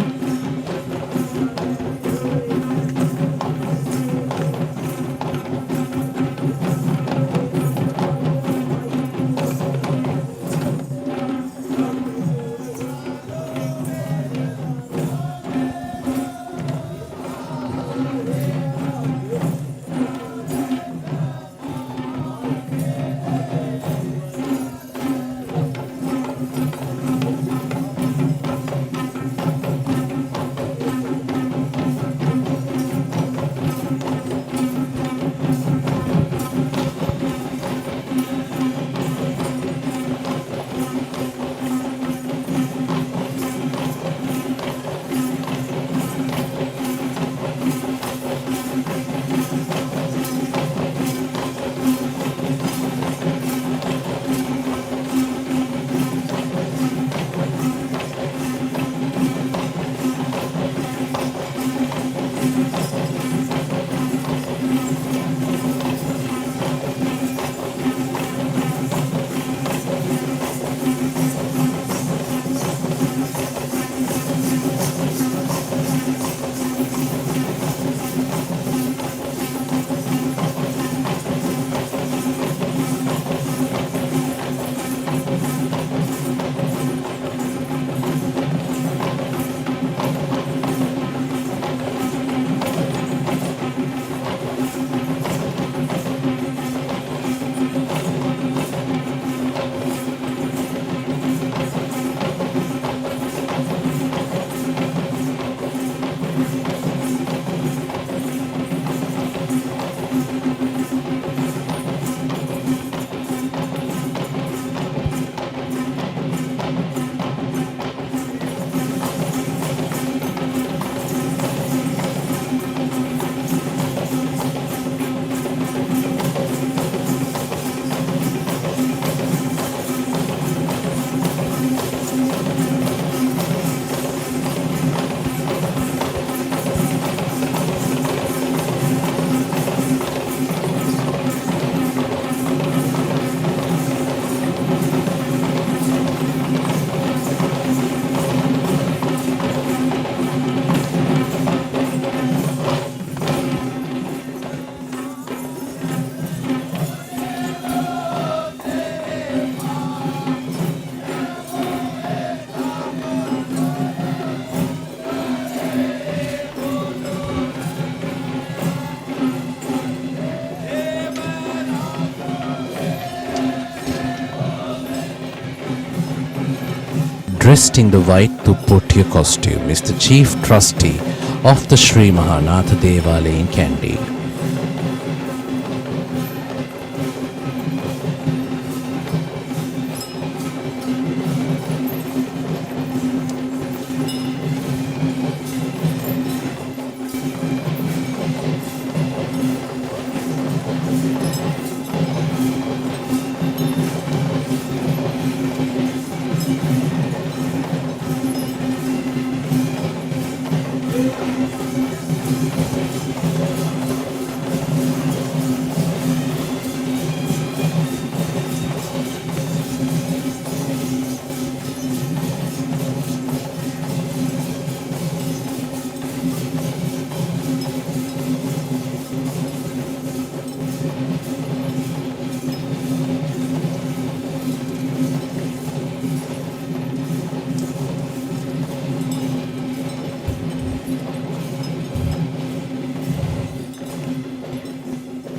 Speaker 3: Dressed in the white Tupotya costume is the chief trustee of the Sri Mahanatha Devala in Kandy.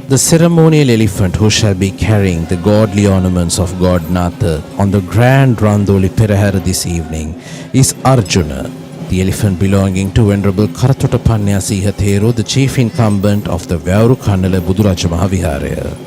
Speaker 3: The ceremonial elephant who shall be carrying the godly ornaments of God Natha on the grand Randoli Perahera this evening is Arjuna, the elephant belonging to Venerable Karatota Pannasiha Thero, the chief incumbent of the Vyauru Kannala Buduraja Mahaviharaya.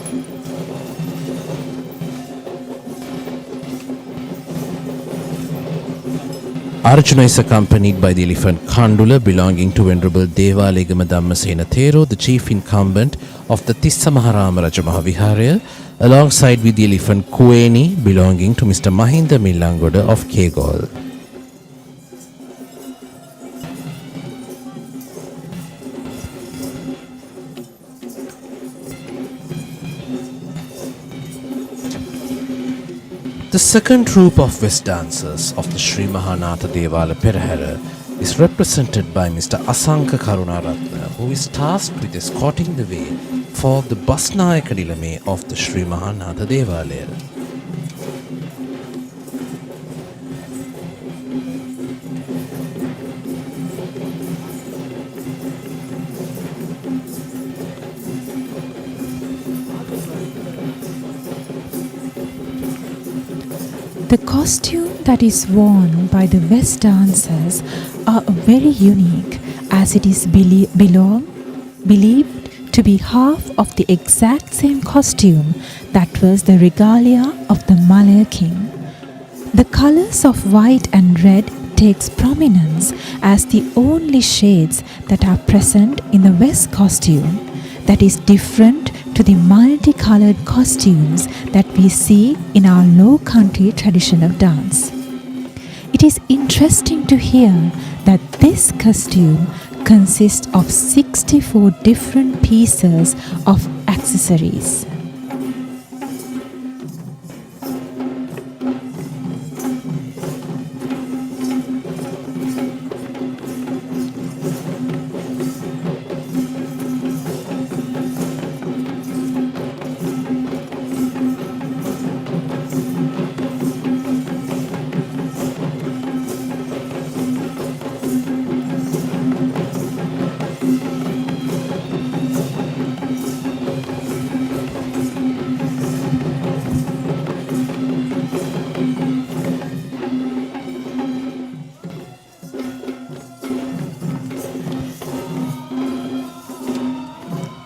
Speaker 3: Arjuna is accompanied by the elephant Kandula belonging to Venerable Devalegama Dhammasena Thero, the chief incumbent of the Tissa Maharama Raja Mahaviharaya, alongside with the elephant Kueni belonging to Mr. Mahinda Millangoda of Kegol. The second troupe of West dancers of the Sri Mahanatha Devala Perahera is represented by Mr. Asanka Karunaratna, who is tasked with escorting the way for the Basnayaka Nilame of the Sri Mahanatha Devalaya.
Speaker 4: The costume that is worn by the West dancers are very unique, as it is believed to be half of the exact same costume that was the regalia of the Malaya king. The colors of white and red takes prominence as the only shades that are present in the West costume, that is different to the multicolored costumes that we see in our low country tradition of dance. It is interesting to hear that this costume consists of 64 different pieces of accessories.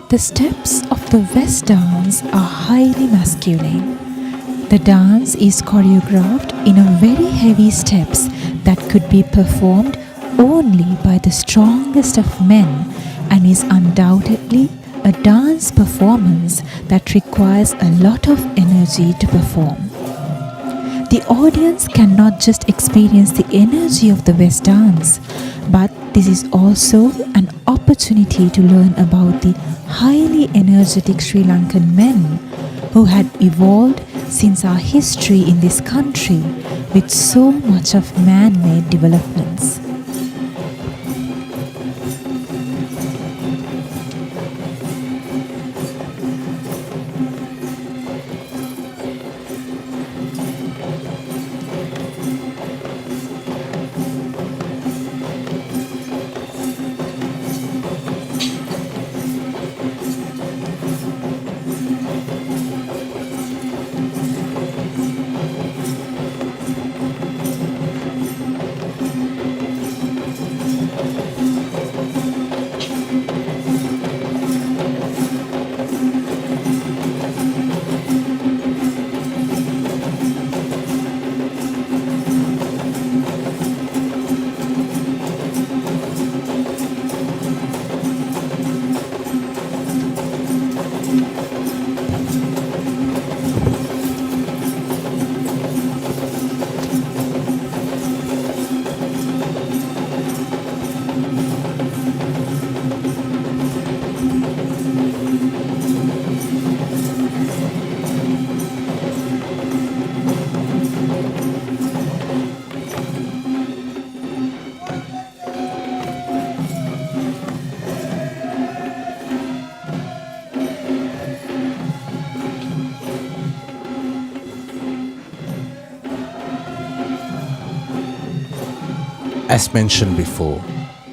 Speaker 4: The steps of the West dance are highly masculine. The dance is choreographed in a very heavy steps that could be performed only by the strongest of men, and is undoubtedly a dance performance that requires a lot of energy to perform. The audience cannot just experience the energy of the West dance, but this is also an opportunity to learn about the highly energetic Sri Lankan men who had evolved since our history in this country with so much of man-made developments.
Speaker 3: As mentioned before,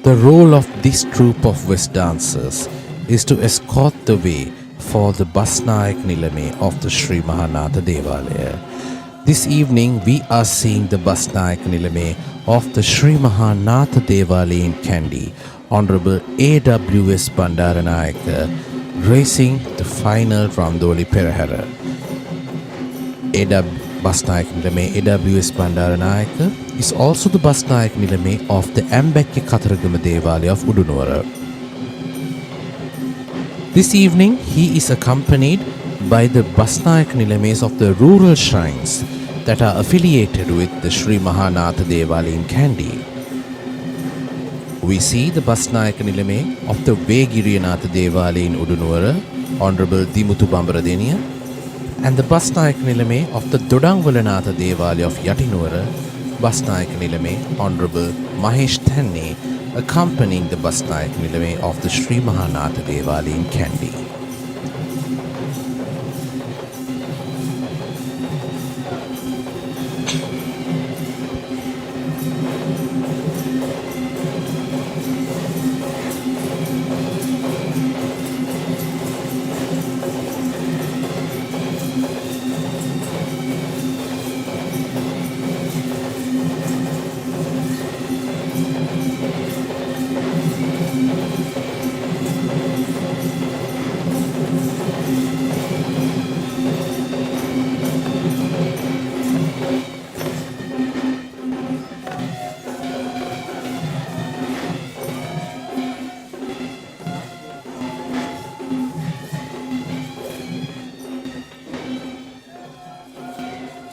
Speaker 3: the role of this troupe of West dancers is to escort the way for the Basnayak Nilame of the Sri Mahanatha Devalaya. This evening we are seeing the Basnayak Nilame of the Sri Mahanatha Devalaya in Kandy, Honorable A.W.S. Bandaranayaka, racing the final Randoli Perahera. Basnayak Nilame A.W.S. Bandaranayaka is also the Basnayak Nilame of the Ambekya Kataragama Devalaya of Udunuwara. This evening he is accompanied by the Basnayak Nilames of the rural shrines that are affiliated with the Sri Mahanatha Devalaya in Kandy. We see the Basnayak Nilame of the Vegiriyanatha Devalaya in Udunuwara, Honorable Dimuthu Bambaradeniya, and the Basnayak Nilame of the Dodangwalanatha Devalaya of Yatinuwara, Basnayak Nilame, Honorable Mahesh Thanne, accompanying the Basnayak Nilame of the Sri Mahanatha Devalaya in Kandy.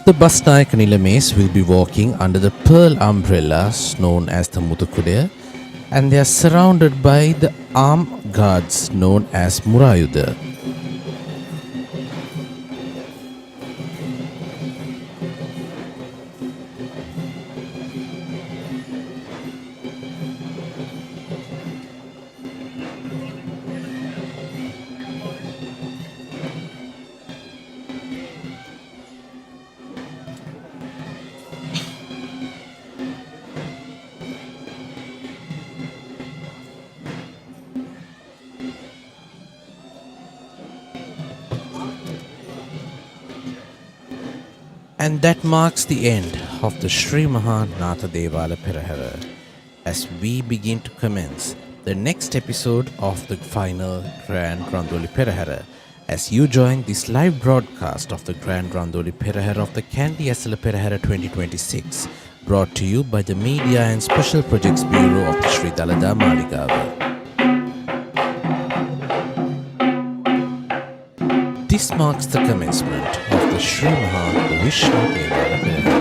Speaker 3: The Basnayak Nilames will be walking under the pearl umbrellas known as the Muthukudaya, and they are surrounded by the armed guards known as Murayuda. And that marks the end of the Sri Mahanatha Esala Perahera as we begin to commence the next episode of the final Grand Randoli Perahera as you join this live broadcast of the Grand Randoli Perahera of the Kandy Esala Perahera 2026, brought to you by the Media and Special Projects Bureau of the Sri Dalada Maligawa. This marks the commencement of the Sri Maha Vishnu Esala Perahera.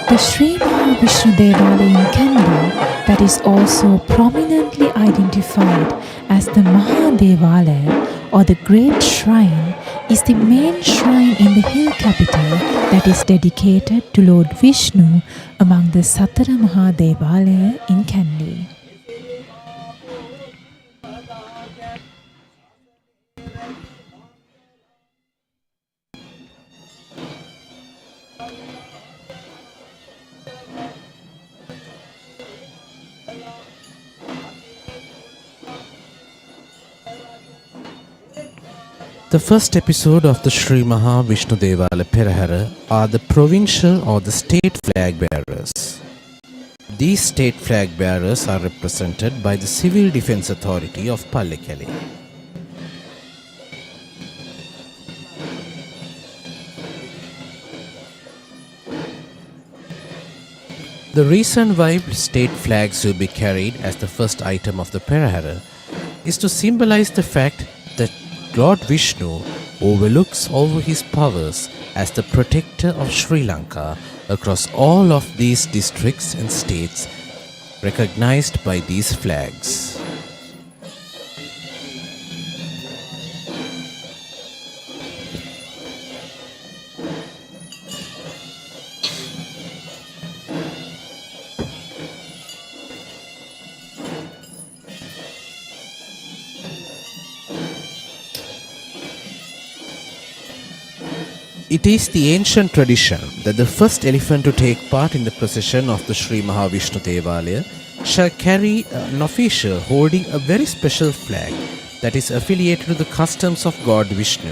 Speaker 4: The Sri Mahavishnu Devalaya in Kandy, that is also prominently identified as the Mahadevalaya or the Great Shrine, is the main shrine in the hill capital that is dedicated to Lord Vishnu among the Satara Mahadevalaya in Kandy.
Speaker 3: The first episode of the Sri Maha Vishnu Esala Perahera are the provincial or the state flag bearers. These state flag bearers are represented by the Civil Defence Authority of Pallekele. The reason why state flags will be carried as the first item of the Perahera is to symbolize the fact that Lord Vishnu overlooks over his powers as the protector of Sri Lanka across all of these districts and states recognized by these flags. It is the ancient tradition that the first elephant to take part in the procession of the Sri Mahavishnu Devalaya shall carry an official holding a very special flag that is affiliated to the customs of God Vishnu,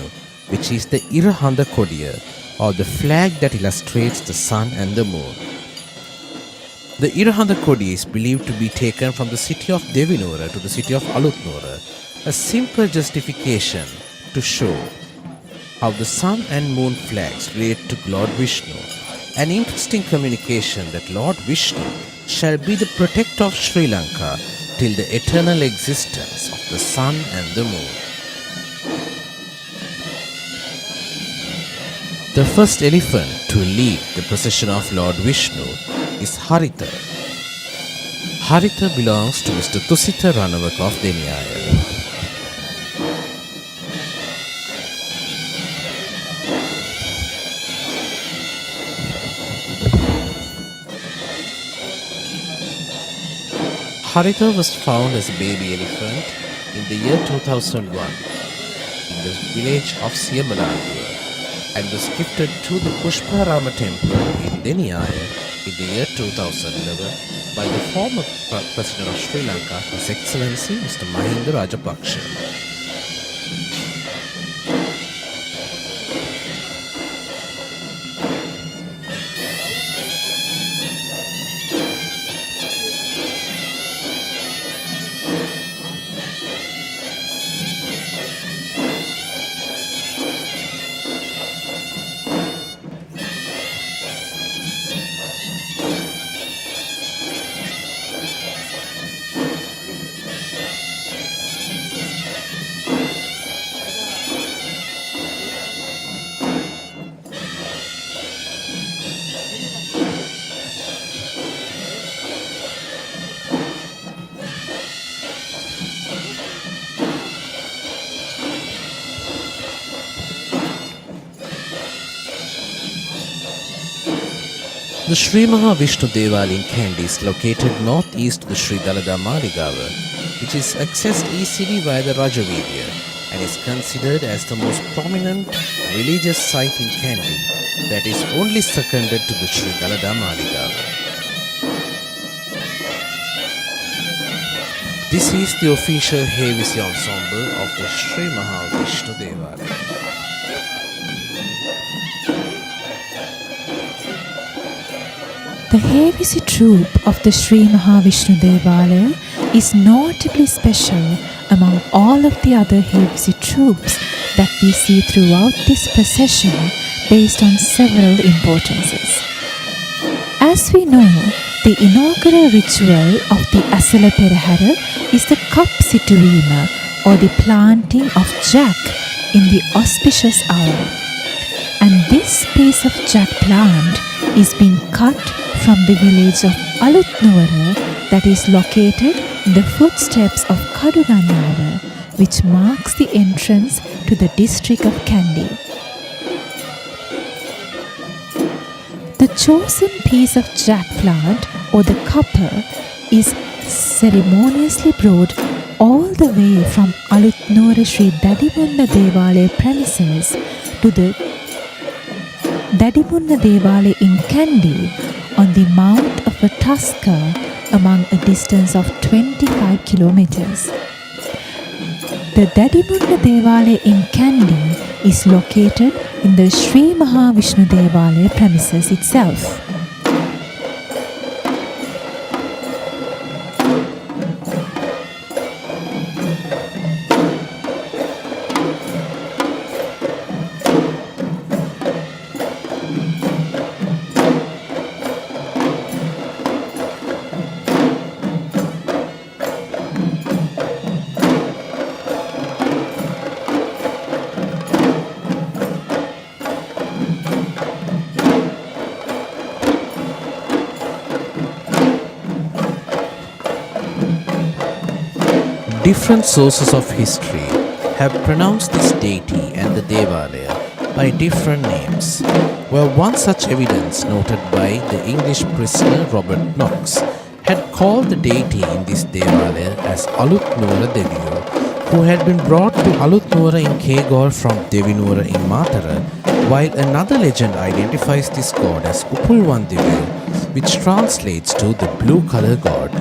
Speaker 3: which is the Irahanda Kodiya, or the flag that illustrates the sun and the moon. The Irahanda Kodi is believed to be taken from the city of Devinora to the city of Alutnora, a simple justification to show how the sun and moon flags relate to Lord Vishnu, an interesting communication that Lord Vishnu shall be the protector of Sri Lanka till the eternal existence of the sun and the moon. The first elephant to lead the procession of Lord Vishnu is Haritha. Haritha belongs to Mr. Tusitha Ranawak of Deniyaya. Haritha was found as a baby elephant in the year 2001 in the village of Siyamalagua and was gifted to the Pushparama temple in Deniyaya in the year 2011 by the former President of Sri Lanka, His Excellency Mr. Mahinda Rajapaksha. The Sri Mahavishnu Devalaya in Kandy is located northeast of the Sri Dalada Maligawa, which is accessed easily via the Rajavidya and is considered as the most prominent religious site in Kandy that is only seconded to the Sri Dalada Maligawa. This is the official Hevisi ensemble of the Sri Mahavishnu Devalaya.
Speaker 4: The Hevisi troupe of the Sri Mahavishnu Devalaya is notably special among all of the other Hevisi troupes that we see throughout this procession based on several importances. As we know, the inaugural ritual of the Esala Perahera is the cup situima, or the planting of jack in the auspicious hour. And this piece of jack plant is being cut from the village of Alutnora that is located in the footsteps of Kaduganawa, which marks the entrance to the district of Kandy. The chosen piece of jack plant, or the copper, is ceremoniously brought all the way from Alutnora Sri Dadimunna Devalaya premises to the Dadimunna Devalaya in Kandy on the mount of a tusker among a distance of 25 kilometers. The Dadimunna Devalaya in Kandy is located in the Sri Mahavishnu Devalaya premises itself.
Speaker 3: Different sources of history have pronounced this deity and the Devalaya by different names. Well, one such evidence noted by the English prisoner Robert Knox had called the deity in this Devalaya as Alutnora Deviyo, who had been brought to Alutnora in Kegol from Devinora in Matara while another legend identifies this god as Upulwan Devi, which translates to the blue color god.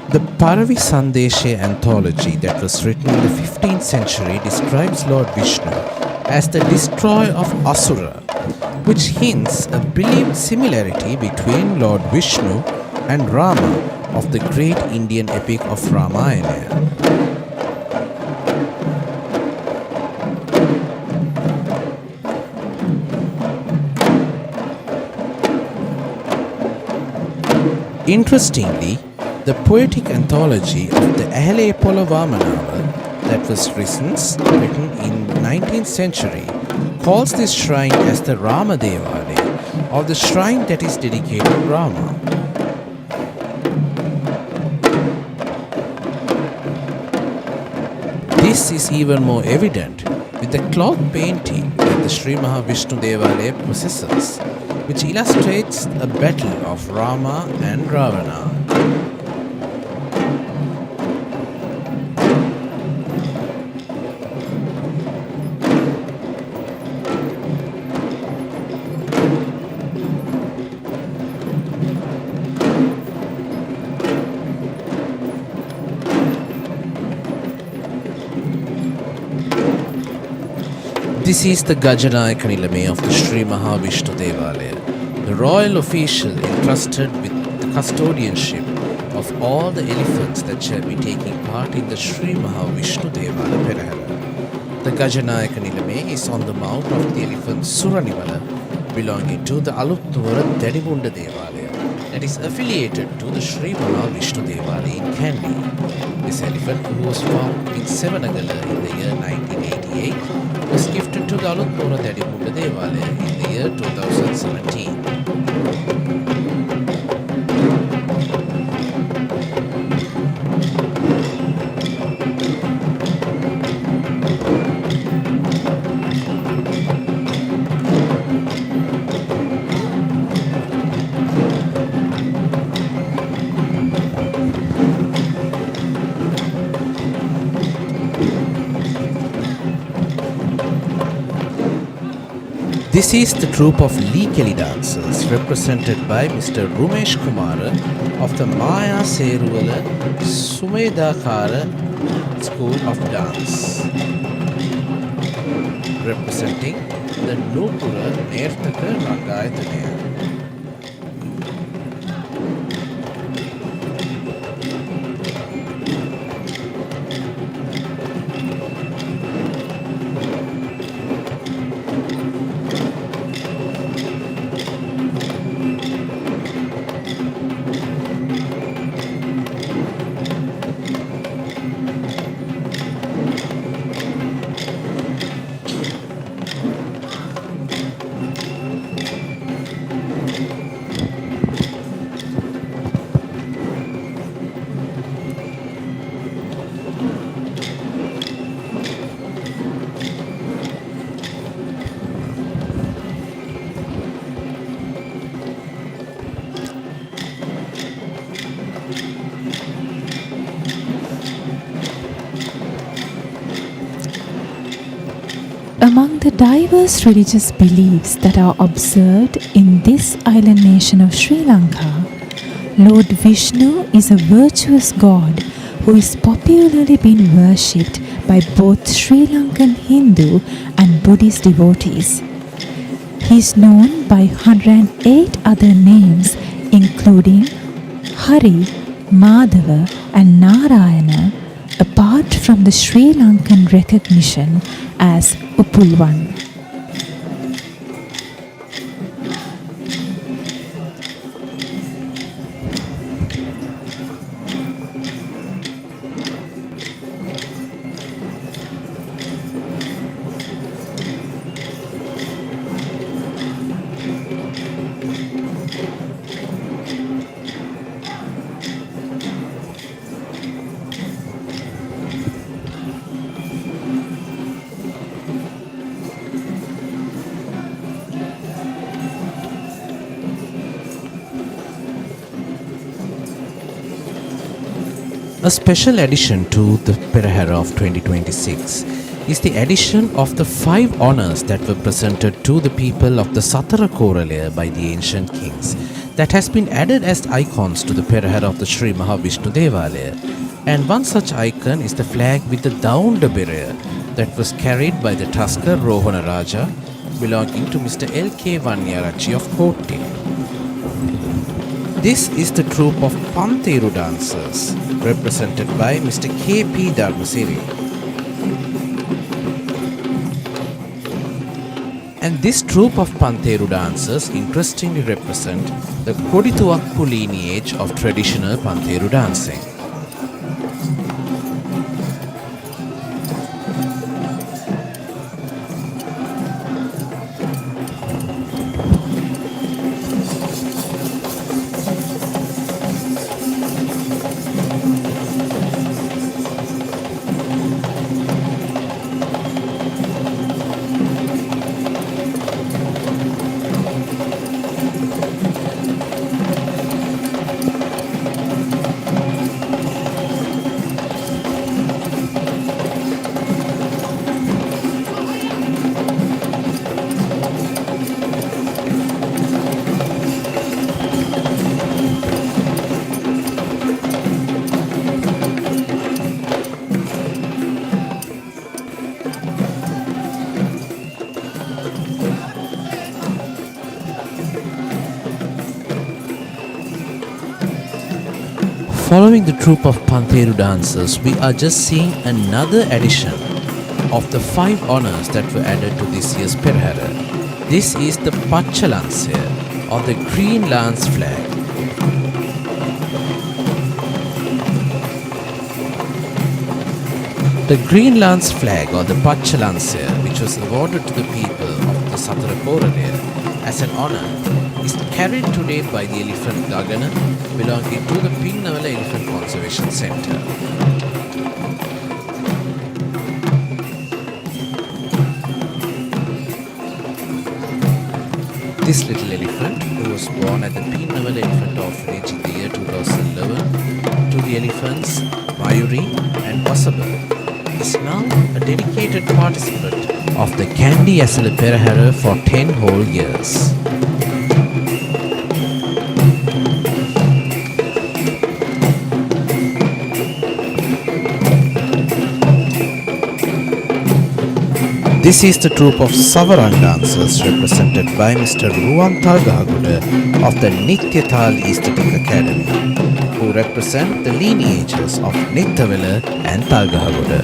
Speaker 3: The Paravi Sandeshe anthology that was written in the 15th century describes Lord Vishnu as the destroyer of Asura, which hints a believed similarity between Lord Vishnu and Rama of the great Indian epic of Ramayana. Interestingly, the poetic anthology of the Ahale Polo Vamanava that was written in 19th century calls this shrine as the Rama Devale, or the shrine that is dedicated to Rama. This is even more evident with the cloth painting that the Sri Mahavishnu Devale possesses, which illustrates a battle of Rama and Ravana. This is the Gajanayaka Nilame of the Sri Mahavishnu Devalaya, the royal official entrusted with the custodianship of all the elephants that shall be taking part in the Sri Mahavishnu Esala Perahera. The Gajanayaka Nilame is on the mount of the elephant Suranivala, belonging to the Alutthuvara Thedimunda Devalaya, that is affiliated to the Sri Mahavishnu Devalaya in Kandy. This elephant, who was found in Sevanagala in the year 1988, was gifted to the Alutthuvara Thedimunda Devalaya in the year 2017. This is the troupe of Lekeli dancers represented by Mr. Rumesh Kumara of the Maya Seruvala Sumedakara School of Dance, representing the Nupura Nertaka Rangayatanaya.
Speaker 4: Among the diverse religious beliefs that are observed in this island nation of Sri Lanka, Lord Vishnu is a virtuous god who is popularly being worshipped by both Sri Lankan Hindu and Buddhist devotees. He is known by 108 other names including Hari, Madhava and Narayana, apart from the Sri Lankan recognition as Upulwan.
Speaker 3: A special addition to the Perahera of 2026 is the addition of the 5 honors that were presented to the people of the Satara Koralaya by the ancient kings, that has been added as icons to the Perahera of the Sri Mahavishnu Devalaya. And one such icon is the flag with the Daunda Beraya that was carried by the Tusker Rohana Raja belonging to Mr. L.K. Vanyarachi of Kotti. This is the troupe of Pantheru dancers represented by Mr. K.P. Dharmasiri. And this troupe of Pantheru dancers interestingly represent the Kodituakku lineage of traditional Pantheru dancing. Following the troupe of Pantheru dancers, we are just seeing another addition of the 5 honors that were added to this year's Perahera. This is the Pachalansya, or the Green Lance flag. The Green Lance flag, or the Pachalansya, which was awarded to the people of the Satara Koralaya as an honor, is carried today by the elephant Gagana belonging to the Pinnavala Elephant Conservation Center. This little elephant, who was born at the Pinnavala Elephant Orphanage in the year 2011 to the elephants Mayuri and Wasaba, is now a dedicated participant of the Kandy Esala Perahera for 10 whole years. This is the troupe of Savaran dancers represented by Mr. Ruwan Talgahaguda of the Nityatal Aesthetic Academy, who represent the lineages of Nittavela and Talgahaguda.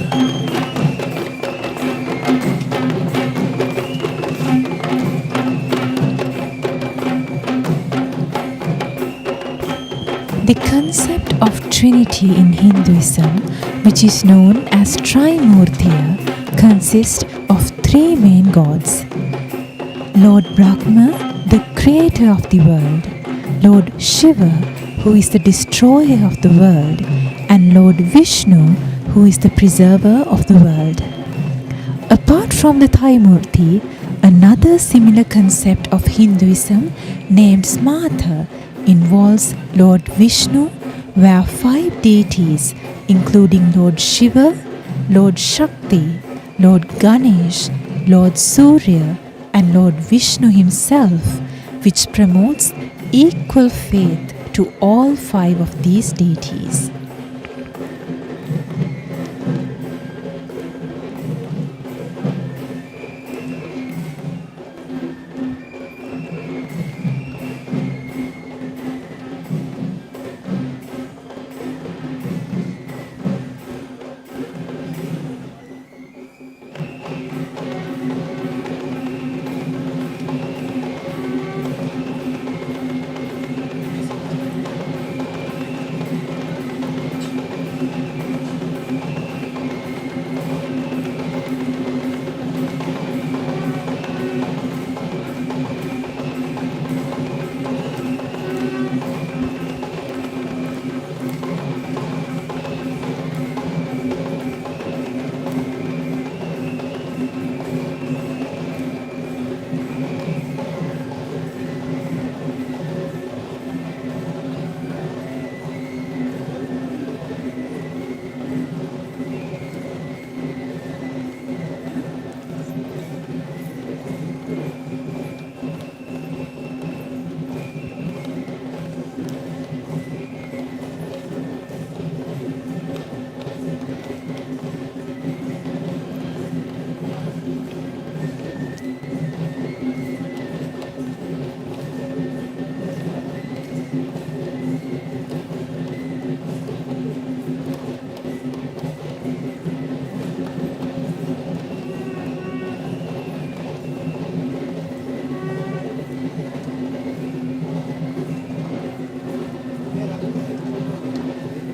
Speaker 4: The concept of Trinity in Hinduism, which is known as Trimurtiya, consists of 3 main gods: Lord Brahma, the creator of the world; Lord Shiva, who is the destroyer of the world; and Lord Vishnu, who is the preserver of the world. Apart from the Trimurti, another similar concept of Hinduism named Smartha involves Lord Vishnu, where 5 deities, including Lord Shiva, Lord Shakti, Lord Ganesh, Lord Surya, and Lord Vishnu himself, which promotes equal faith to all 5 of these deities.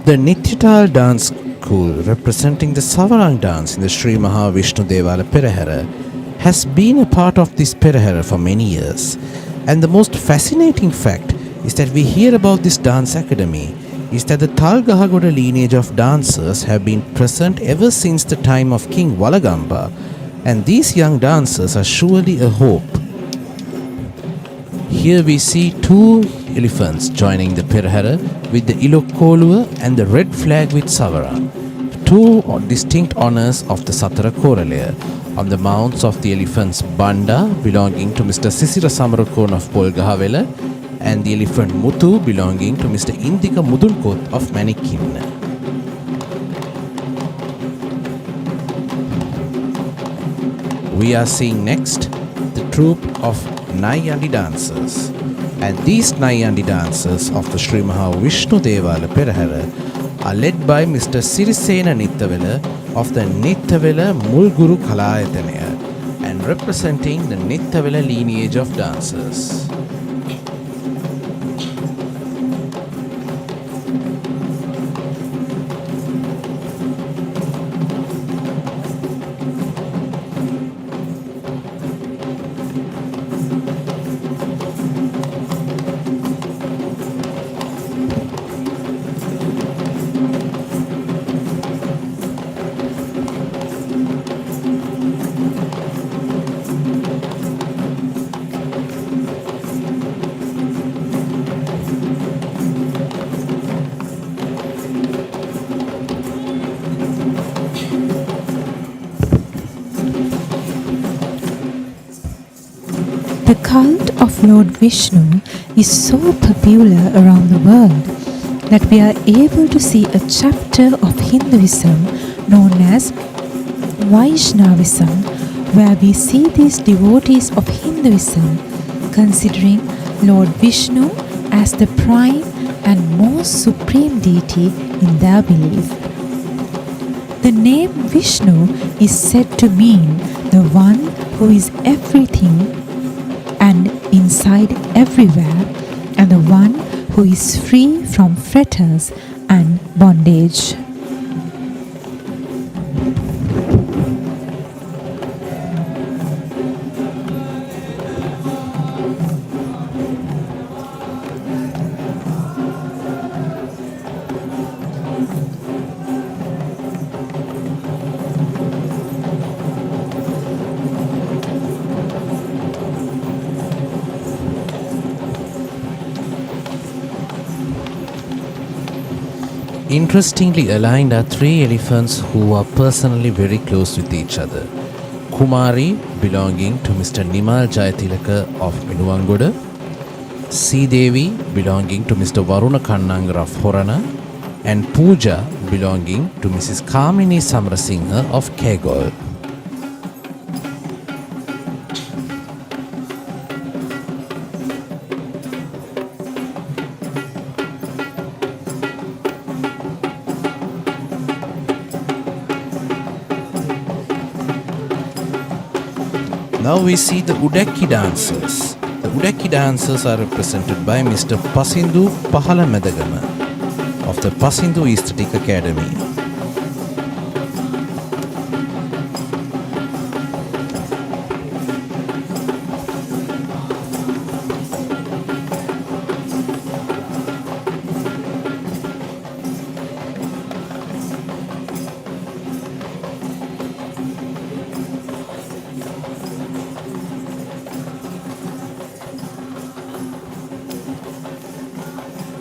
Speaker 3: The Nityatal dance school, representing the Savarang dance in the Sri Mahavishnu Devala Perahera, has been a part of this Perahera for many years. And the most fascinating fact is that we hear about this dance academy is that the Talgahagoda lineage of dancers have been present ever since the time of King Walagamba, and these young dancers are surely a hope. Here we see two elephants joining the Perahera with the Ilokkolua and the red flag with Savara, two distinct honours of the Satara Koralaya. On the mounts of the elephants Banda belonging to Mr. Sisira Samarakon of Polgahavela and the elephant Muthu belonging to Mr. Indika Mudulkot of Manikin. We are seeing next the troupe of Nayandi dancers, and these Nayandi dancers of the Sri Mahavishnu Devala Perahera are led by Mr. Sirisena Nittavela of the Nittavela Mulguru Kalayatanaya and representing the Nittavela lineage of dancers.
Speaker 4: The cult of Lord Vishnu is so popular around the world that we are able to see a chapter of Hinduism known as Vaishnavism, where we see these devotees of Hinduism considering Lord Vishnu as the prime and most supreme deity in their belief. The name Vishnu is said to mean the one who is everything and inside everywhere, and the one who is free from fetters and bondage.
Speaker 3: Interestingly aligned are three elephants who are personally very close with each other. Kumari belonging to Mr. Nimal Jayatilaka of Minuwangoda, Devi belonging to Mr. Varuna Kannangar of Horana, and Pooja belonging to Mrs. Kamini Samrasinghe of Kegol. Now we see the Udaki dancers. The Udaki dancers are represented by Mr. Pasindu Pahala Medagama of the Pasindu Aesthetic Academy.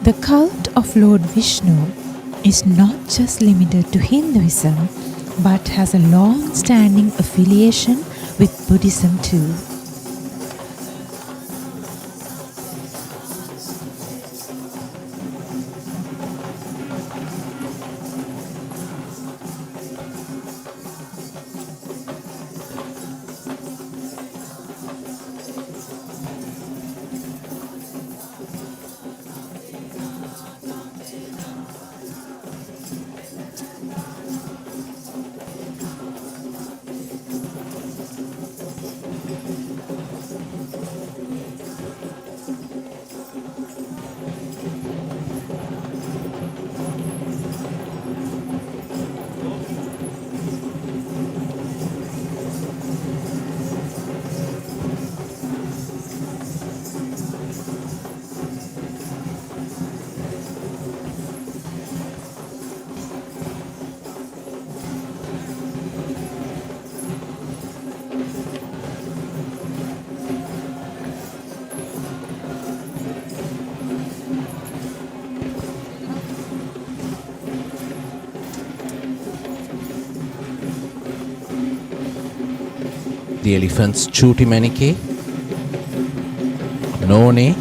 Speaker 4: The cult of Lord Vishnu is not just limited to Hinduism, but has a long-standing affiliation with Buddhism too.
Speaker 3: the elephants Chutimanike, None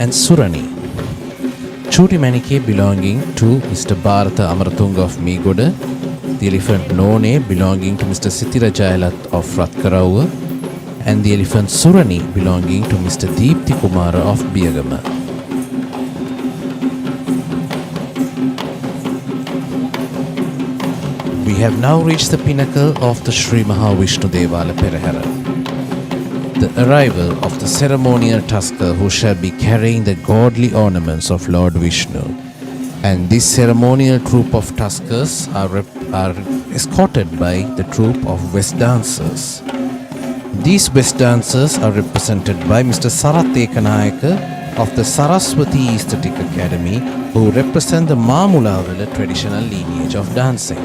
Speaker 3: and Surani. Chutimanike belonging to Mr. Bharata Amaratunga of Meegoda, the elephant None belonging to Mr. Sithira Jayalat of Ratkarawa, and the elephant Surani belonging to Mr. Deepthi Kumara of Biyagama. We have now reached the pinnacle of the Sri Mahavishnu Esala Perahera. The arrival of the ceremonial tusker who shall be carrying the godly ornaments of Lord Vishnu. And this ceremonial troop of tuskers are escorted by the troop of West dancers. These West dancers are represented by Mr. Sarath Ekanayaka of the Saraswati Aesthetic Academy, who represent the Mamulavala traditional lineage of dancing.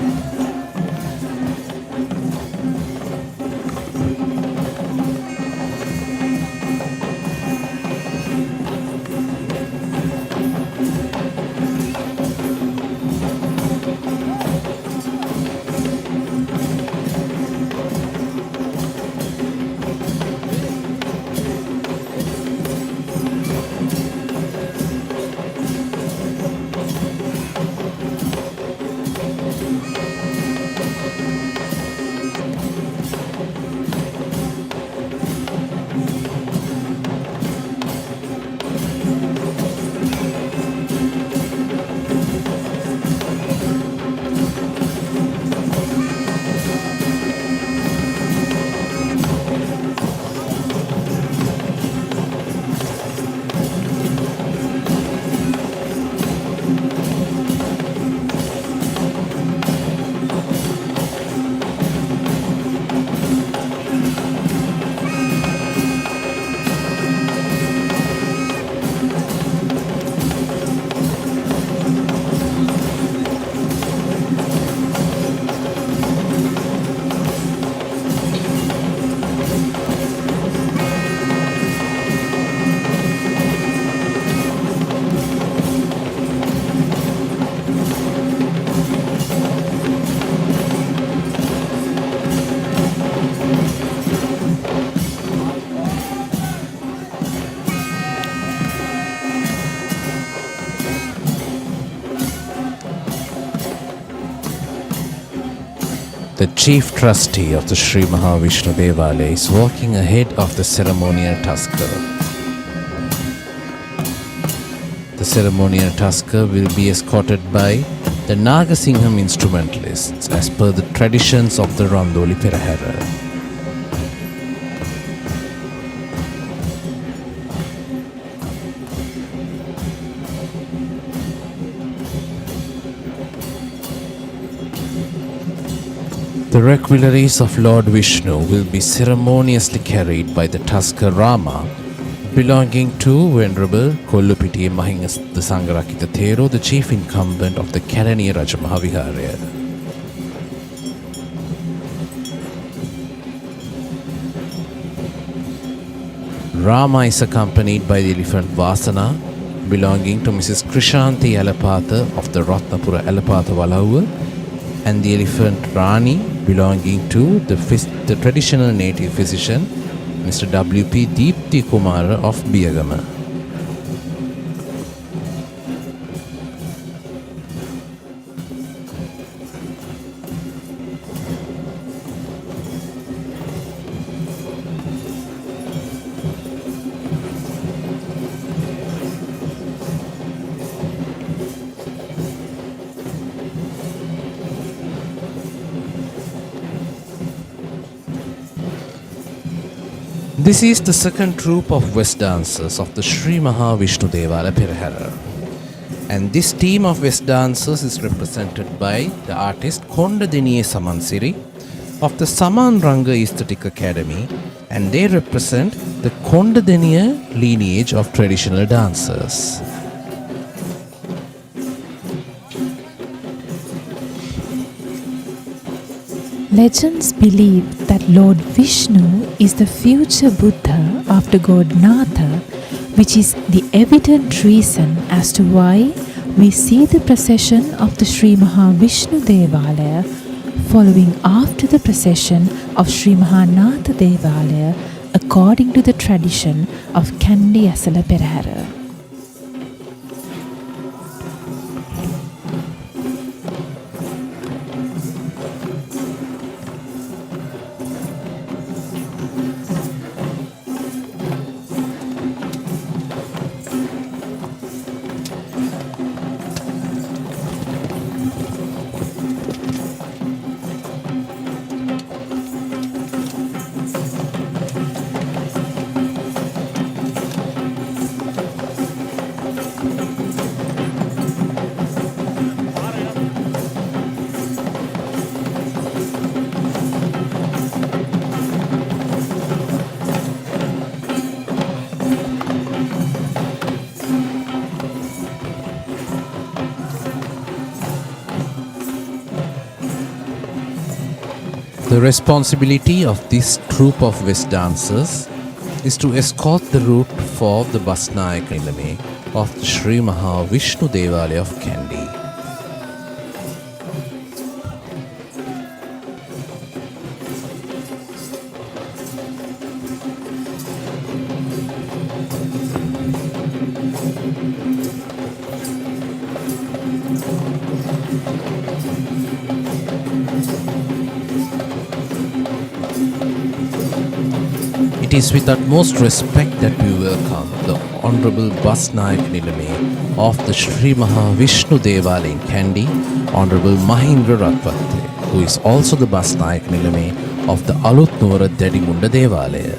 Speaker 3: The chief trustee of the Sri Mahavishnu Devalaya is walking ahead of the ceremonial tusker. The ceremonial tusker will be escorted by the Nagasingham instrumentalists as per the traditions of the Randoli Perahera. The requelaries of Lord Vishnu will be ceremoniously carried by the tusker Rama, belonging to Venerable Kollupitiya Mahingastha Sangarakita Thero, the chief incumbent of the Kalaniya Rajamahaviharaya. Rama is accompanied by the elephant Vasana, belonging to Mrs. Krishanti Alapatha of the Ratnapura Alapatha Valauva, and the elephant Rani, belonging to the traditional native physician Mr. W.P. Deepthi Kumara of Biyagama. This is the second troupe of West dancers of the Sri Mahavishnu Esala Perahera. And this team of West dancers is represented by the artist Kondadiniye Samansiri of the Saman Ranga Aesthetic Academy, and they represent the Kondadiniya lineage of traditional dancers.
Speaker 4: Legends believe that Lord Vishnu is the future Buddha after God Natha, which is the evident reason as to why we see the procession of the Sri Mahavishnu Devalaya following after the procession of Sri Mahanatha Devalaya according to the tradition of Kandy Esala Perahera.
Speaker 3: The responsibility of this troupe of West dancers is to escort the route for the Basnayaka Nilame of the Sri Maha Vishnu Devalaya of Kandy. It is with utmost respect that we welcome the Honorable Basnayak Nilame of the Sri Maha Vishnu Devalaya in Kandy, Honorable Mahindra Ratwatte, who is also the Basnayak Nilame of the Alut Nuwara Dedimunda Devalaya.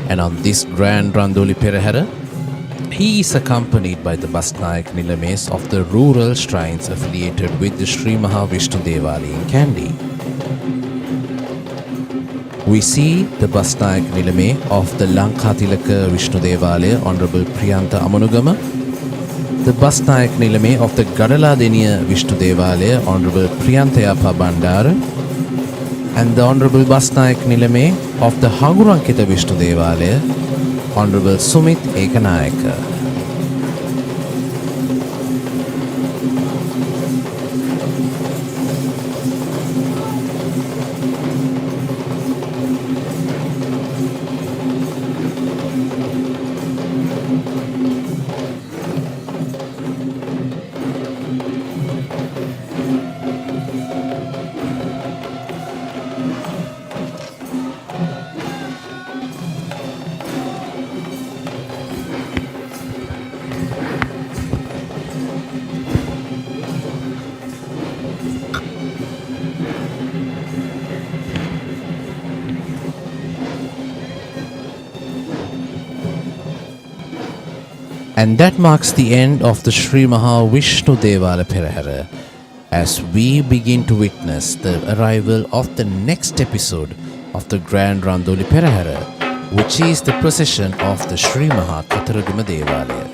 Speaker 3: And on this grand Randoli Perahera, he is accompanied by the Basnayak Nilames of the rural shrines affiliated with the Sri Maha Vishnu Devalaya in Kandy. We see the Basnayak Nilame of the Lanka Vishnu Devalaya, Honorable Priyanta Amanugama, the Basnayak Nilame of the Gadaladeniya Vishnu Devalaya, Honorable Priyantayapa Bandara, and the Honorable Basnayak Nilame of the Hagurankita Vishnu Devalaya, Honorable Sumit Ekanayaka. And that marks the end of the Sri Maha Vishnu Esala Perahera as we begin to witness the arrival of the next episode of the Grand Randoli Perahera, which is the procession of the Sri Maha Kataragama Devalaya.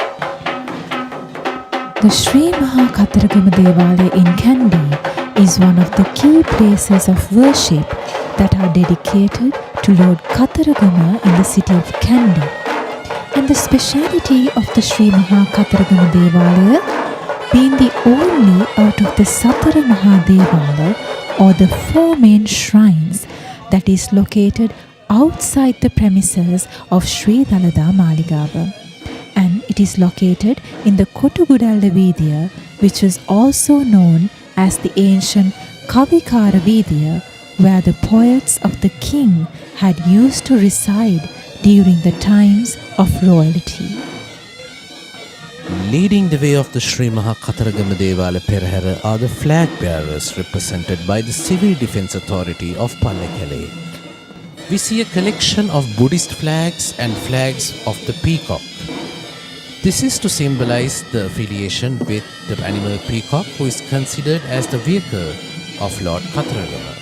Speaker 4: The Sri Maha Kataragama Devalaya in Kandy is one of the key places of worship that are dedicated to Lord Kataragama in the city of Kandy. And the speciality of the Sri Maha Kataragama Devalaya being the only out of the Satara Mahadevala or the four main shrines that is located outside the premises of Sri Dalada Maligawa. And it is located in the Kotugudalla Vidya, which is also known as the ancient Kavikara Vidya, where the poets of the king had used to reside during the times of royalty.
Speaker 3: Leading the way of the Sri Maha Kataragama Esala Perahera are the flag bearers represented by the Civil Defence Authority of Pallekele. We see a collection of Buddhist flags and flags of the peacock. This is to symbolize the affiliation with the animal peacock, who is considered as the vehicle of Lord Kataragama.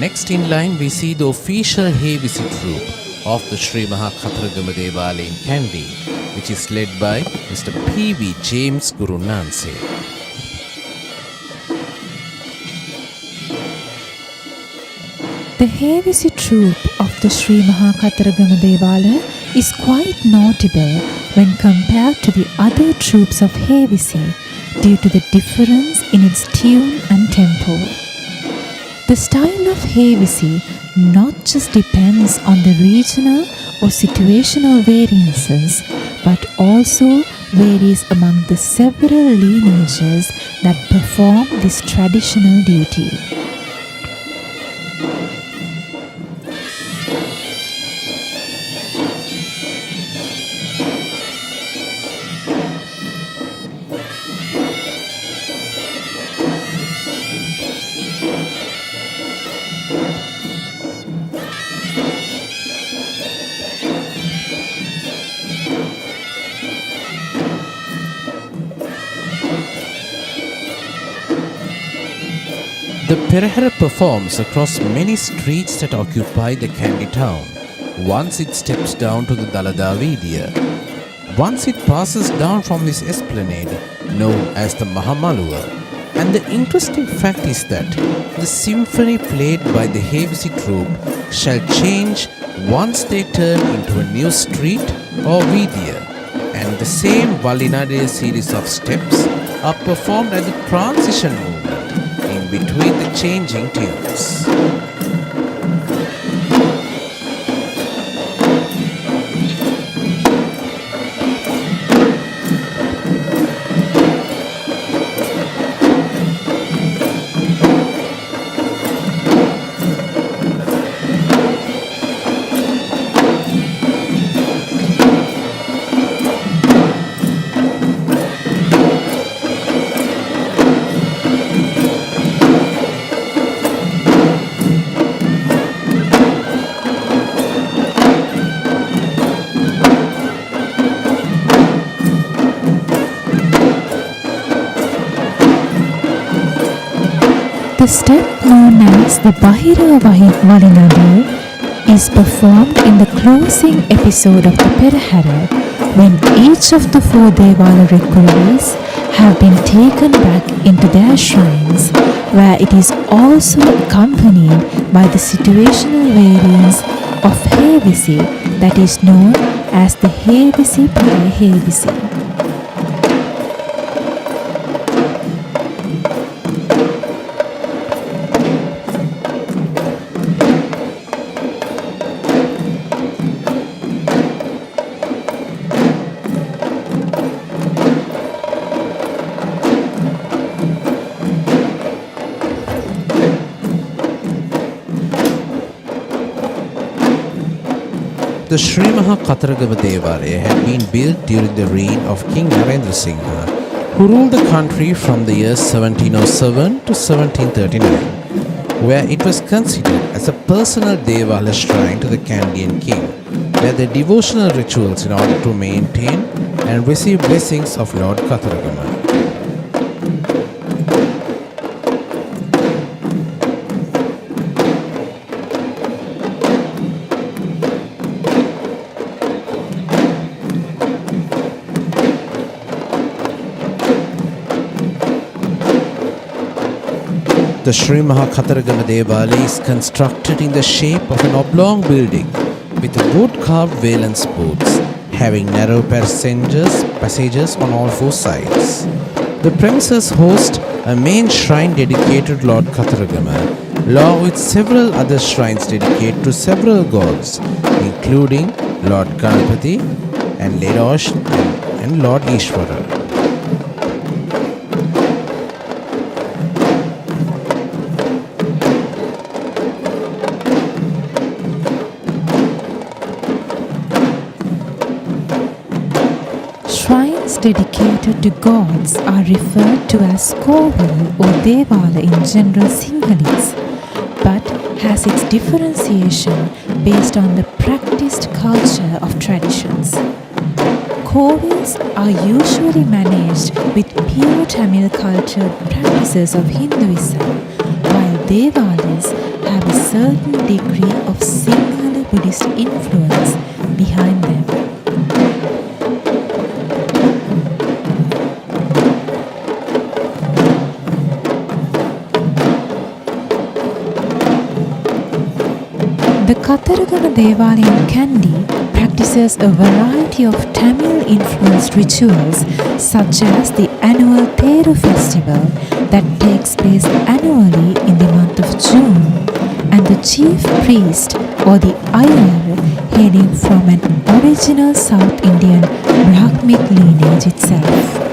Speaker 3: Next in line, we see the official hay visit troop of the Sri Maha Kataragama Devalaya in Kandy, which is led by Mr. P.V. James Guru Nanse.
Speaker 4: The hay visit troop of the Sri Maha Kataragama Devalaya is quite notable when compared to the other troops of hay visit due to the difference in its tune and tempo. The style of Hevisi not just depends on the regional or situational variances, but also varies among the several lineages that perform this traditional duty.
Speaker 3: The Perahera performs across many streets that occupy the Kandy town. Once it steps down to the Dalada Vidya. Once it passes down from this esplanade known as the Mahamaluwa. And the interesting fact is that the symphony played by the Hevisi troupe shall change once they turn into a new street or Vidya. And the same Valinade series of steps are performed at the transition movement in between the changing tunes.
Speaker 4: The step known as the Bahira Valinade is performed in the closing episode of the Perahera when each of the four Devala Rekuris have been taken back into their shrines, where it is also accompanied by the situational variance of Hevisi that is known as the Hevisi Perahera.
Speaker 3: The Sri Maha Kataragama Devalaya had been built during the reign of King Narendra Singha, who ruled the country from the years 1707 to 1739, where it was considered as a personal Devala shrine to the Kandian king, where the devotional rituals in order to maintain and receive blessings of Lord Kataragama. The Sri Maha Kataragama Devalaya is constructed in the shape of an oblong building with wood-carved valance booths, having narrow passages on all four sides. The premises host a main shrine dedicated to Lord Kataragama, along with several other shrines dedicated to several gods, including Lord Ganapati and Ledosh and Lord Ishvara.
Speaker 4: Shrines dedicated to gods are referred to as Kovil or Devala in general Sinhalese, but has its differentiation based on the practiced culture of traditions. Kovils are usually managed with pure Tamil cultured practices of Hinduism, while Devalas have a certain degree of Sinhala Buddhist influence behind them. The Kataragama Devalaya in Kandy practices a variety of Tamil-influenced rituals such as the annual Theru festival that takes place annually in the month of June, and the chief priest or the Iyer hailing from an original South Indian Brahmic lineage itself.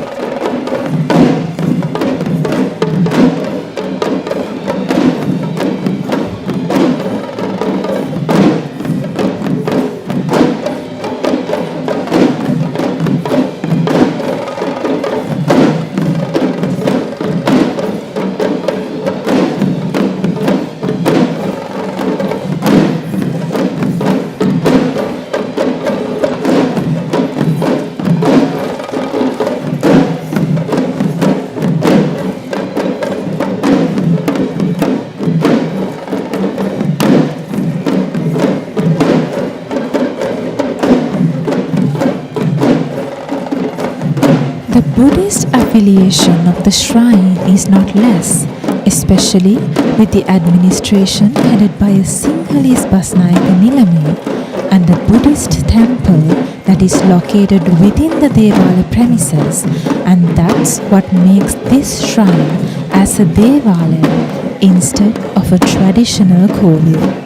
Speaker 4: The Buddhist affiliation of the shrine is not less, especially with the administration headed by a Sinhalese Basnayaka Nilame, and the Buddhist temple that is located within the Devala premises, and that's what makes this shrine as a Devalaya instead of a traditional kovil.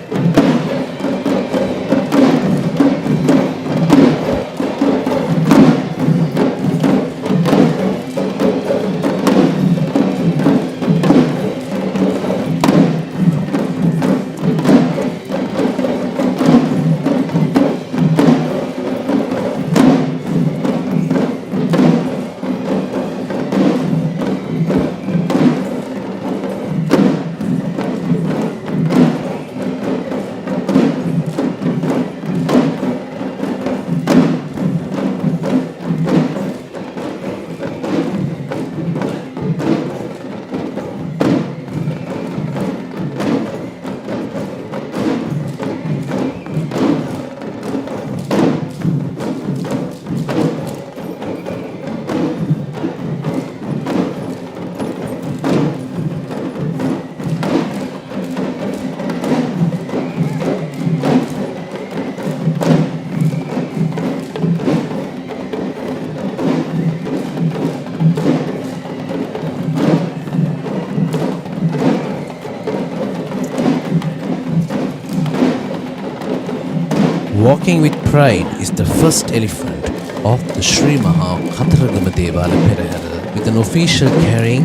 Speaker 3: Walking with pride is the first elephant of the Sri Maha Katharagama Devala Perahera with an official carrying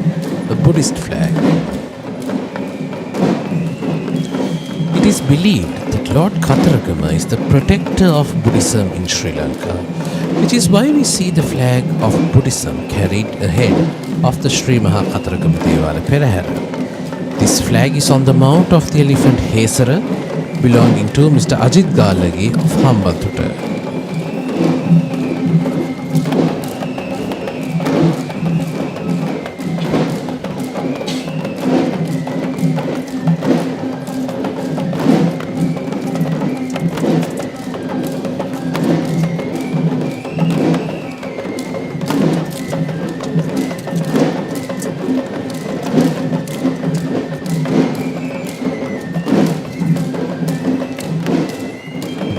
Speaker 3: a Buddhist flag. It is believed that Lord Katharagama is the protector of Buddhism in Sri Lanka, which is why we see the flag of Buddhism carried ahead of the Sri Maha Katharagama Devala Perahera. This flag is on the mount of the elephant Hesara, belonging to Mr. Ajit Galagi of Hambantutta.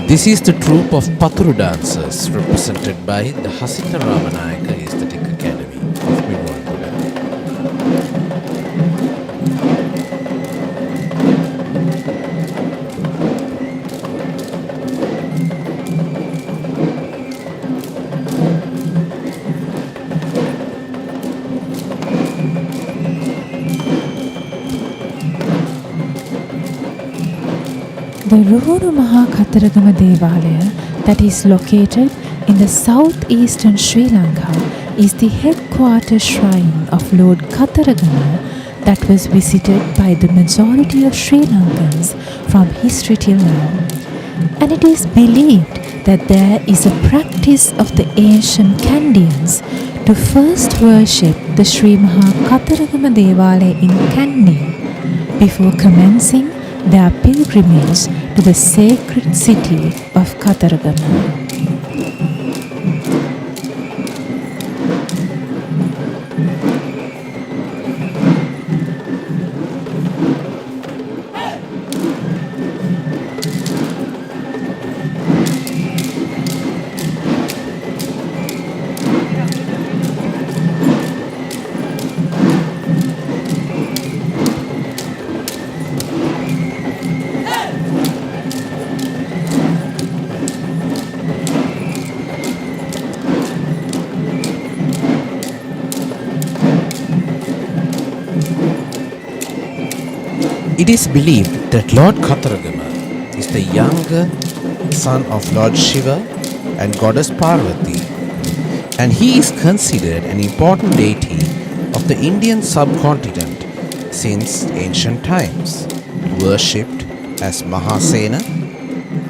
Speaker 3: This is the troupe of Paturu dancers represented by the Hasita Ramanayaka Aesthetic Academy of Midwalpura.
Speaker 4: The Ruhuru Maha Katharagama Devalaya that is located in the southeastern Sri Lanka is the headquarters shrine of Lord Katharagama that was visited by the majority of Sri Lankans from history till now. And it is believed that there is a practice of the ancient Kandians to first worship the Sri Maha Katharagama Devalaya in Kandy before commencing their pilgrimage to the sacred city of Katharagama.
Speaker 3: It is believed that Lord Katharagama is the younger son of Lord Shiva and Goddess Parvati, and he is considered an important deity of the Indian subcontinent since ancient times, worshipped as Mahasena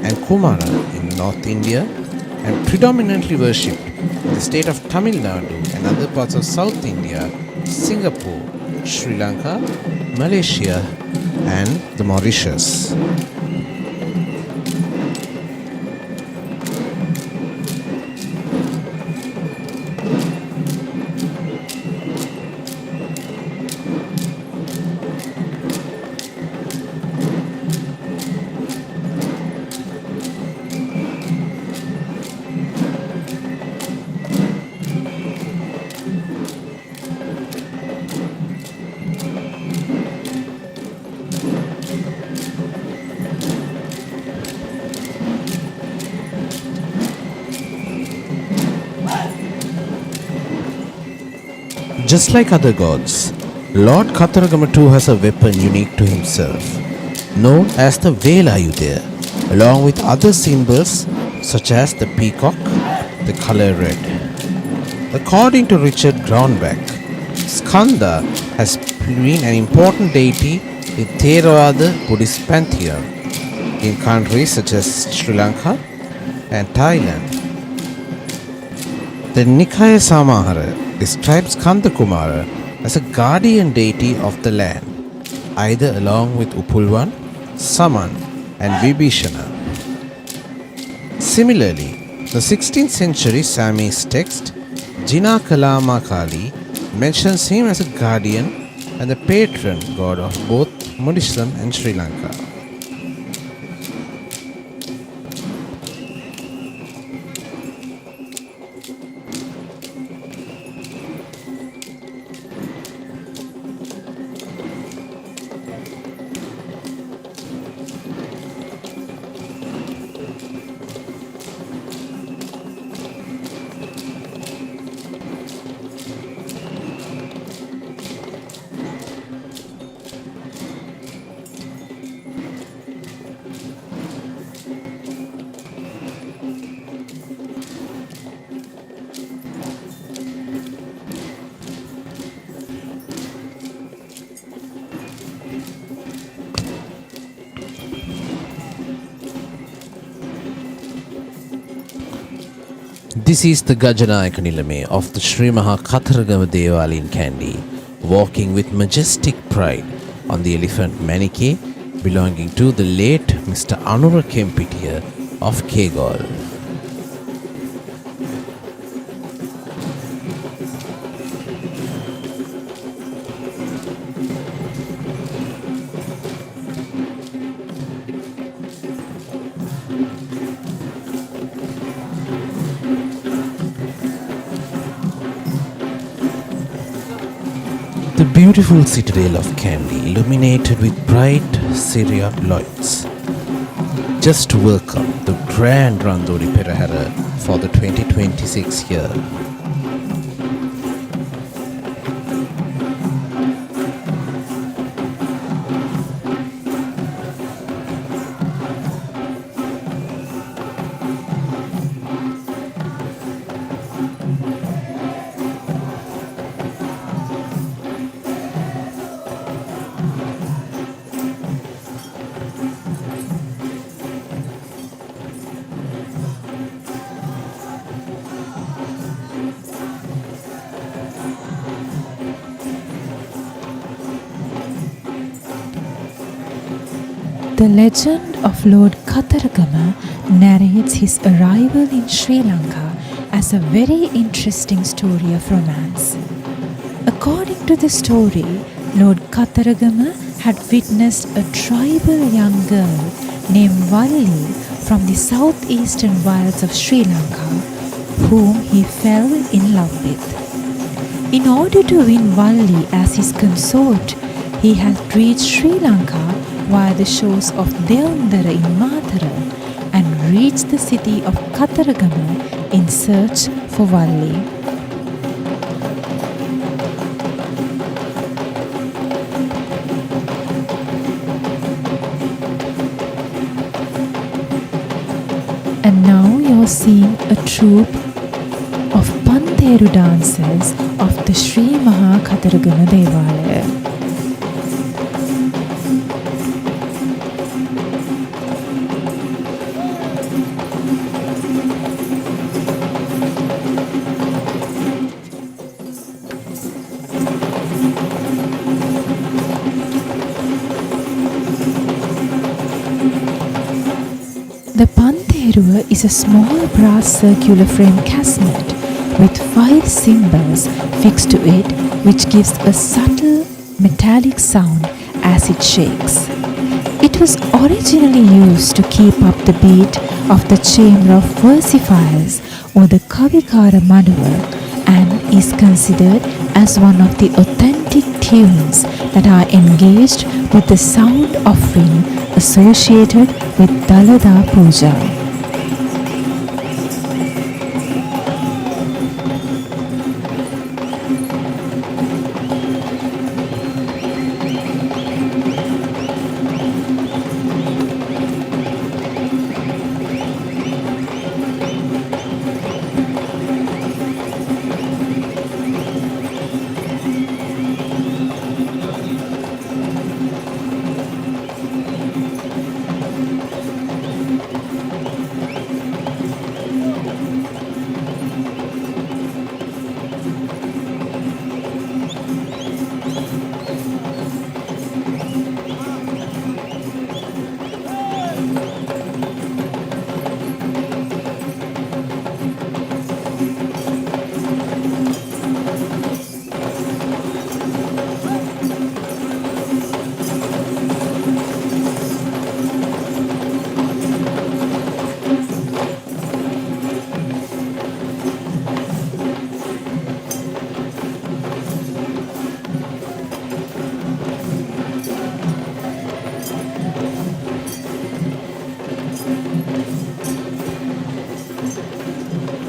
Speaker 3: and Kumara in North India and predominantly worshipped in the state of Tamil Nadu and other parts of South India, Singapore, Sri Lanka, Malaysia and the Mauritius. Just like other gods, Lord Katharagama too has a weapon unique to himself, known as the Velayudaya, along with other symbols such as the peacock, the color red. According to Richard Groundback, Skanda has been an important deity in Theravada Buddhist pantheon in countries such as Sri Lanka and Thailand. The Nikaya Samahara describes Kandakumara as a guardian deity of the land, either along with Upulvan, Saman and Vibhishana. Similarly, the 16th century Samese text Jina Kalama Kali mentions him as a guardian and the patron god of both Muslim and Sri Lanka. This is the Gajanayaka Nilame of the Sri Maha Katharagama Devali in Kandy, walking with majestic pride on the elephant manikin belonging to the late Mr. Anura Kempitiya of Kegol. The beautiful citadel of Kandy illuminated with bright Syriac lights. Just to welcome the grand Randoli Perahera for the 2026 year.
Speaker 4: The legend of Lord Katharagama narrates his arrival in Sri Lanka as a very interesting story of romance. According to the story, Lord Katharagama had witnessed a tribal young girl named Valli from the southeastern wilds of Sri Lanka, whom he fell in love with. In order to win Valli as his consort, he had reached Sri Lanka via the shores of Deondara in Mathura and reached the city of Katharagama in search for Valli. now you're seeing a troupe of Pantheru dancers of the Sri Maha Katharagama Devalaya. The Pantheru is a small brass circular frame casnet with 5 cymbals fixed to it, which gives a subtle metallic sound as it shakes. It was originally used to keep up the beat of the chamber of versifiers or the Kavikara Maduva, and is considered as one of the authentic tunes that are engaged with the sound offering associated with Dalada Puja.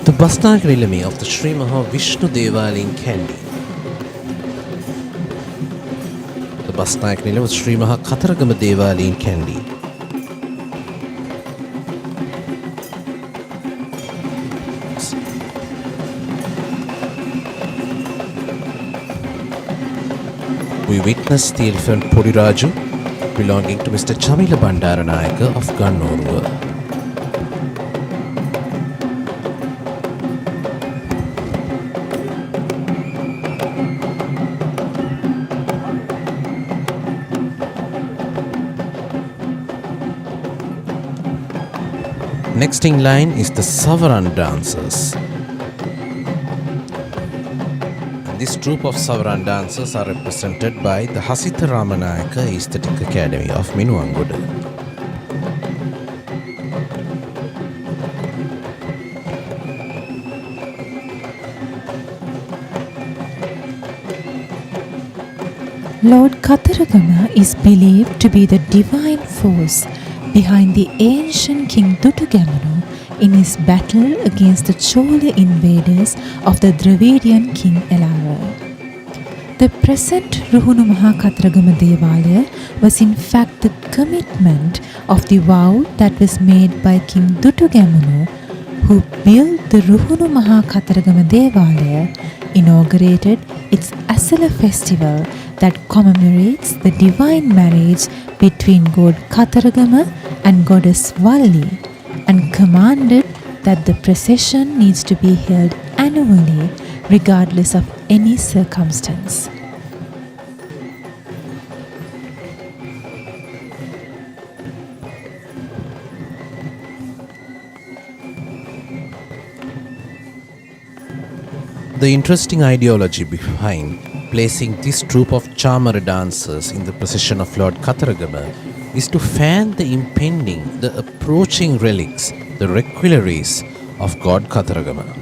Speaker 3: The Basnagarillame of the Sri Maha Vishnu Devalaya in Kandy. The Basnagarillame of Sri Maha Katharagama Devalaya in Kandy. We witnessed the elephant Podiraju belonging to Mr. Chamila Bandaranayaka of Gannoruwa. Next in line is the Savaran dancers. This troupe of Savaran dancers are represented by the Hasitha Ramanayaka Aesthetic Academy of Minuwangoda.
Speaker 4: Lord Katharagama is believed to be the divine force behind the ancient King Dutugamanu in his battle against the Chola invaders of the Dravidian King Elara. The present Ruhunu Maha Katharagama Devalaya was in fact the commitment of the vow that was made by King Dutugamanu, who built the Ruhunu Maha Katharagama Devalaya, inaugurated its Esala festival that commemorates the divine marriage between god Katharagama and goddess Valli, and commanded that the procession needs to be held annually regardless of any circumstance.
Speaker 3: The interesting ideology behind placing this troupe of Chamara dancers in the procession of Lord Katharagama is to fan the approaching relics, the requelaries of God Katharagama.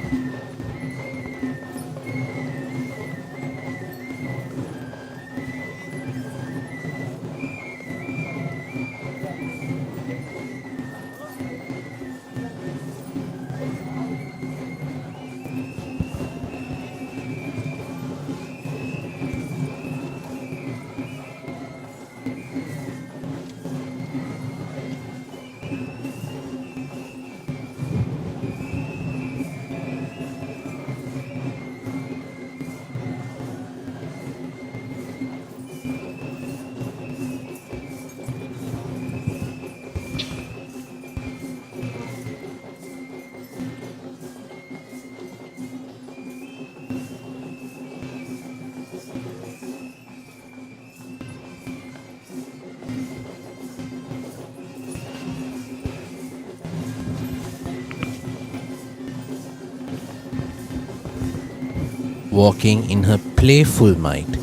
Speaker 3: walking in her playful might,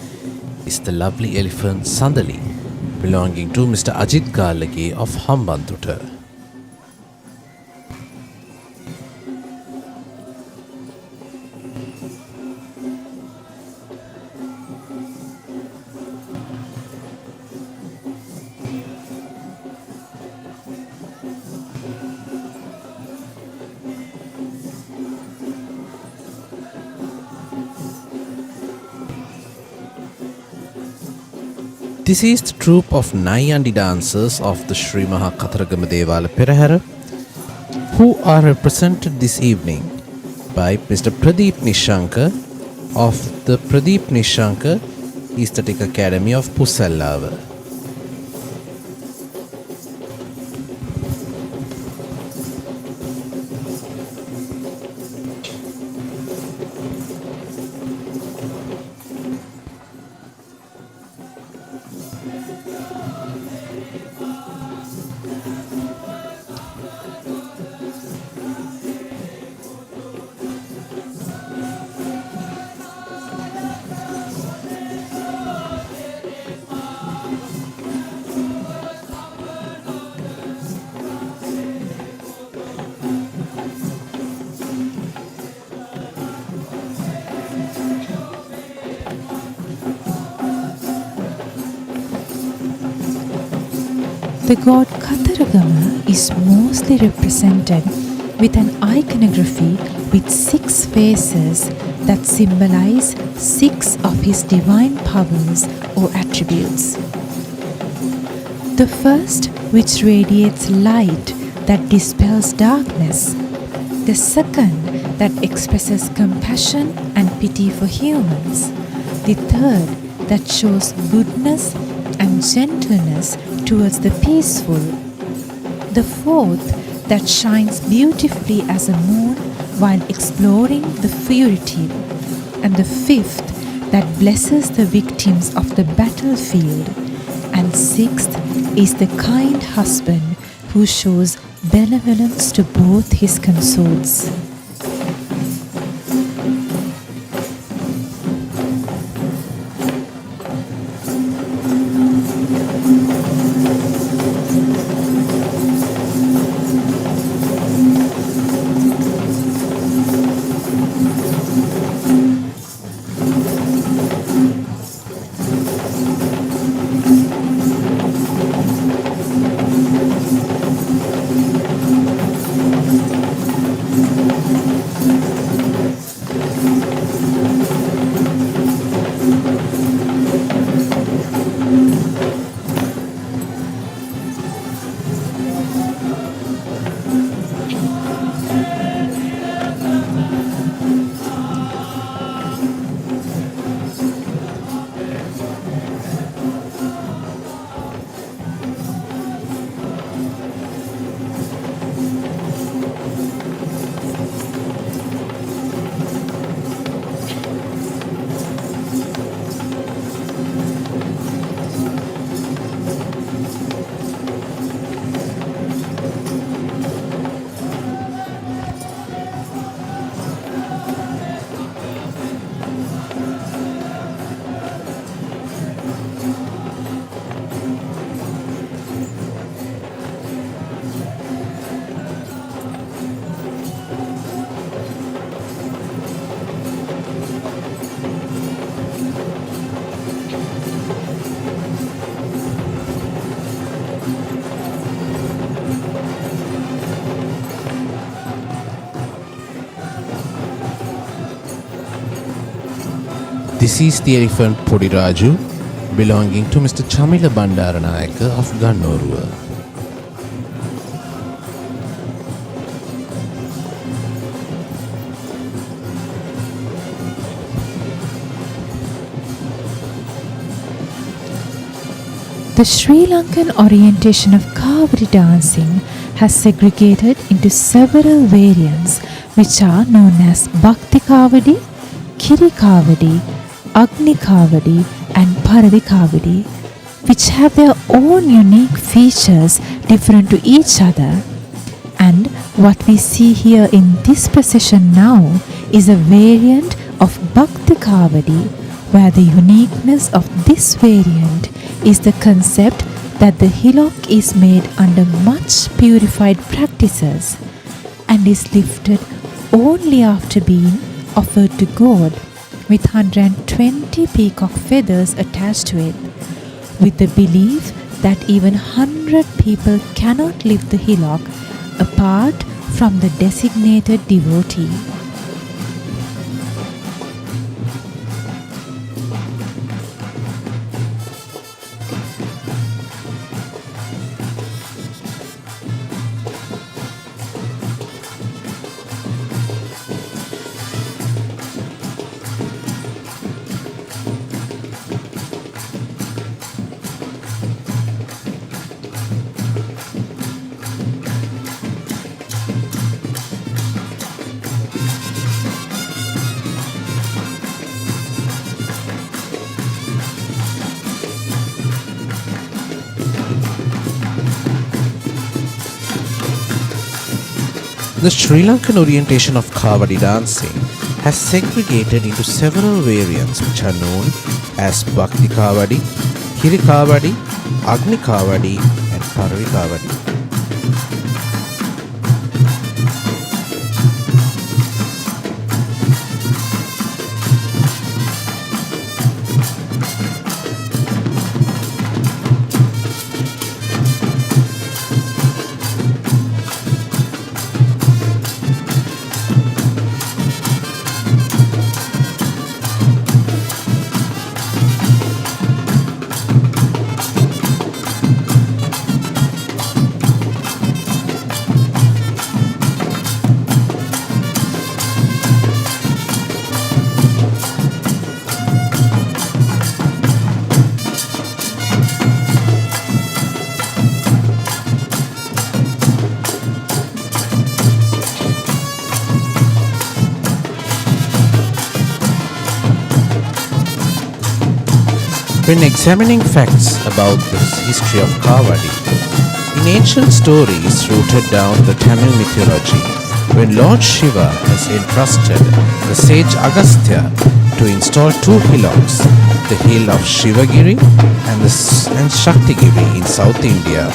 Speaker 3: is the lovely elephant Sandali, belonging to Mr. Ajit Galage of Hambanthuta. This is the troupe of Nayandi dancers of the Sri Maha Katharagama Esala Perahera, who are represented this evening by Mr. Pradeep Nishankar of the Pradeep Nishankar Aesthetic Academy of Pusallava.
Speaker 4: The god Katharagama is mostly represented with an iconography with 6 faces that symbolize 6 of his divine powers or attributes. The first, which radiates light that dispels darkness. The second, that expresses compassion and pity for humans. The third, that shows goodness and gentleness towards the peaceful. The fourth, that shines beautifully as a moon while exploring the fugitive. And the fifth, that blesses the victims of the battlefield. And sixth is the kind husband who shows benevolence to both his consorts. This is the elephant Podiraju, belonging to Mr. Chamila Bandaranayaka of Gannoruwa. The Sri Lankan orientation of Kavadi dancing has segregated into several variants which are known as Bhakti Kavadi, Kiri Kavadi, Agni Kavadi and Paradi Kavadi, which have their own unique features different to each other. And what we see here in this procession now is a variant of Bhakti Kavadi, where the uniqueness of this variant is the concept that the hillock is made under much purified practices and is lifted only after being offered to God, with 120 peacock feathers attached to it, with the belief that even 100 people cannot lift the hillock apart from the designated devotee.
Speaker 3: The Sri Lankan orientation of Kavadi dancing has segregated into several variants which are known as Bhakti Kavadi, Hiri Kavadi, Agni Kavadi and Paravi Kavadi. When examining facts about the history of Kavadi, in ancient stories rooted down the Tamil mythology, when Lord Shiva has entrusted the sage Agastya to install two hillocks, the hill of Shivagiri and Shaktigiri in South India.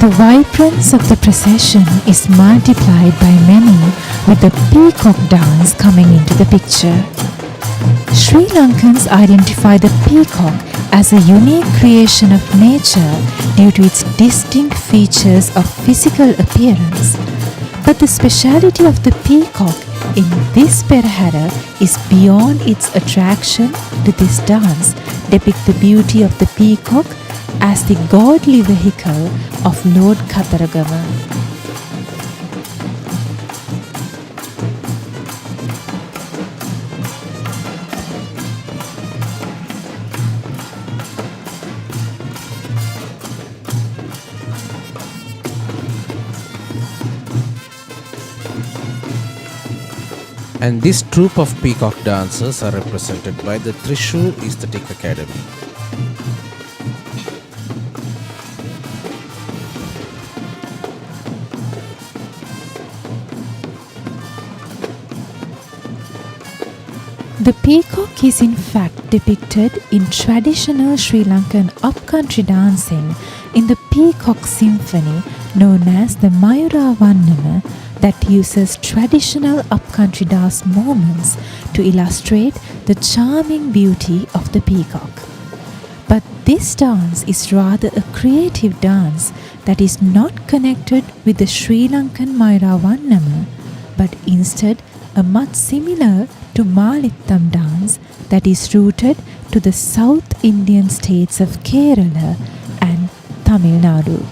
Speaker 4: The vibrance of the procession is multiplied by many, with the peacock dance coming into the picture. Sri Lankans identify the peacock as a unique creation of nature due to its distinct features of physical appearance. But the speciality of the peacock in this Perahera is beyond its attraction to this dance, depict the beauty of the peacock as the godly vehicle of Lord Katharagama.
Speaker 3: And this troupe of peacock dancers are represented by the Trishur Aesthetic Academy.
Speaker 4: The peacock is in fact depicted in traditional Sri Lankan upcountry dancing in the Peacock Symphony known as the Mayura Vannama, that uses traditional upcountry dance movements to illustrate the charming beauty of the peacock. But this dance is rather a creative dance that is not connected with the Sri Lankan Mayura Vannama, but instead a much similar to Malittam dance that is rooted to the South Indian states of Kerala and Tamil Nadu.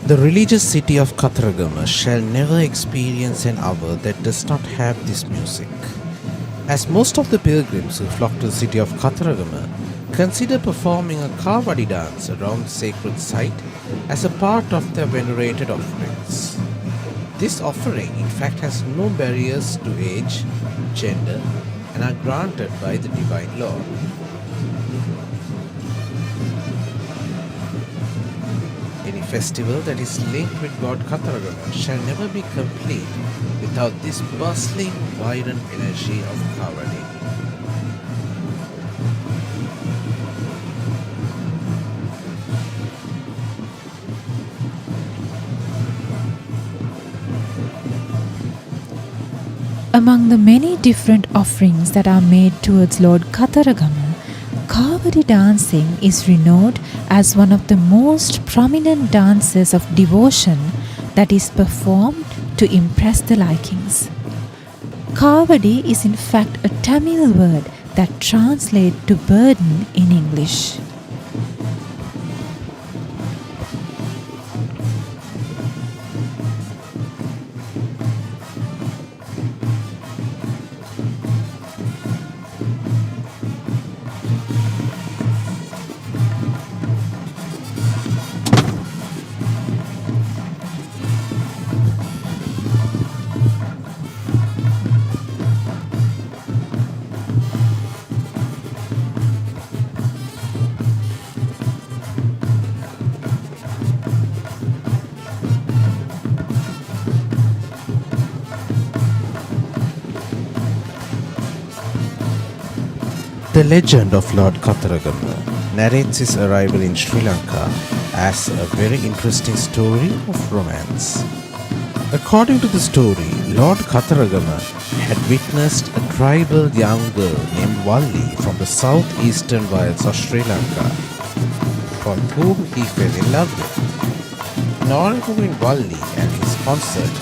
Speaker 3: The religious city of Katharagama shall never experience an hour that does not have this music. As most of the pilgrims who flock to the city of Katharagama consider performing a Kavadi dance around the sacred site as a part of their venerated offerings. This offering, in fact, has no barriers to age, gender, and are granted by the divine law. Any festival that is linked with God Kataragama shall never be complete without this bustling, vibrant energy of Kavadi.
Speaker 4: Among the many different offerings that are made towards Lord Kataragama, Kavadi dancing is renowned as one of the most prominent dances of devotion that is performed to impress the likings. Kavadi is in fact a Tamil word that translates to burden in English.
Speaker 3: The legend of Lord Kataragama narrates his arrival in Sri Lanka as a very interesting story of romance. According to the story, Lord Kataragama had witnessed a tribal young girl named Valli from the southeastern wilds of Sri Lanka, from whom he fell in love with. In order to win Valli and his consort,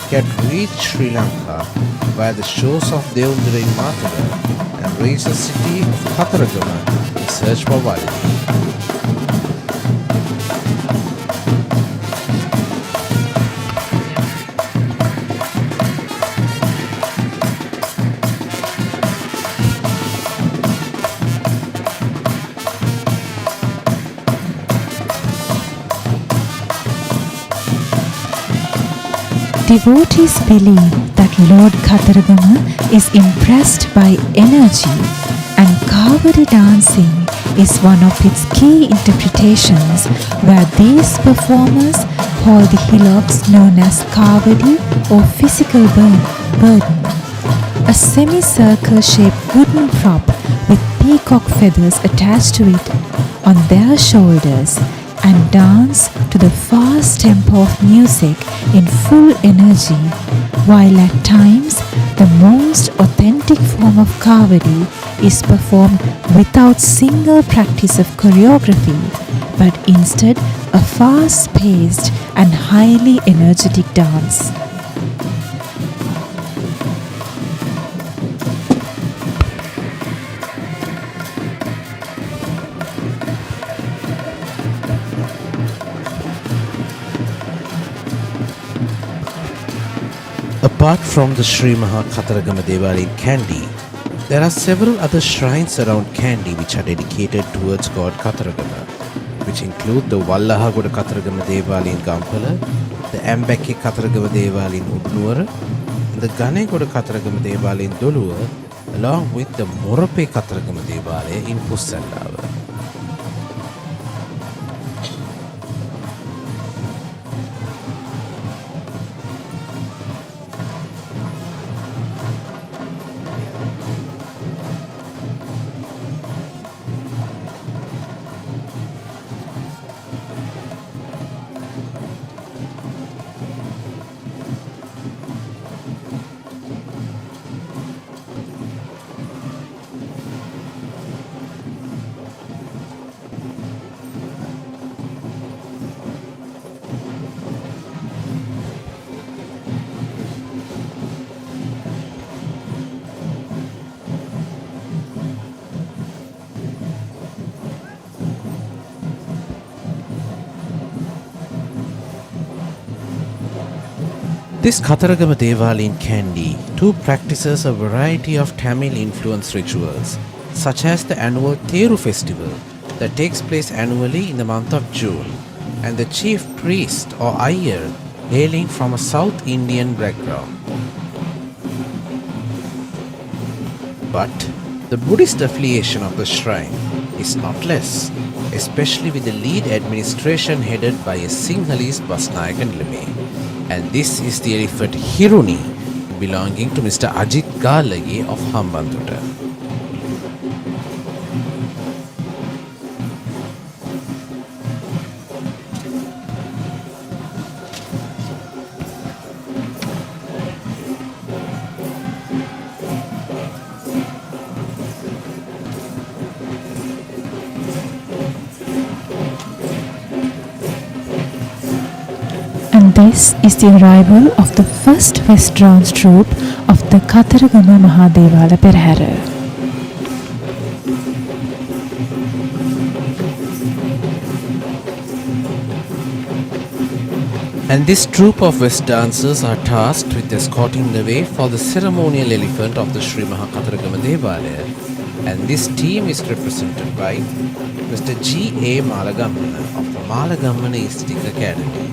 Speaker 3: he had reached Sri Lanka via the shores of Devundra in Mathaga and reached the city of Kataragama in search for Valli.
Speaker 4: Devotees believe that Lord Kataragama is impressed by energy, and Kavadi dancing is one of its key interpretations, where these performers hold the hillocks known as Kavadi or physical burden, a semicircle shaped wooden prop with peacock feathers attached to it on their shoulders, and dance to the fast tempo of music in full energy, while at times the most authentic form of Kavadi is performed without single practice of choreography, but instead a fast-paced and highly energetic dance.
Speaker 3: Apart from the Sri Maha Kataragama Devali in Kandy, there are several other shrines around Kandy which are dedicated towards God Kataragama, which include the Wallahagoda Kataragama Devali in Gampala, the Ambeke Kataragama Devali in Udnuwara, and the Ganegoda Kataragama Devali in Doluwa, along with the Morape Kataragama Devali in Pussallava. This Kataragama Devali in Kandy too practices a variety of Tamil influence rituals such as the annual Theru festival that takes place annually in the month of June, and the chief priest or Iyer hailing from a South Indian background. But the Buddhist affiliation of the shrine is not less, especially with the lead administration headed by a Sinhalese Basnayakan Leme. And this is the elephant Hiruni, belonging to Mr. Ajit Galage of Hambantota.
Speaker 4: And this is the arrival of the first West Dance troupe of the Kataragama Mahadevala Perahera.
Speaker 3: And this troupe of West dancers are tasked with escorting the way for the ceremonial elephant of the Sri Mahakataragama Devalaya. And this team is represented by Mr. G. A. Malagamana of the Malagamana Aesthetic Academy.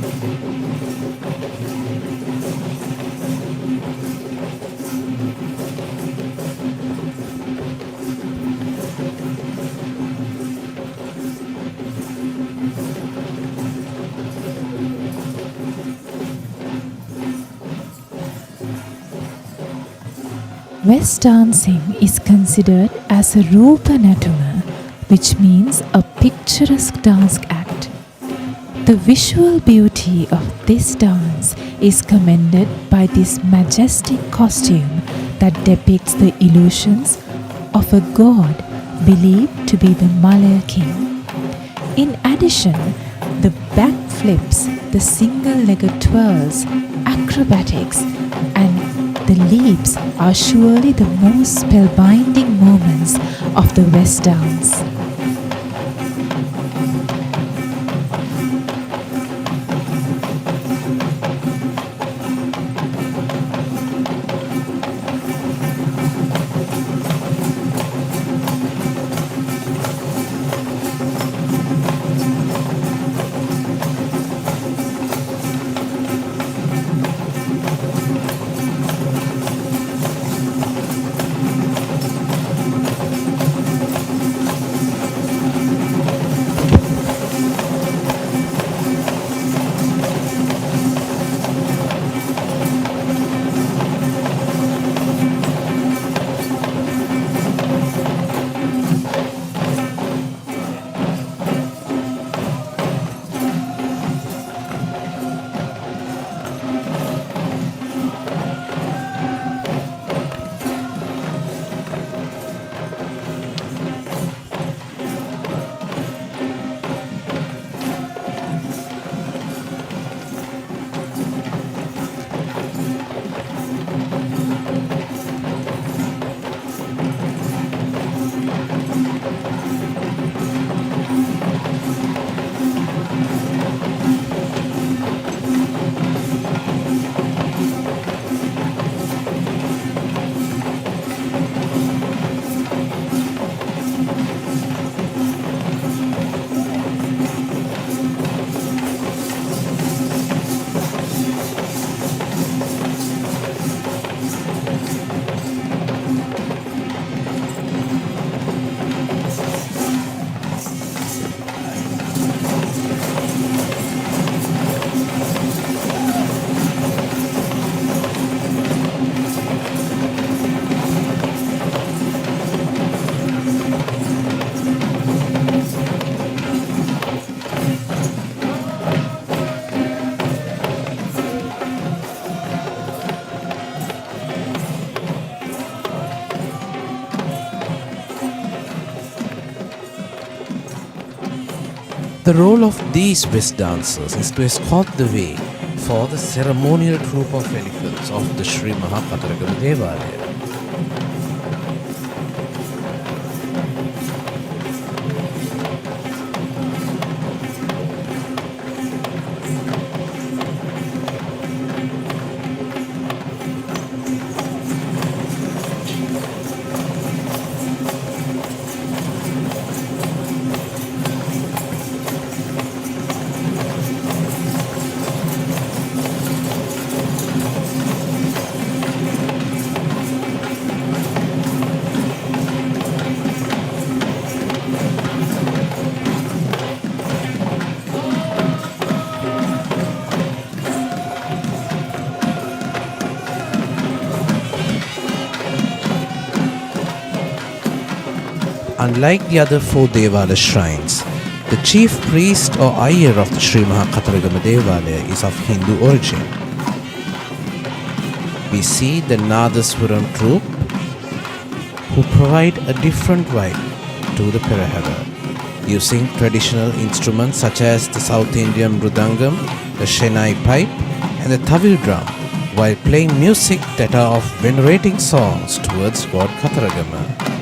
Speaker 4: West dancing is considered as a Rupa Natuma, which means a picturesque dance act. The visual beauty of this dance is commended by this majestic costume that depicts the illusions of a god believed to be the Malaya king. In addition, the backflips, the single-legged twirls, acrobatics, and the leaps are surely the most spellbinding moments of the West dance.
Speaker 3: The role of these West dancers is to escort the way for the ceremonial troop of elephants of the Sri Mahakataragama Devalaya. Unlike the other four Devala shrines, the chief priest or Iyer of the Sri Mahakataragama Devalaya is of Hindu origin. We see the Nadaswaram troupe who provide a different vibe to the Perahera, using traditional instruments such as the South Indian Mrudangam, the Shenai pipe and the Tawil drum, while playing music that are of venerating songs towards God Kataragama.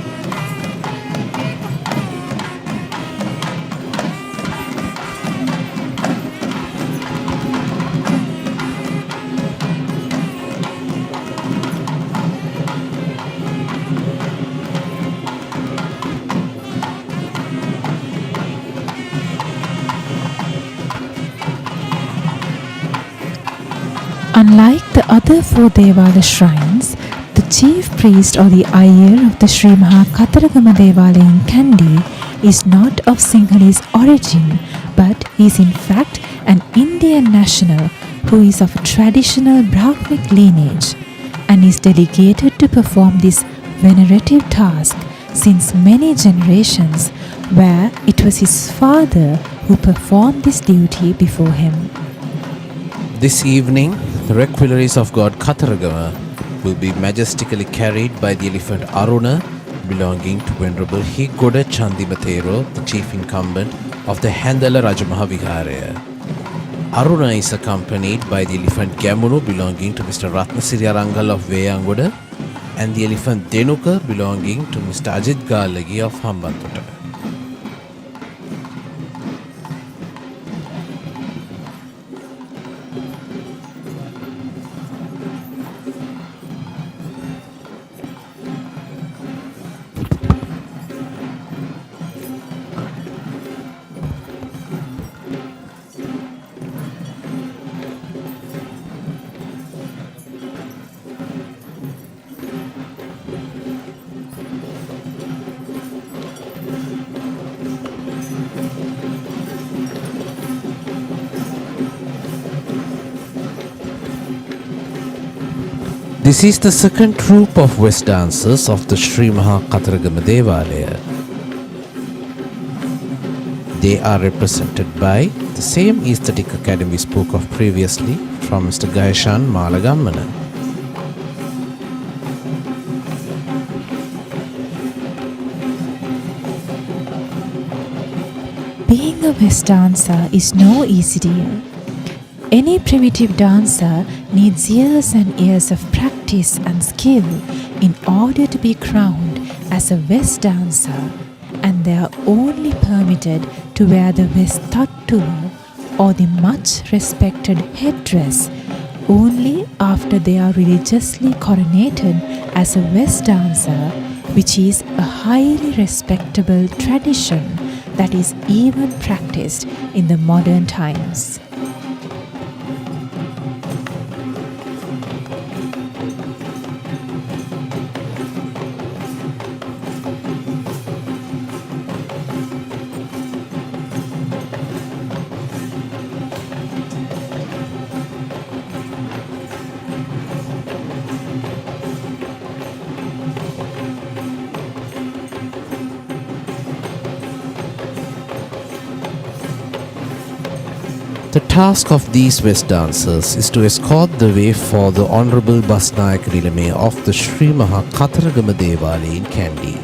Speaker 4: Unlike the other four Devala shrines, the chief priest or the Iyer of the Sri Mahakataragama Devalaya in Kandy is not of Sinhalese origin, but is in fact an Indian national who is of a traditional Brahmic lineage and is delegated to perform this venerative task since many generations, where it was his father who performed this duty before him.
Speaker 3: This evening, the requelaries of God Kataragama will be majestically carried by the elephant Aruna, belonging to Venerable Higoda Chandimatero, the chief incumbent of the Handala Rajamahaviharaya. Aruna is accompanied by the elephant Gamunu, belonging to Mr. Ratnasiri Arangal of Veyangoda, and the elephant Denuka, belonging to Mr. Ajit Galagi of Hambantota. This is the second troupe of West dancers of the Sri Mahakataragama Devalaya. They are represented by the same aesthetic academy we spoke of previously from Mr. Gaishan Malagammana.
Speaker 4: Being a West dancer is no easy deal. Any primitive dancer needs years and years of practice and skill in order to be crowned as a West dancer, and they are only permitted to wear the West tattu or the much respected headdress only after they are religiously coronated as a West dancer, which is a highly respectable tradition that is even practiced in the modern times.
Speaker 3: The task of these West dancers is to escort the way for the Honorable Basnayak Nilame of the Sri Mahakataragama Devalaya in Kandy.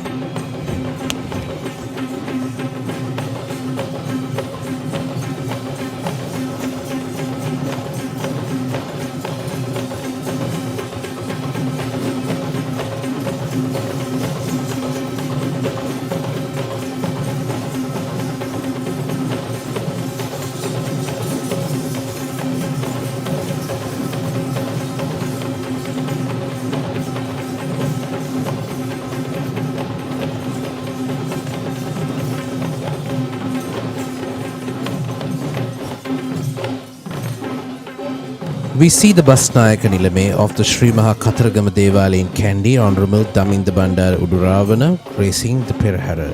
Speaker 3: We see the Basnayaka Nilame of the Sri Mahakataragama Devalaya in Kandy, Honorable Daminda Bandar Uduravana, gracing the Perahera,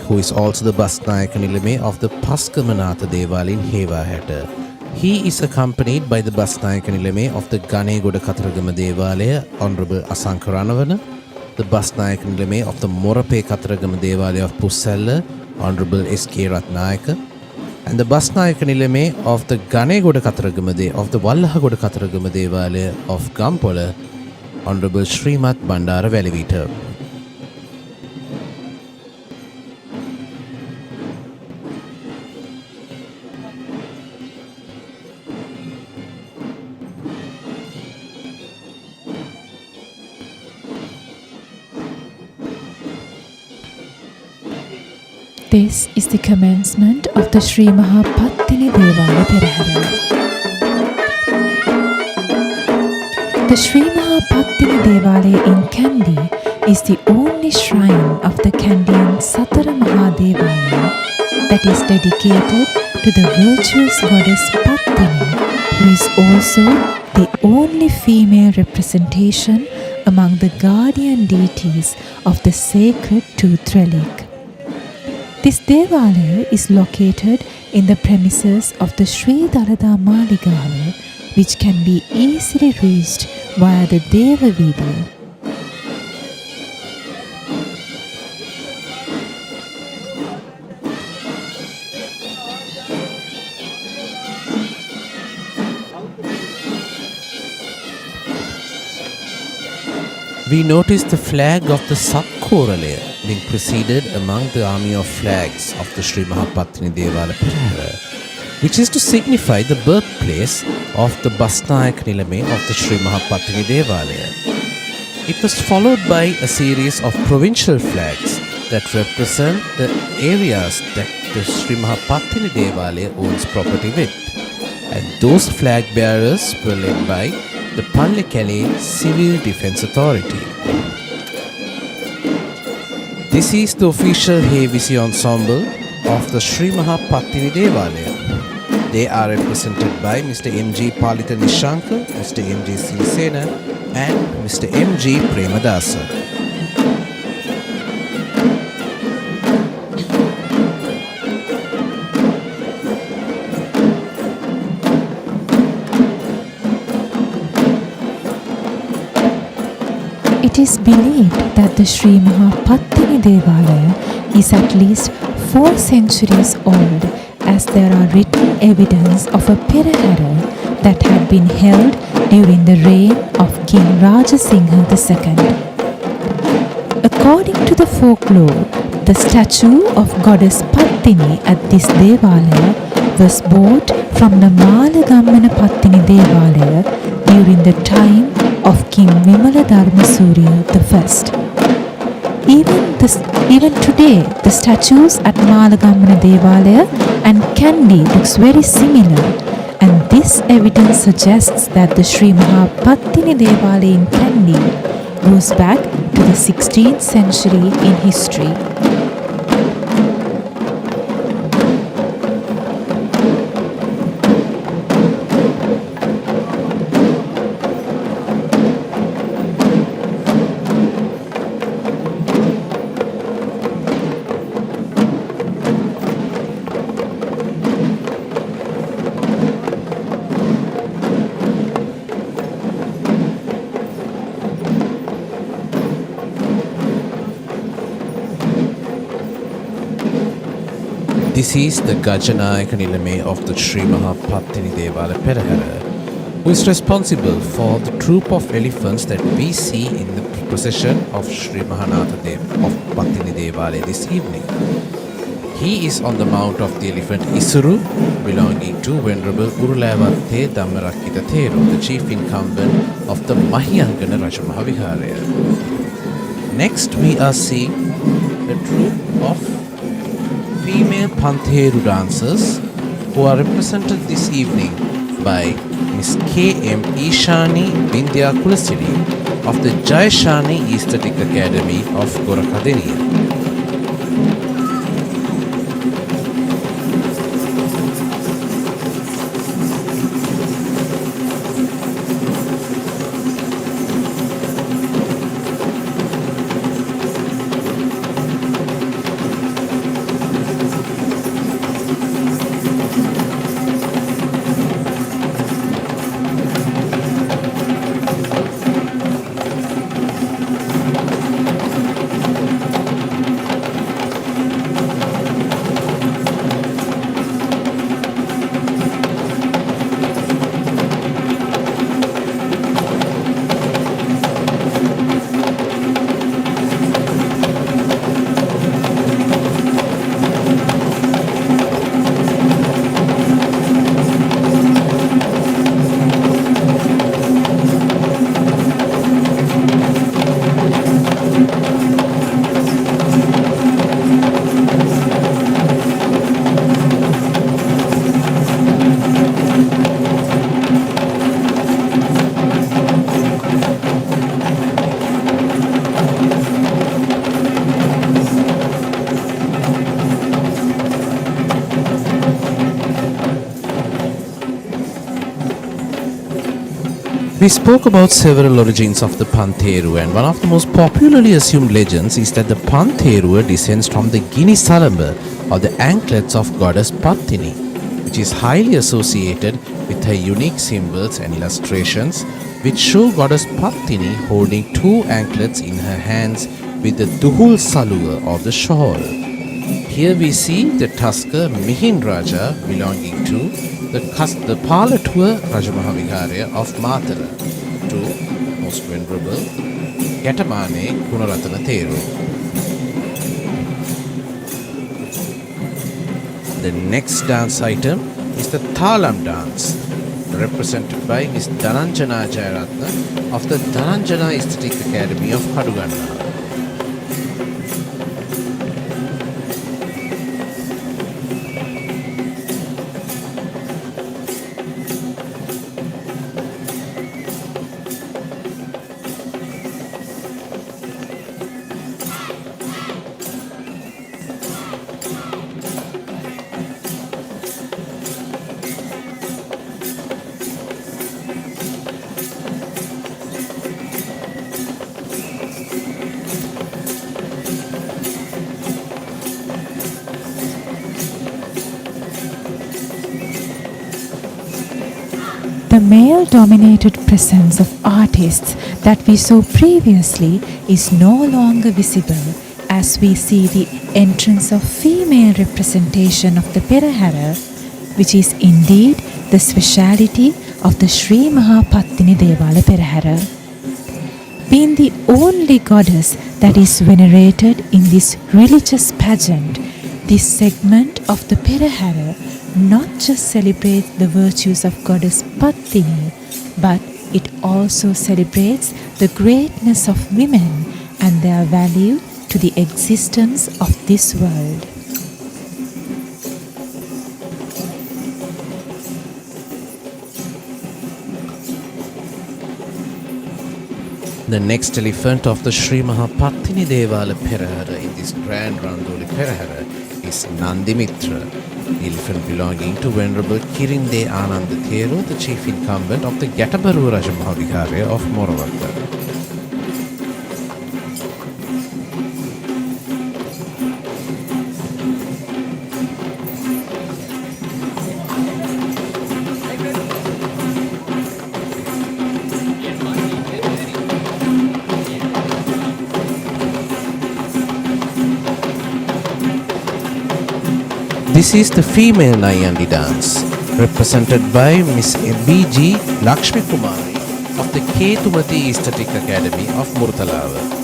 Speaker 3: who is also the Basnayaka Nilame of the Paskamanatha Devalaya in Hevahata. He is accompanied by the Basnayaka Nilame of the Ganegoda Kataragama Devalaya, Honorable Asankaranavana, the Basnayaka Nilame of the Morape Kataragama Devalaya of Pusella, Honorable S.K. Ratnayaka, and the Basnayaka Nilame of the Ganegoda Kataragama De of the Wallahagoda Kataragama Devalaya of Gampola, Honorable Srimat Bandara Velivita.
Speaker 4: This is the commencement of the Sri Mahapattini Esala Perahera. The Sri Mahapattini Esala in Kandy is the only shrine of the Kandian Satara Mahadevalaya that is dedicated to the virtuous goddess Pattini, who is also the only female representation among the guardian deities of the sacred tooth relic. This Devalaya is located in the premises of the Sri Dalada Maligawa, which can be easily reached via the Deva Vidya.
Speaker 3: We notice the flag of the Sakkoralaya being preceded among the army of flags of the Sri Mahapattini Esala Perahera, which is to signify the birthplace of the Basnayaka Nilame of the Sri Mahapattini Esala. It was followed by a series of provincial flags that represent the areas that the Sri Mahapattini Esala owns property with, and those flag bearers were led by the Pallekele Civil Defence Authority. This is the official Hevisi ensemble of the Sri Mahapattini Esala. They are represented by Mr. M.G. Palita Nishanka, Mr. M.G. Sirisena and Mr. M.G. Premadasa.
Speaker 4: It is believed that the Sri Mahapattini Esala is at least 4 centuries old, as there are written evidence of a Perahera that had been held during the reign of King Rajasingha II. According to the folklore, the statue of goddess Pattini at this Devalaya was bought from the Maligawa Pattini Devalaya during the time of King Vimala Dharmasuriya I. Even today, the statues at Maligawa Devalaya and Kandy looks very similar, and this evidence suggests that the Sri Mahapattini Esala in Kandy goes back to the 16th century in history.
Speaker 3: This is the Gajanayaka Nilame of the Sri Mahapattini Esala Perahera, who is responsible for the troop of elephants that we see in the procession of Sri Mahanatha Dev of Pattini Esala this evening. He is on the mount of the elephant Isuru, belonging to Venerable Urulavatte Dhammarakkhita Thero, the chief incumbent of the Mahiyangana Rajamahaviharaya. Next we are seeing the troop of female Pantheru dancers who are represented this evening by Miss K.M. Ishani Vindhya Kulasiri of the Jayashani Aesthetic Academy of Gorakhadeniya. We spoke about several origins of the Pantheru, and one of the most popularly assumed legends is that the Pantheru descends from the Gini Salamba, or the anklets of goddess Pattini, which is highly associated with her unique symbols and illustrations, which show goddess Pattini holding two anklets in her hands with the Duhul Salua of the shawl. Here we see the Tusker Mihin Raja belonging to the Palatua Rajamahaviharya of Matara to Most Venerable Yatamane Gunaratana Theru. The next dance item is the Thalam dance, represented by Miss Dhananjana Jayaratna of the Dhananjana Aesthetic Academy of Kaduganna.
Speaker 4: The male-dominated presence of artists that we saw previously is no longer visible as we see the entrance of female representation of the Perahera, which is indeed the speciality of the Sri Mahapattini Devala Perahera. Being the only goddess that is venerated in this religious pageant, this segment of the Perahera not just celebrates the virtues of goddess Pattini, but it also celebrates the greatness of women and their value to the existence of this world.
Speaker 3: The next elephant of the Sri Mahapattini Devala Perahera in this grand Randoli Perahera is Nandimitra, the elephant belonging to Venerable Kirinde Ananda Theru, the chief incumbent of the Gatabaru Rajamahaviharya of Moravata. This is the female Nayandi dance, represented by Miss B.G. Lakshmi Kumari of the Ketumati Aesthetic Academy of Murtalawa.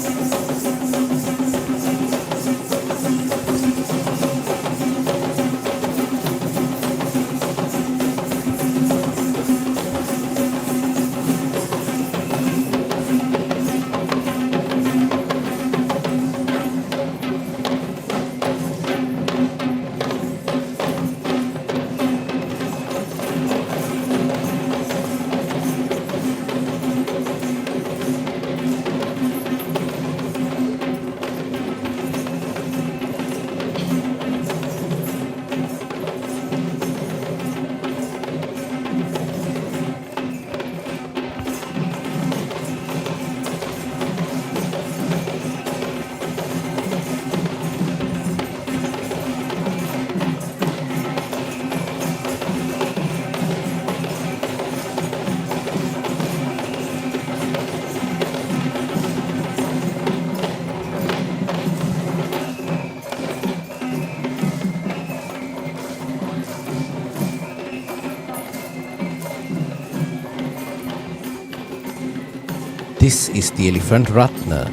Speaker 3: This is the elephant Ratna,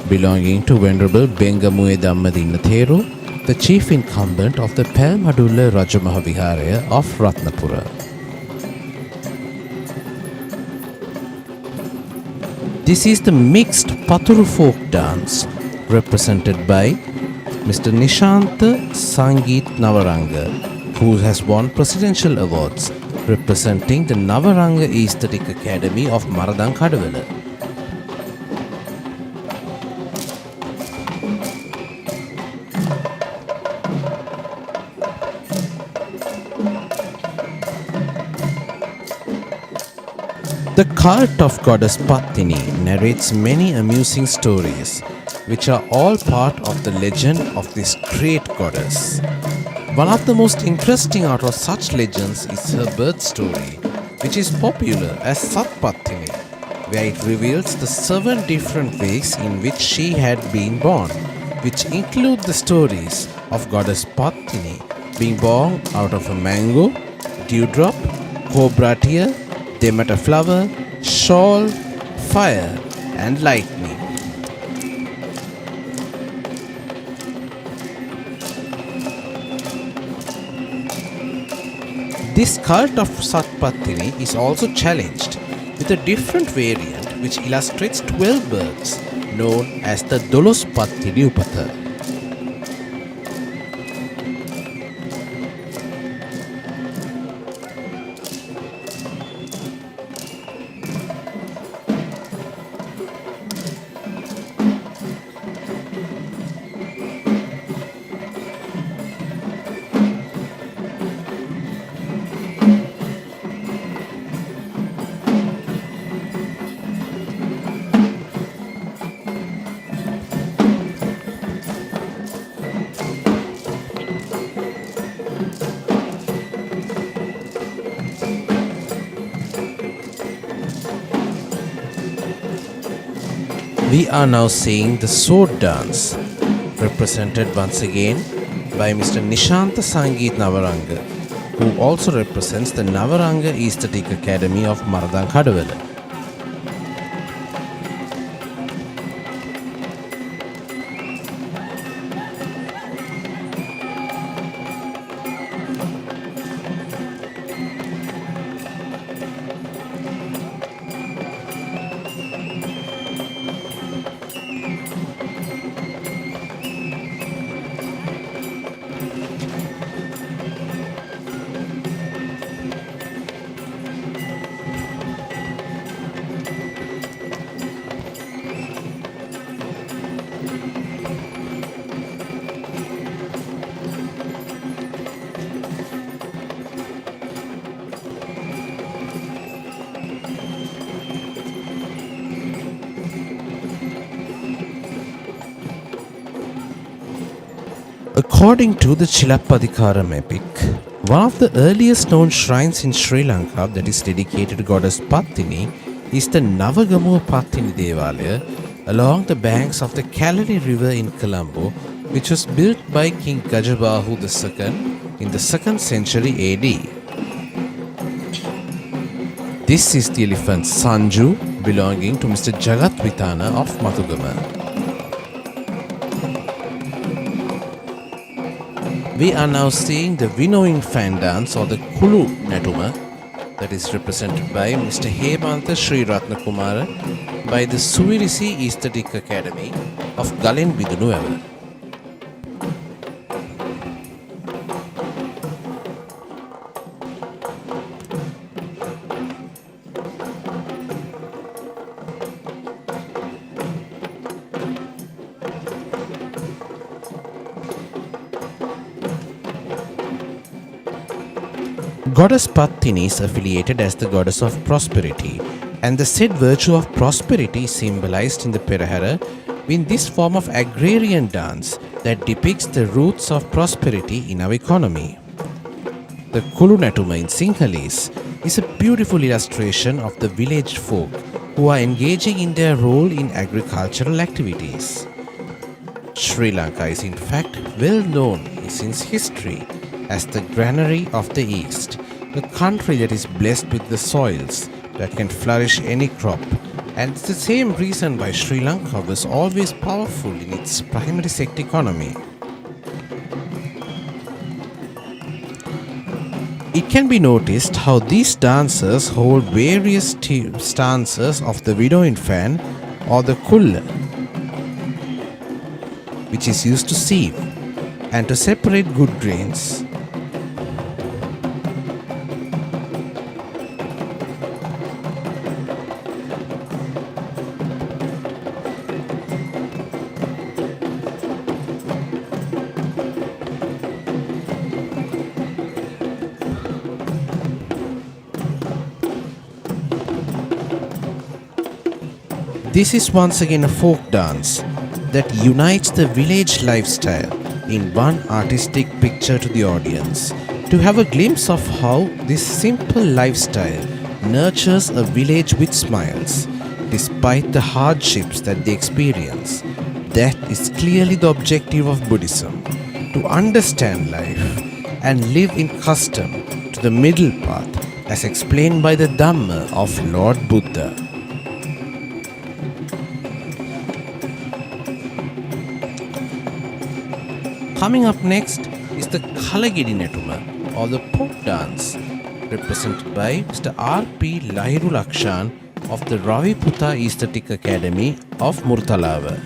Speaker 3: belonging to Venerable Bengamue Dhammadinna Theru, the chief incumbent of the Pelmadulla Rajamahaviharya of Ratnapura. This is the mixed Paturu folk dance, represented by Mr. Nishantha Sangeet Navaranga, who has won presidential awards, representing the Navaranga Aesthetic Academy of Maradang Kadavela. The cult of goddess Pattini narrates many amusing stories, which are all part of the legend of this great goddess. One of the most interesting out of such legends is her birth story, which is popular as Sat Pattini, where it reveals the 7 different ways in which she had been born, which include the stories of goddess Pattini being born out of a mango, dewdrop, cobra tear, Demeter flower, shawl, fire, and lightning. This cult of Satpatini is also challenged with a different variant which illustrates 12 birds known as the Dolos Pattini Upatha. We are now seeing the sword dance, represented once again by Mr. Nishanta Sangeet Navaranga, who also represents the Navaranga Aesthetic Academy of Maradang Kadawala. According to the Chilappadikaram epic, one of the earliest known shrines in Sri Lanka that is dedicated to goddess Pattini is the Navagamuwa Pattini Devalaya along the banks of the Kalari River in Colombo, which was built by King Gajabahu II in the 2nd century AD. This is the elephant Sanju belonging to Mr. Jagat Vitana of Mathugama. We are now seeing the winnowing fan dance or the Kulu Natuma that is represented by Mr. Hemantha Sri Ratnakumara by the Suvirisi Aesthetic Academy of Galin Bidunu. Goddess Pattini is affiliated as the goddess of prosperity, and the said virtue of prosperity is symbolized in the Perahera in this form of agrarian dance that depicts the roots of prosperity in our economy. The Kulunatuma in Sinhalese is a beautiful illustration of the village folk who are engaging in their role in agricultural activities. Sri Lanka is in fact well known since history as the granary of the East, a country that is blessed with the soils that can flourish any crop, and it's the same reason why Sri Lanka was always powerful in its primary sector economy. It can be noticed how these dancers hold various stances of the winnowing fan or the kulla, which is used to sieve and to separate good grains. This is once again a folk dance that unites the village lifestyle in one artistic picture to the audience. To have a glimpse of how this simple lifestyle nurtures a village with smiles, despite the hardships that they experience, that is clearly the objective of Buddhism, to understand life and live in custom to the middle path as explained by the Dhamma of Lord Buddha. Coming up next is the Kalagidi Netuma or the folk dance, represented by Mr. R.P. Lahiru Lakshan of the Raviputta Aesthetic Academy of Murtalava.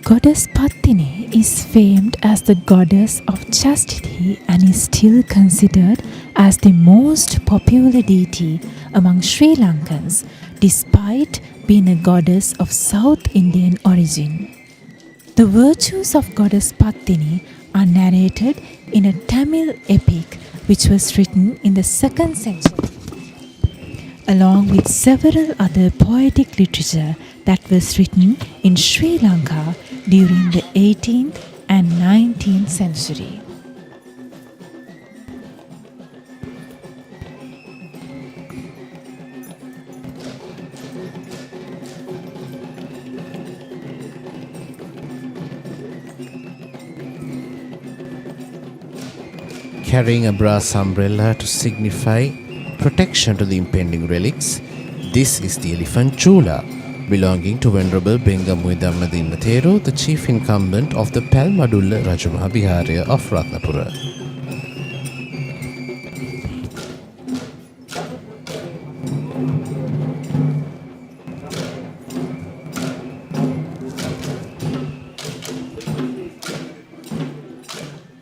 Speaker 4: Goddess Pattini is famed as the goddess of chastity and is still considered as the most popular deity among Sri Lankans, despite being a goddess of South Indian origin. The virtues of Goddess Pattini are narrated in a Tamil epic which was written in the 2nd century, along with several other poetic literature that was written in Sri Lanka during the 18th and 19th century.
Speaker 3: Carrying a brass umbrella to signify protection to the impending relics, this is the elephant chula, belonging to Venerable Bengamui Dhammadinna Thero, the chief incumbent of the Palmadulla Rajamaha Vihara of Ratnapura.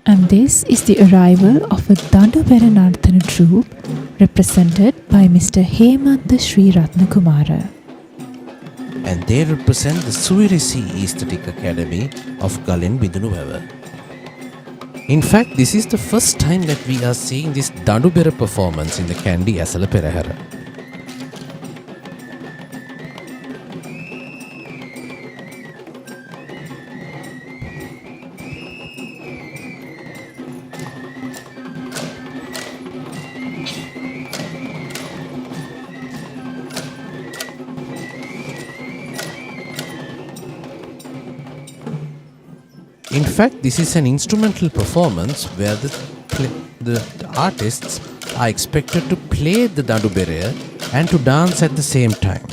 Speaker 4: And this is the arrival of a Dandubera Narthana troupe represented by Mr. Hemantha Sri Ratnakumara.
Speaker 3: And they represent the Suirisi Aesthetic Academy of Gallen Bidunuweva. In fact, this is the first time that we are seeing this Dandubera performance in the Kandy Esala Perahera. In fact, this is an instrumental performance where the artists are expected to play the Dandubera and to dance at the same time.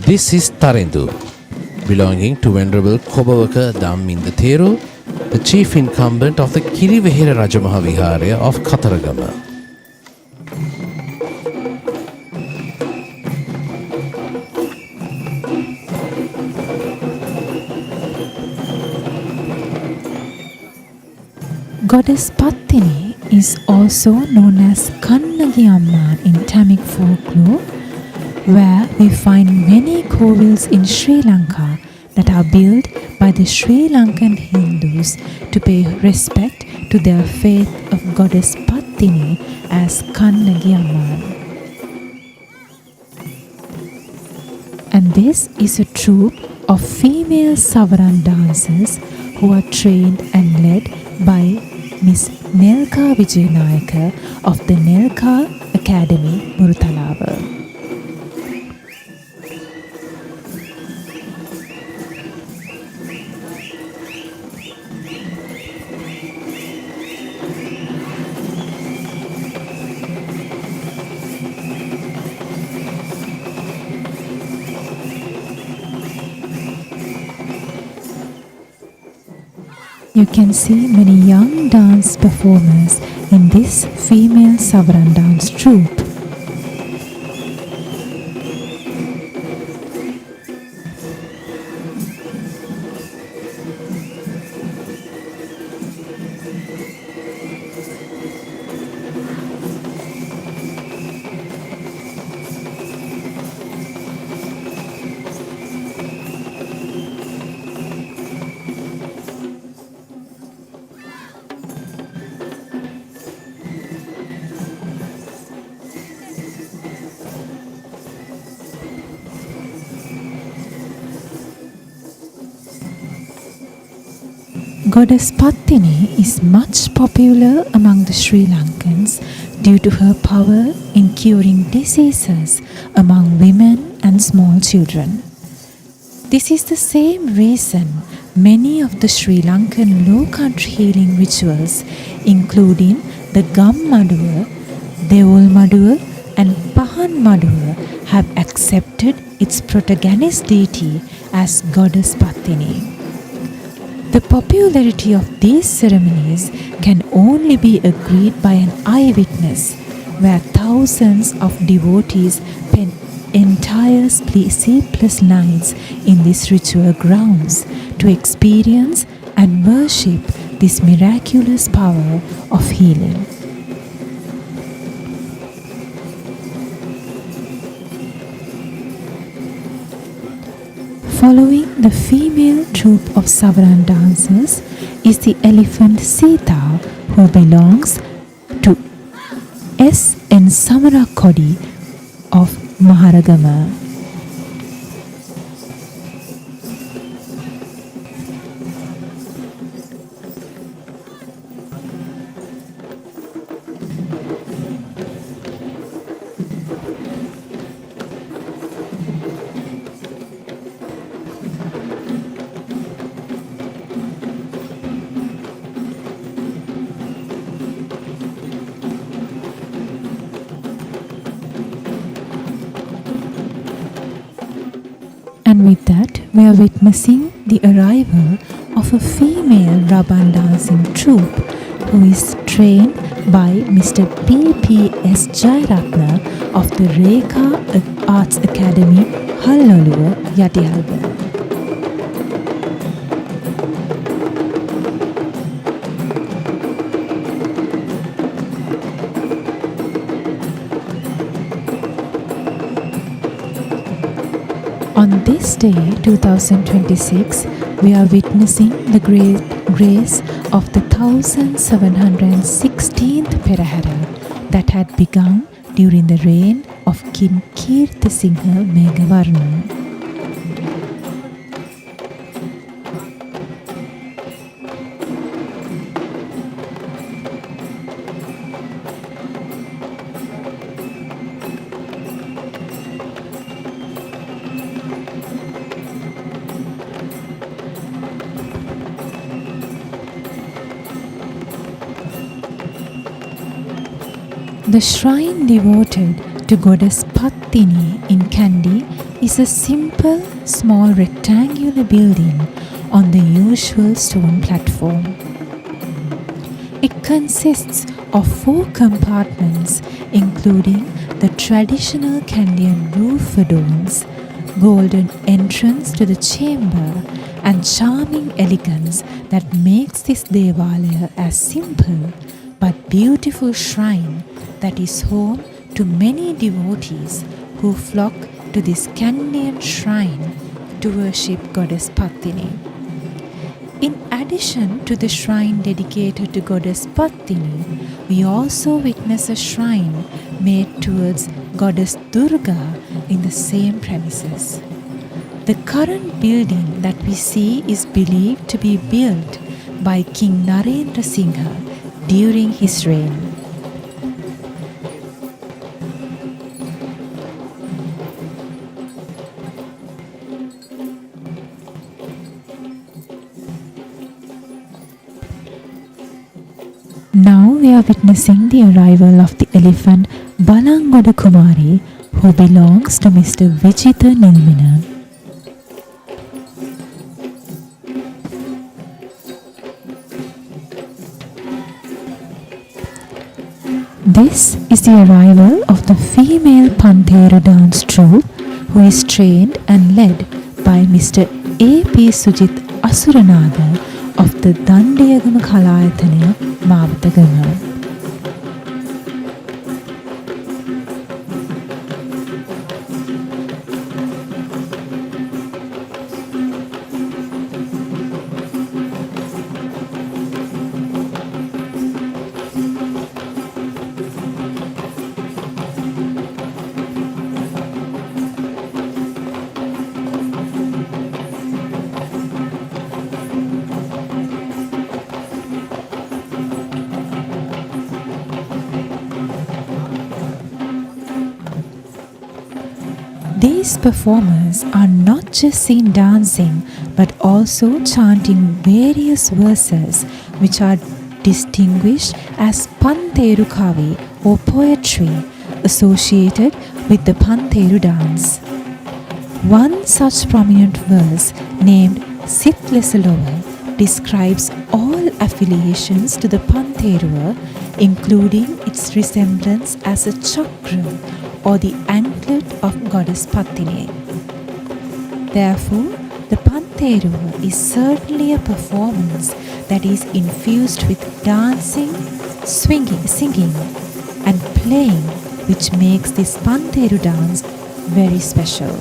Speaker 3: This is Tarendu, belonging to Venerable Kobawaka Dhamminda Thero, the chief incumbent of the Kirivehera Rajamaha Vihara of Kataragama.
Speaker 4: Goddess Pattini is also known as Kannagi Amma in Tamil folklore, where we find many kovils in Sri Lanka that are built by the Sri Lankan Hindus to pay respect to their faith of Goddess Pattini as Kannagi Amma. And this is a troupe of female Savaran dancers who are trained and led by Miss Nelka Vijayanayaka of the Nelka Academy, Murutalawa. You can see many young dance performers in this female Savaran dance troupe. Goddess Pattini is much popular among the Sri Lankans due to her power in curing diseases among women and small children. This is the same reason many of the Sri Lankan low country healing rituals, including the Gam Maduwa, Devul Maduwa and Pahan Maduwa, have accepted its protagonist deity as Goddess Pattini. The popularity of these ceremonies can only be agreed by an eyewitness, where thousands of devotees spend entire sleepless nights in these ritual grounds to experience and worship this miraculous power of healing. Following the female troupe of Savaran dancers is the elephant Sita, who belongs to S. N. Samarakodi of Maharagama. And with that, we are witnessing the arrival of a female Raban dancing troupe who is trained by Mr. P.P.S. Jairatna of the Rekha Arts Academy, Halloluwa, Yatihalba. On this day, 2026, we are witnessing the great grace of the 1716th Perahera that had begun during the reign of King Kirtisingha Meghavarna. The shrine devoted to Goddess Pattini in Kandy is a simple, small rectangular building on the usual stone platform. It consists of 4 compartments, including the traditional Kandyan roof adorns, golden entrance to the chamber, and charming elegance that makes this Devalaya a simple but beautiful shrine that is home to many devotees who flock to this Kandian shrine to worship Goddess Pattini. In addition to the shrine dedicated to Goddess Pattini, we also witness a shrine made towards Goddess Durga in the same premises. The current building that we see is believed to be built by King Narendra Singha during his reign. Now we are witnessing the arrival of the elephant Balangoda Kumari, who belongs to Mr. Vijitha Nilmina. This is the arrival of the female Pantheru dance troupe, who is trained and led by Mr. A.P. Sujit Asuranaga of the Dandiyagama Kalayathanaya Mawatagama. These performers are not just seen dancing but also chanting various verses which are distinguished as Pantheru Kavi or poetry associated with the Pantheru dance. One such prominent verse named Sitlesalova describes all affiliations to the Pantheruva, including its resemblance as a chakra or the anklet of Goddess Pattini. Therefore, the Pantheruva is certainly a performance that is infused with dancing, swinging, singing and playing, which makes this Pantheru dance very special.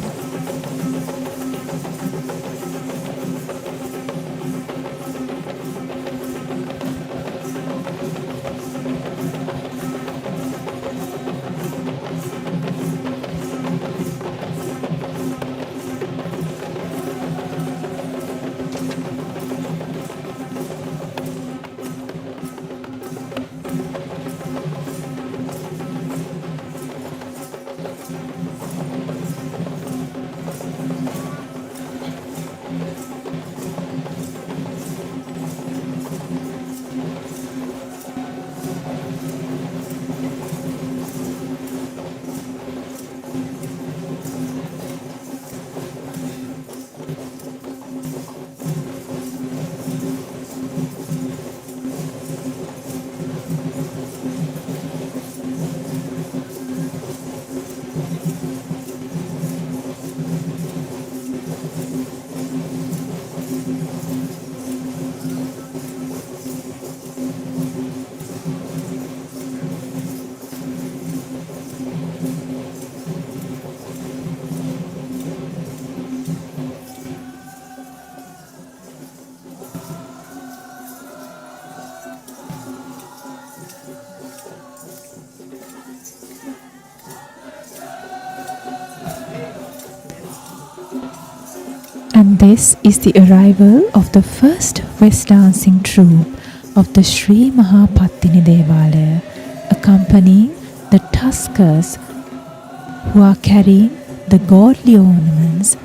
Speaker 4: And this is the arrival of the first West dancing troupe of the Sri Mahapattini Devalaya, accompanying the tuskers who are carrying the godly ornaments.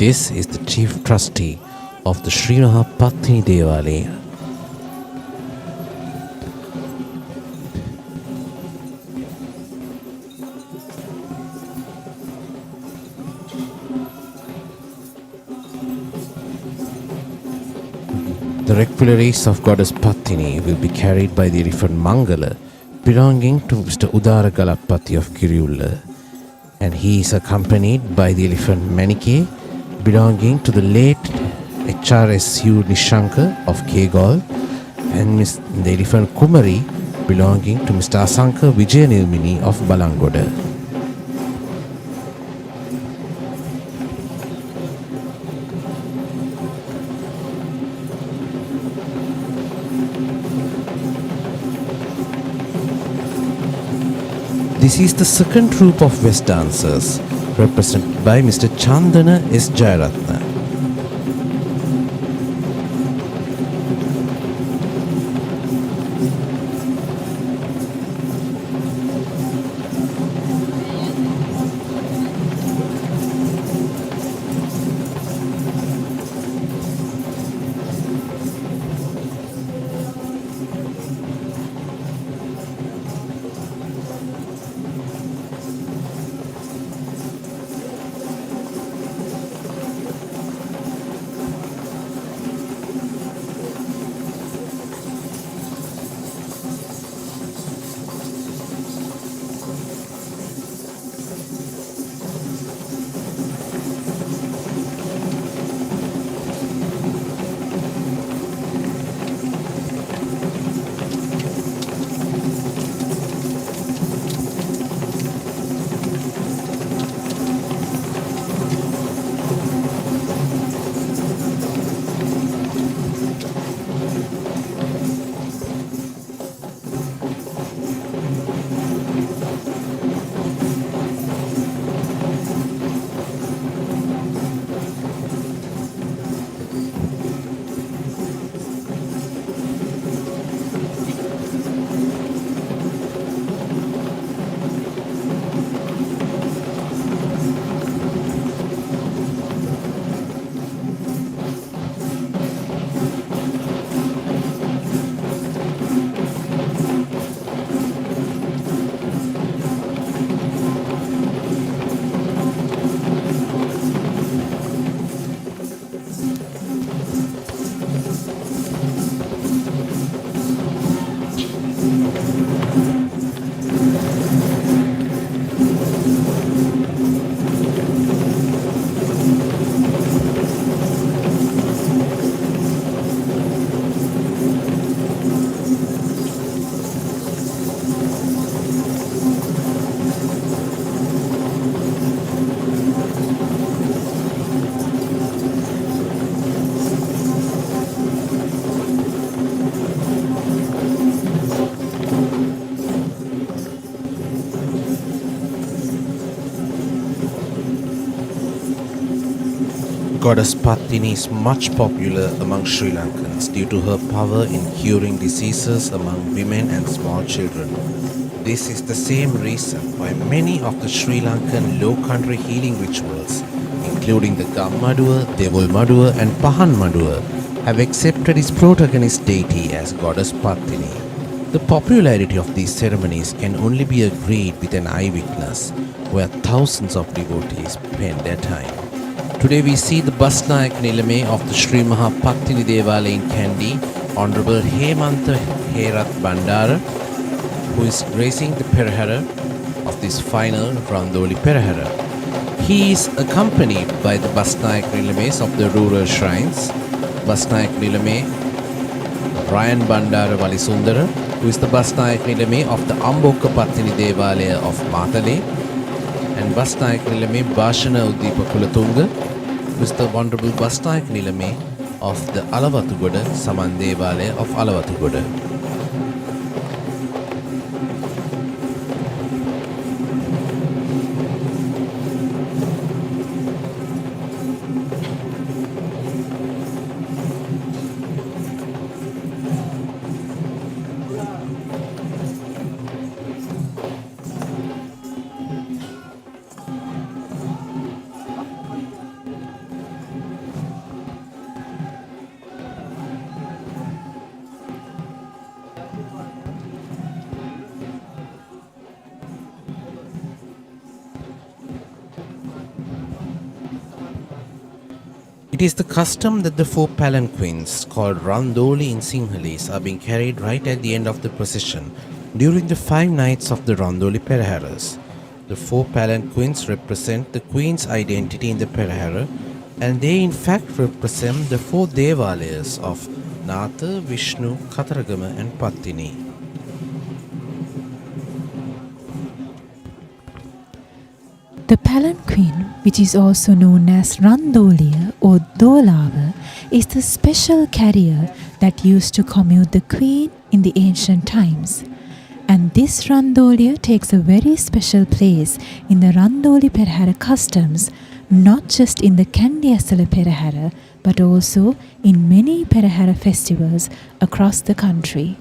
Speaker 3: This is the chief trustee of the Sri Mahapattini Devalaya. The requiraries of Goddess Pattini will be carried by the elephant Mangala, belonging to Mr. Udara Galapati of Kirulla, and he is accompanied by the elephant Manike, belonging to the late HRSU Nishanka of Kegol, and the elephant Kumari, belonging to Mr. Asanka Vijayanilmini of Balangoda. This is the second troupe of West dancers, represented by Mr. Chandana S. Jayaratna. Goddess Pattini is much popular among Sri Lankans due to her power in curing diseases among women and small children. This is the same reason why many of the Sri Lankan low country healing rituals, including the Gam Madua, Devul Madua and Pahan Madua, have accepted its protagonist deity as Goddess Pattini. The popularity of these ceremonies can only be agreed with an eyewitness, where thousands of devotees spend their time. Today we see the Basnayak Nilame of the Sri Mahapattini Devalaya in Kandy, Honorable Hemantha Herath Bandara, who is gracing the Perahera of this final Randoli Perahera. He is accompanied by the Basnayak Nilames of the rural shrines, Basnayak Nilame Ryan Bandara Valisundara, who is the Basnayak Nilame of the Amboka Pattini Devalaya of Matale, and Basnayak Nilame Bhashana Udipa Kulatunga, who is the Honorable Basnayak Nilame of the Alavatugoda Saman Devalaya of Alavatugoda. It is the custom that the 4 palanquins, called Randoli in Sinhalese, are being carried right at the end of the procession during the 5 nights of the Randoli Peraheras. The 4 palanquins represent the Queen's identity in the Perahera, and they in fact represent the 4 Devalayas of Natha, Vishnu, Kataragama and Pattini.
Speaker 4: The palanquin, which is also known as Randoliya or Dolava, is the special carrier that used to commute the queen in the ancient times. And this Randoliya takes a very special place in the Randoli Perahera customs, not just in the Kandy Esala Perahera, but also in many Perahera festivals across the country.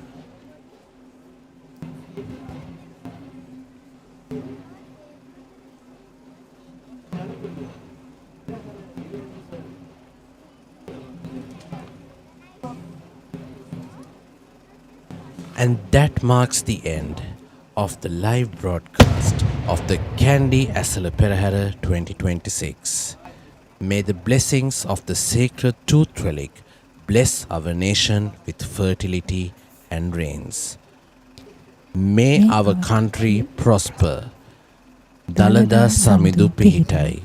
Speaker 3: And that marks the end of the live broadcast of the Kandy Esala Perahera 2026. May the blessings of the sacred tooth relic bless our nation with fertility and rains. May our country prosper. Dalada Samidu Pihitai.